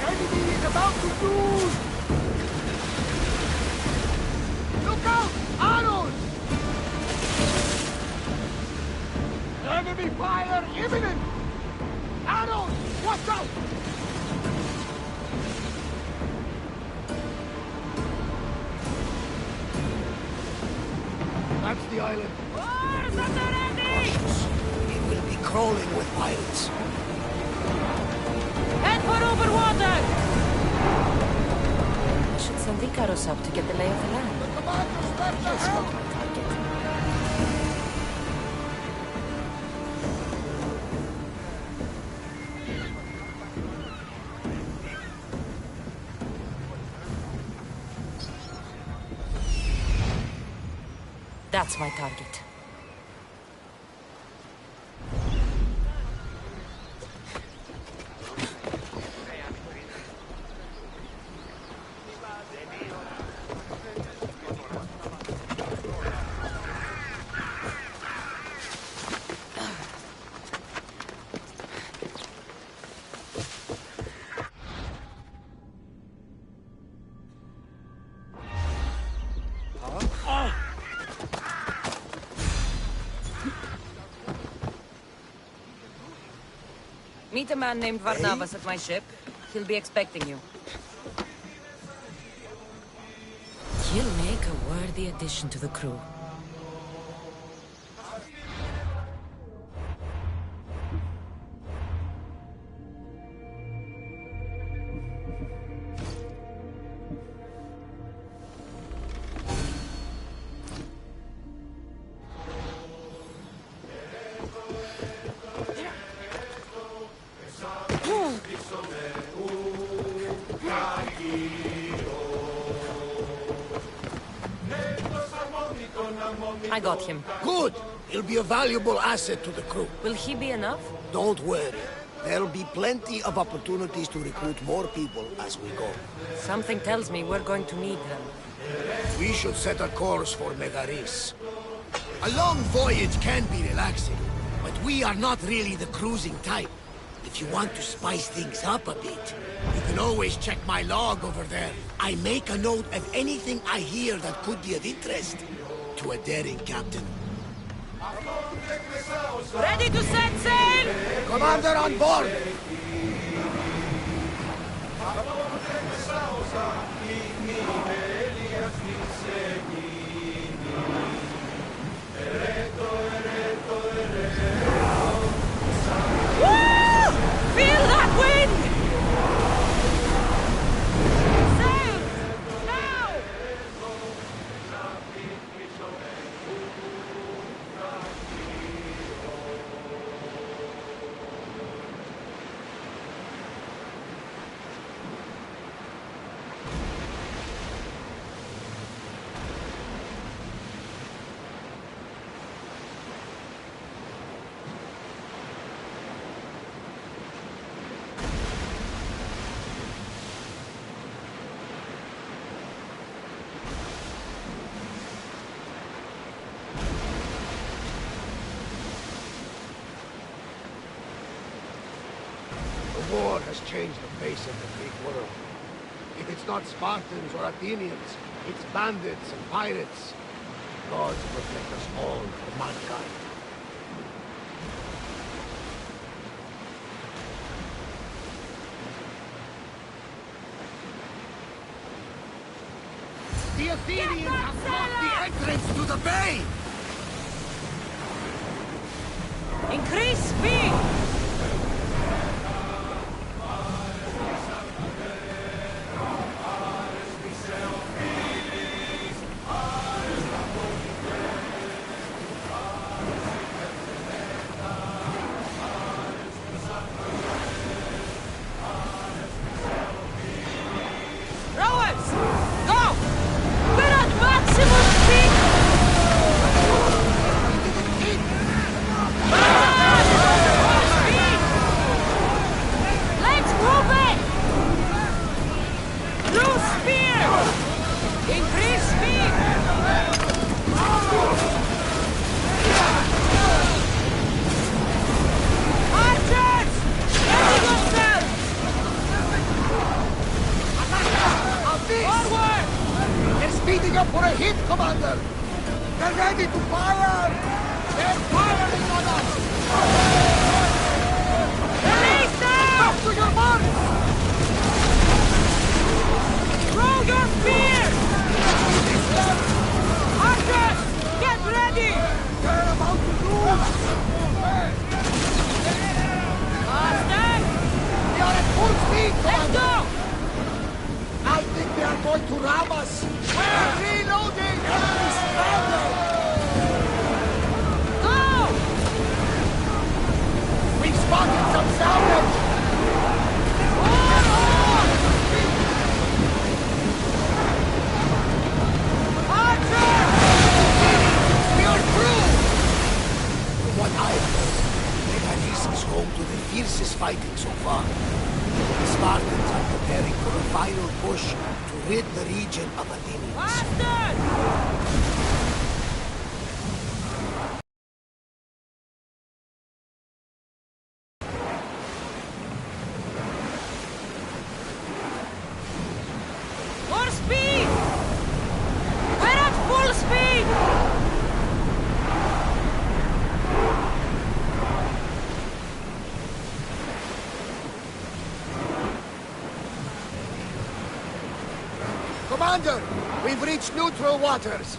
S21: enemy is about to lose! Look out! Arrows! Enemy fire imminent! Arrows! Watch out! That's the island. Cautious. It will be crawling with pirates.
S15: Head for Overwater! I should send Icarus up to get the lay of the land.
S21: The commander's left the helm!
S15: That's my target. Meet a man named Varnavas at my ship. He'll be expecting you. He'll make a worthy addition to the crew. I got him.
S21: Good! He'll be a valuable asset to the crew.
S15: Will he be enough?
S21: Don't worry. There'll be plenty of opportunities to recruit more people as we go.
S15: Something tells me we're going to need them.
S21: We should set a course for Megaris. A long voyage can be relaxing, but we are not really the cruising type. If you want to spice things up a bit, you can always check my log over there. I make a note of anything I hear that could be of interest to a daring captain.
S15: Ready to set sail!
S21: Commander on board!
S15: Woo! Feel that wind! Sail! Now!
S21: The war has changed the face of the Greek world. If it's not Spartans or Athenians, it's bandits and pirates. Gods protect us all from mankind. The Athenians have blocked the entrance to the bay!
S15: Increase speed! Rowers! Go! We're at maximum speed!
S21: They're ready to fire! They're firing on us!
S14: Release them!
S21: Back to your marks!
S14: Throw your spears! Archers, get ready!
S21: They're about to lose!
S14: Stand!
S21: We are at full speed,
S14: Let's go!
S21: I think they are going to ram us! We're reloading! Enemy stranded!
S14: Go!
S21: We've spotted some salvage!
S14: Archer!
S21: We are through! From what I've heard, Megalis is home to the fiercest fighting so far. The Spartans are preparing for a final push to rid the region of Athenians.
S14: Bastard! More speed! We're at full speed!
S21: Commander, we've reached neutral waters.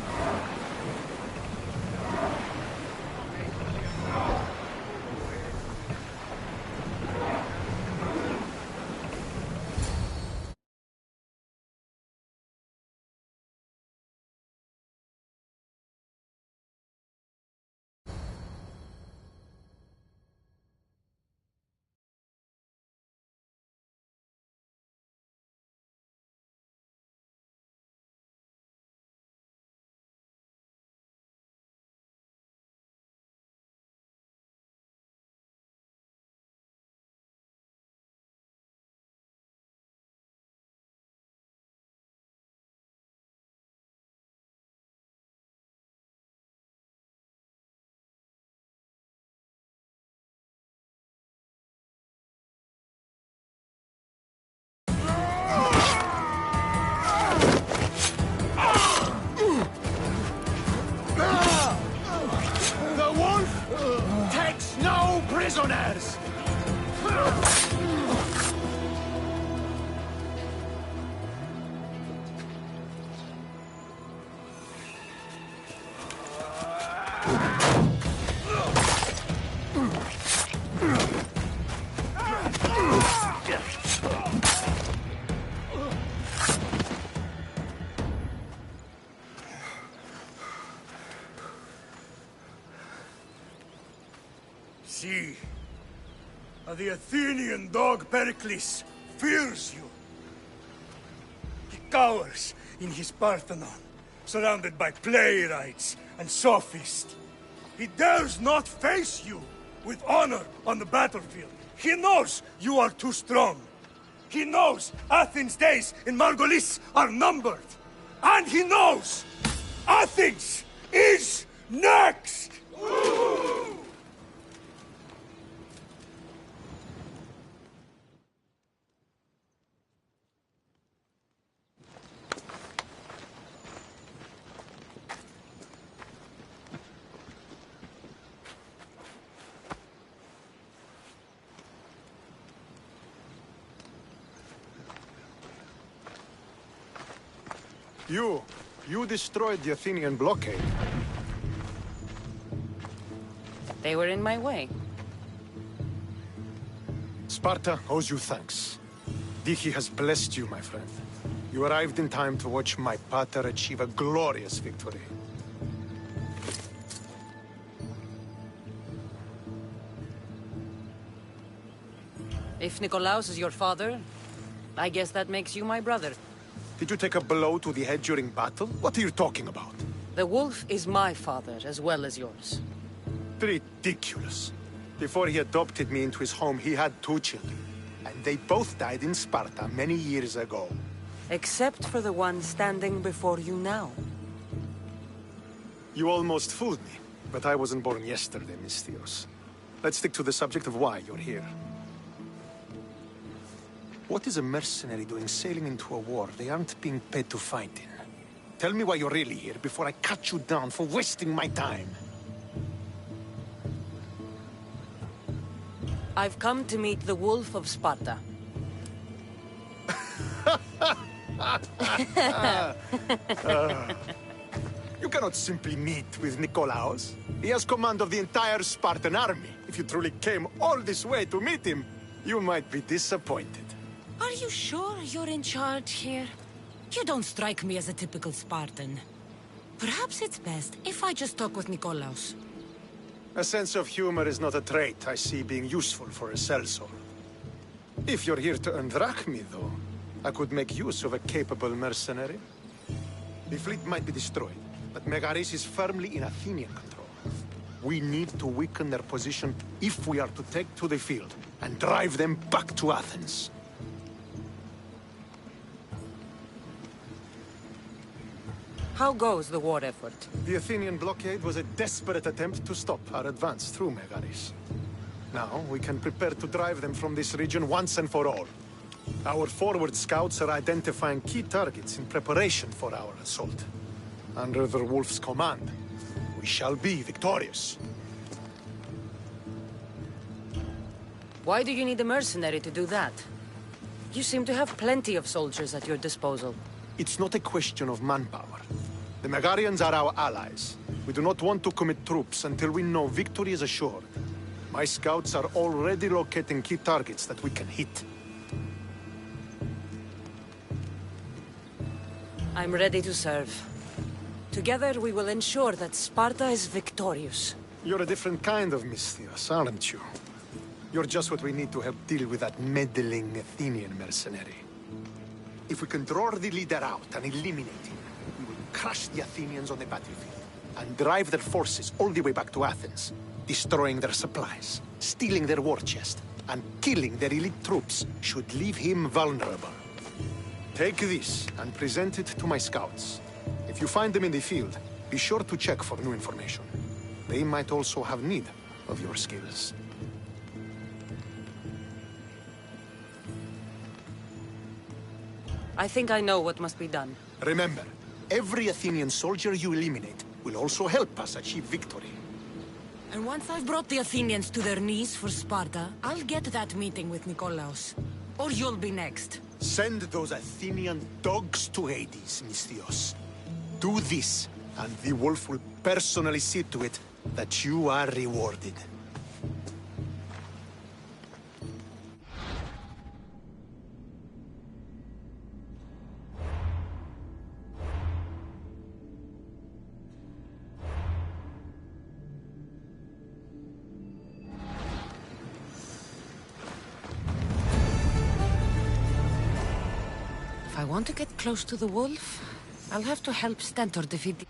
S3: The wolf takes no prisoners! See, the Athenian dog Pericles fears you. He cowers in his Parthenon, surrounded by playwrights and sophists. He dares not face you with honor on the battlefield. He knows you are too strong. He knows Athens' days in Margolis are numbered. And he knows Athens is next!
S2: You destroyed the Athenian blockade.
S10: They were in my way.
S2: Sparta owes you thanks. Dihi has blessed you, my friend. You arrived in time to watch my pater achieve a glorious victory.
S10: If Nikolaos is your father, I guess that makes you my brother.
S2: Did you take a blow to the head during battle? What are you talking about?
S10: The wolf is my father as well as yours.
S2: Ridiculous. Before he adopted me into his home, he had 2 children. And they both died in Sparta many years ago.
S10: Except for the one standing before you now.
S2: You almost fooled me, but I wasn't born yesterday, Misthios. Let's stick to the subject of why you're here. What is a mercenary doing sailing into a war they aren't being paid to fight in? Tell me why you're really here before I cut you down for wasting my time.
S10: I've come to meet the Wolf of Sparta.
S2: You cannot simply meet with Nikolaos. He has command of the entire Spartan army. If you truly came all this way to meet him, you might be disappointed.
S15: Are you sure you're in charge here? You don't strike me as a typical Spartan. Perhaps it's best if I just talk with Nikolaos.
S2: A sense of humor is not a trait I see being useful for a sellsword. If you're here to earn drachmi, though, I could make use of a capable mercenary. The fleet might be destroyed, but Megaris is firmly in Athenian control. We need to weaken their position if we are to take to the field and drive them back to Athens.
S10: How goes the war effort?
S2: The Athenian blockade was a desperate attempt to stop our advance through Megaris. Now, we can prepare to drive them from this region once and for all. Our forward scouts are identifying key targets in preparation for our assault. Under the Wolf's command, we shall be victorious.
S10: Why do you need a mercenary to do that? You seem to have plenty of soldiers at your disposal.
S2: It's not a question of manpower. The Megarians are our allies. We do not want to commit troops until we know victory is assured. My scouts are already locating key targets that we can hit.
S10: I'm ready to serve. Together we will ensure that Sparta is victorious.
S2: You're a different kind of Misthios, aren't you? You're just what we need to help deal with that meddling Athenian mercenary. If we can draw the leader out and eliminate him, we will crush the Athenians on the battlefield and drive their forces all the way back to Athens, destroying their supplies, stealing their war chest, and killing their elite troops should leave him vulnerable. Take this and present it to my scouts. If you find them in the field, be sure to check for new information. They might also have need of your skills.
S10: I think I know what must be done.
S2: Remember, every Athenian soldier you eliminate will also help us achieve victory.
S15: And once I've brought the Athenians to their knees for Sparta, I'll get that meeting with Nikolaos. Or you'll be next.
S2: Send those Athenian dogs to Hades, Misthios. Do this, and the Wolf will personally see to it that you are rewarded.
S15: If I want to get close to the Wolf, I'll have to help Stentor defeat the...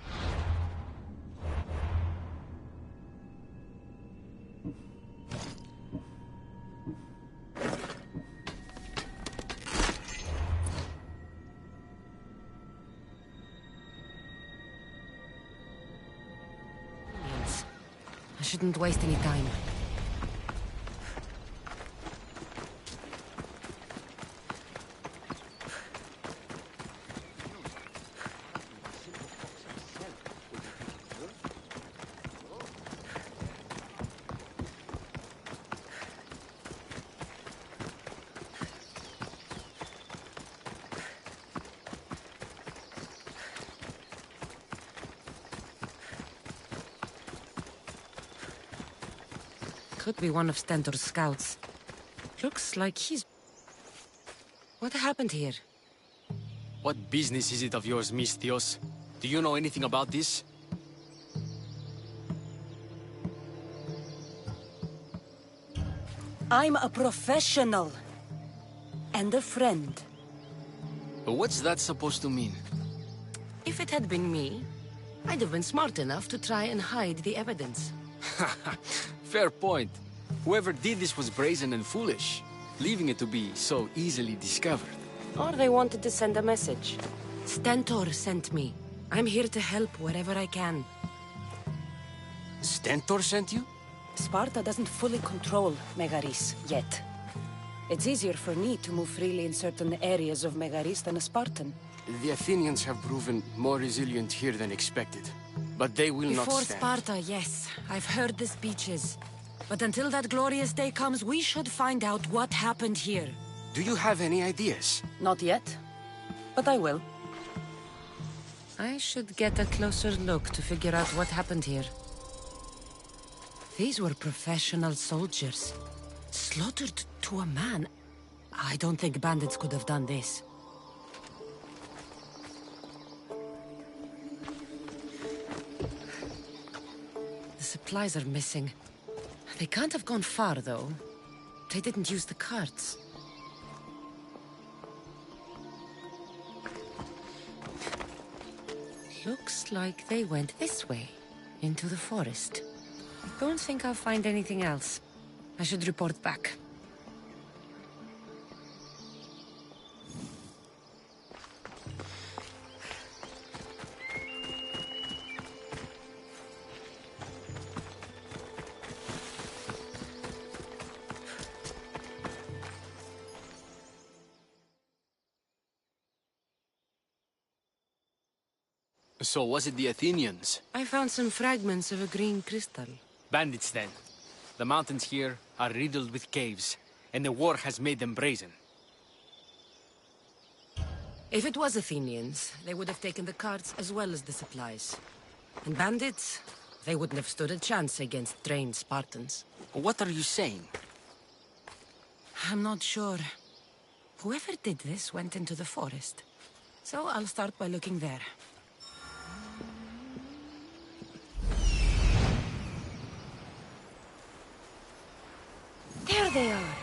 S15: I shouldn't waste any time. Could be one of Stentor's scouts. Looks like he's... What happened here?
S8: What business is it of yours, Misthios? Do you know anything about this?
S10: I'm a professional. And a friend.
S8: What's that supposed to mean?
S15: If it had been me, I'd have been smart enough to try and hide the evidence.
S8: Fair point. Whoever did this was brazen and foolish, leaving it to be so easily discovered.
S10: Or they wanted to send a message.
S15: Stentor sent me. I'm here to help wherever I can.
S8: Stentor sent you?
S10: Sparta doesn't fully control Megaris yet. It's easier for me to move freely in certain areas of Megaris than a Spartan.
S8: The Athenians have proven more resilient here than expected. But they will not
S15: Before
S8: stand.
S15: Sparta, yes. I've heard the speeches. But until that glorious day comes, we should find out what happened here.
S8: Do you have any ideas?
S15: Not yet. But I will. I should get a closer look to figure out what happened here. These were professional soldiers. Slaughtered to a man. I don't think bandits could have done this. The supplies are missing. They can't have gone far, though. They didn't use the carts. Looks like they went this way, into the forest. Don't think I'll find anything else. I should report back.
S8: So was it the Athenians?
S15: I found some fragments of a green crystal.
S8: Bandits, then. The mountains here are riddled with caves, and the war has made them brazen.
S15: If it was Athenians, they would have taken the carts as well as the supplies. And bandits, they wouldn't have stood a chance against trained Spartans.
S8: What are you saying?
S15: I'm not sure. Whoever did this went into the forest. So I'll start by looking there. There they are!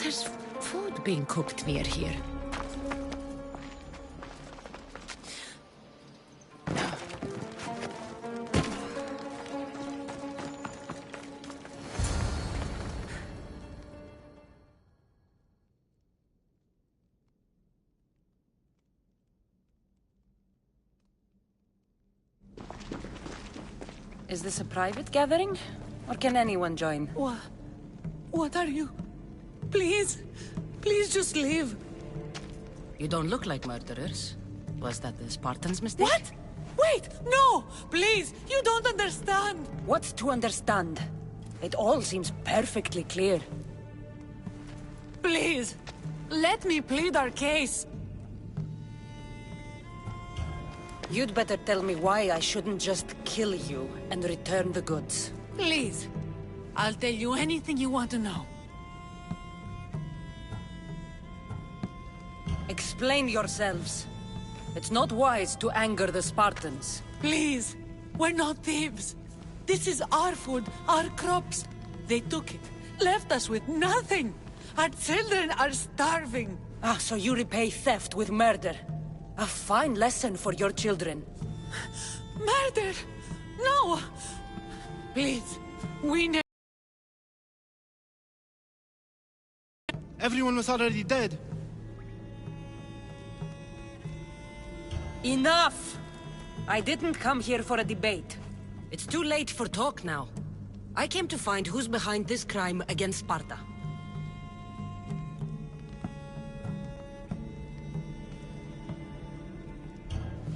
S15: There's food being cooked near here. Is this a private gathering? Or can anyone join?
S22: What are you? Please! Please just leave!
S15: You don't look like murderers. Was that the Spartans' mistake?
S22: What? Wait! No! Please! You don't understand!
S15: What's to understand? It all seems perfectly clear.
S22: Please! Let me plead our case!
S15: You'd better tell me why I shouldn't just kill you and return the goods.
S22: Please! I'll tell you anything you want to know.
S15: Explain yourselves. It's not wise to anger the Spartans.
S22: Please! We're not thieves! This is our food, our crops. They took it, left us with nothing. Our children are starving.
S15: Ah, so you repay theft with murder. A fine lesson for your children.
S22: Murder! No! Please, we never...
S16: Everyone was already dead.
S15: Enough! I didn't come here for a debate. It's too late for talk now. I came to find who's behind this crime against Sparta.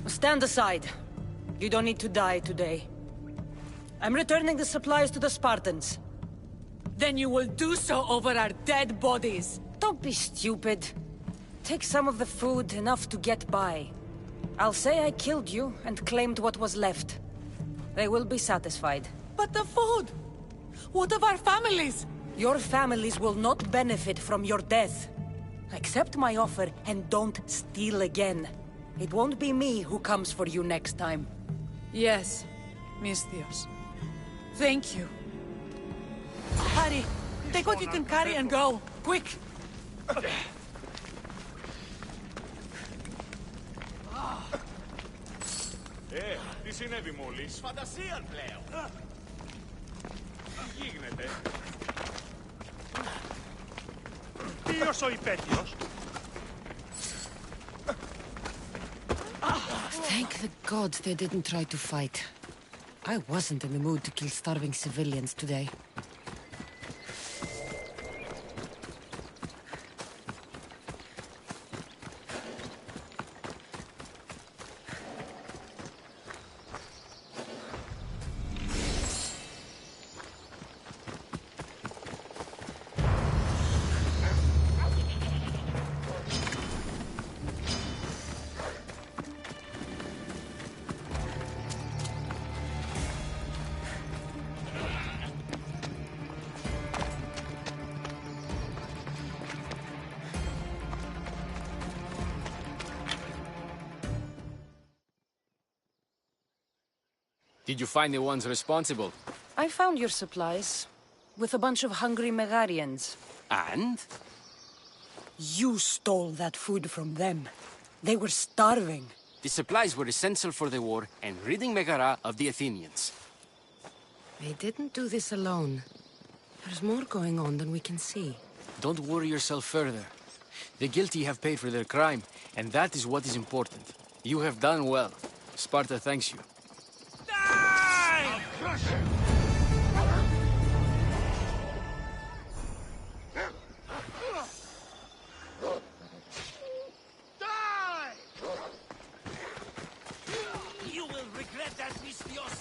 S15: Stand aside. You don't need to die today. I'm returning the supplies to the Spartans.
S22: Then you will do so over our dead bodies.
S15: Don't be stupid. Take some of the food, enough to get by. I'll say I killed you and claimed what was left. They will be satisfied.
S22: But the food! What of our families?
S15: Your families will not benefit from your death. Accept my offer and don't steal again. It won't be me who comes for you next time.
S22: Yes, Misthios. Thank you. Hurry! Take what you can carry and go! Quick!
S16: Τι συνέβη μόλις? Φαντασία πλέον! Τι γίνεται? Ποιος ο υπέτειος?
S15: Thank the gods they didn't try to fight. I wasn't in the mood to kill starving civilians today.
S8: Did you find the ones responsible?
S10: I found your supplies, with a bunch of hungry Megarians.
S8: And?
S10: You stole that food from them. They were starving.
S8: The supplies were essential for the war and ridding Megara of the Athenians.
S15: They didn't do this alone. There's more going on than we can see.
S8: Don't worry yourself further. The guilty have paid for their crime, and that is what is important. You have done well. Sparta thanks you.
S12: You will regret that, Misthios!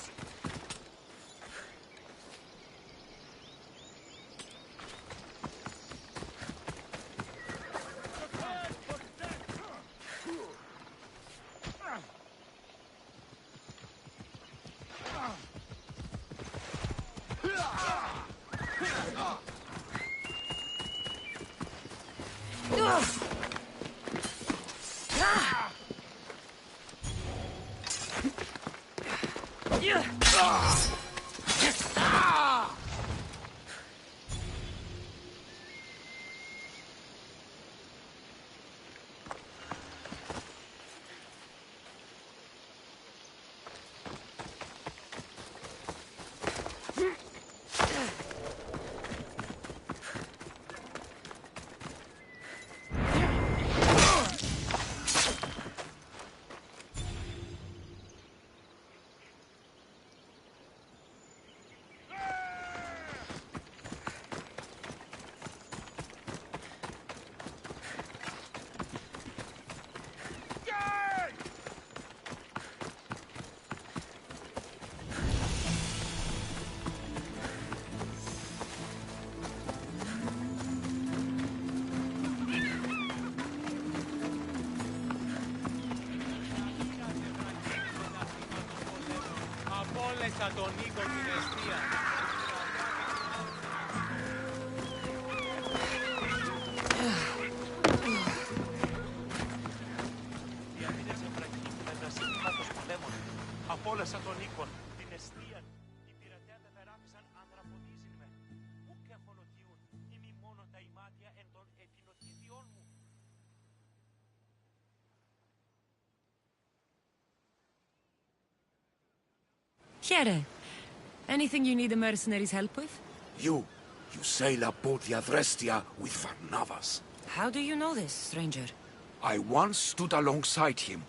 S16: Απόλεσα τον Νίκο την αιστεία. Διαμήνες Ευρακή μετά σύντηματος πολέμων. Απόλεσα τον Νίκο την αιστεία. Οι πειρατέδε θεράπησαν ανδραπονίζειν με. Πού και χολοτιούν, ημί μόνο τα ημάτια εν των επινοτήδιών μου.
S15: Here. Anything you need the mercenaries' help with?
S20: You sail aboard the Adrestia with Varnavas.
S15: How do you know this, stranger?
S20: I once stood alongside him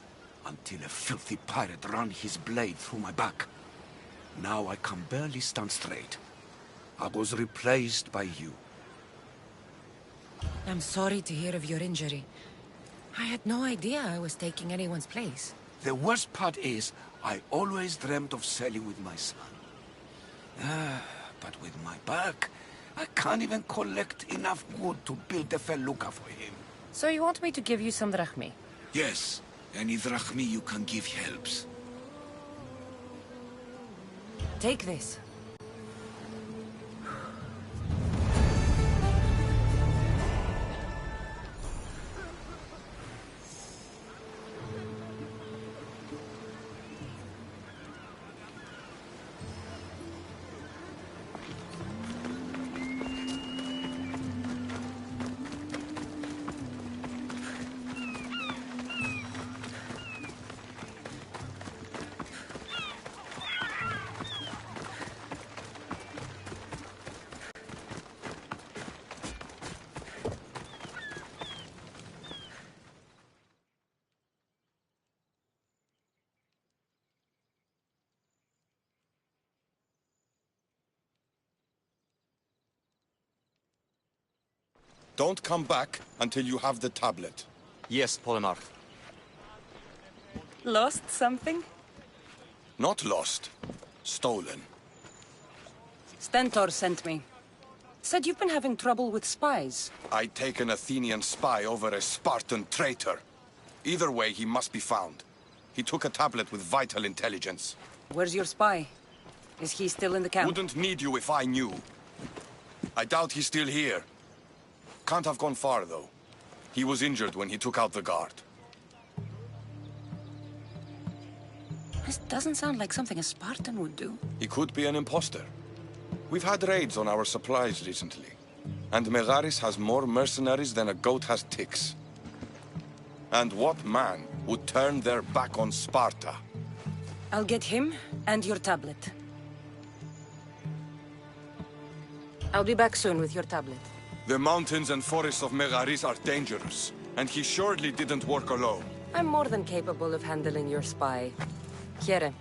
S20: until a filthy pirate ran his blade through my back. Now I can barely stand straight. I was replaced by you.
S15: I'm sorry to hear of your injury. I had no idea I was taking anyone's place.
S20: The worst part is, I always dreamt of sailing with my son. But with my back, I can't even collect enough wood to build a felucca for him.
S10: So you want me to give you some drachmi?
S20: Yes, any drachmi you can give helps.
S15: Take this.
S5: Don't come back until you have the tablet.
S18: Yes, Polemarch.
S10: Lost something?
S5: Not lost. Stolen.
S10: Stentor sent me. Said you've been having trouble with spies.
S5: I take an Athenian spy over a Spartan traitor. Either way, he must be found. He took a tablet with vital intelligence.
S10: Where's your spy? Is he still in the camp?
S5: Wouldn't need you if I knew. I doubt he's still here. Can't have gone far, though. He was injured when he took out the guard.
S10: This doesn't sound like something a Spartan would do.
S5: He could be an imposter. We've had raids on our supplies recently. And Megaris has more mercenaries than a goat has ticks. And what man would turn their back on Sparta?
S10: I'll get him and your tablet. I'll be back soon with your tablet.
S5: The mountains and forests of Megaris are dangerous, and he surely didn't work alone.
S10: I'm more than capable of handling your spy. Here,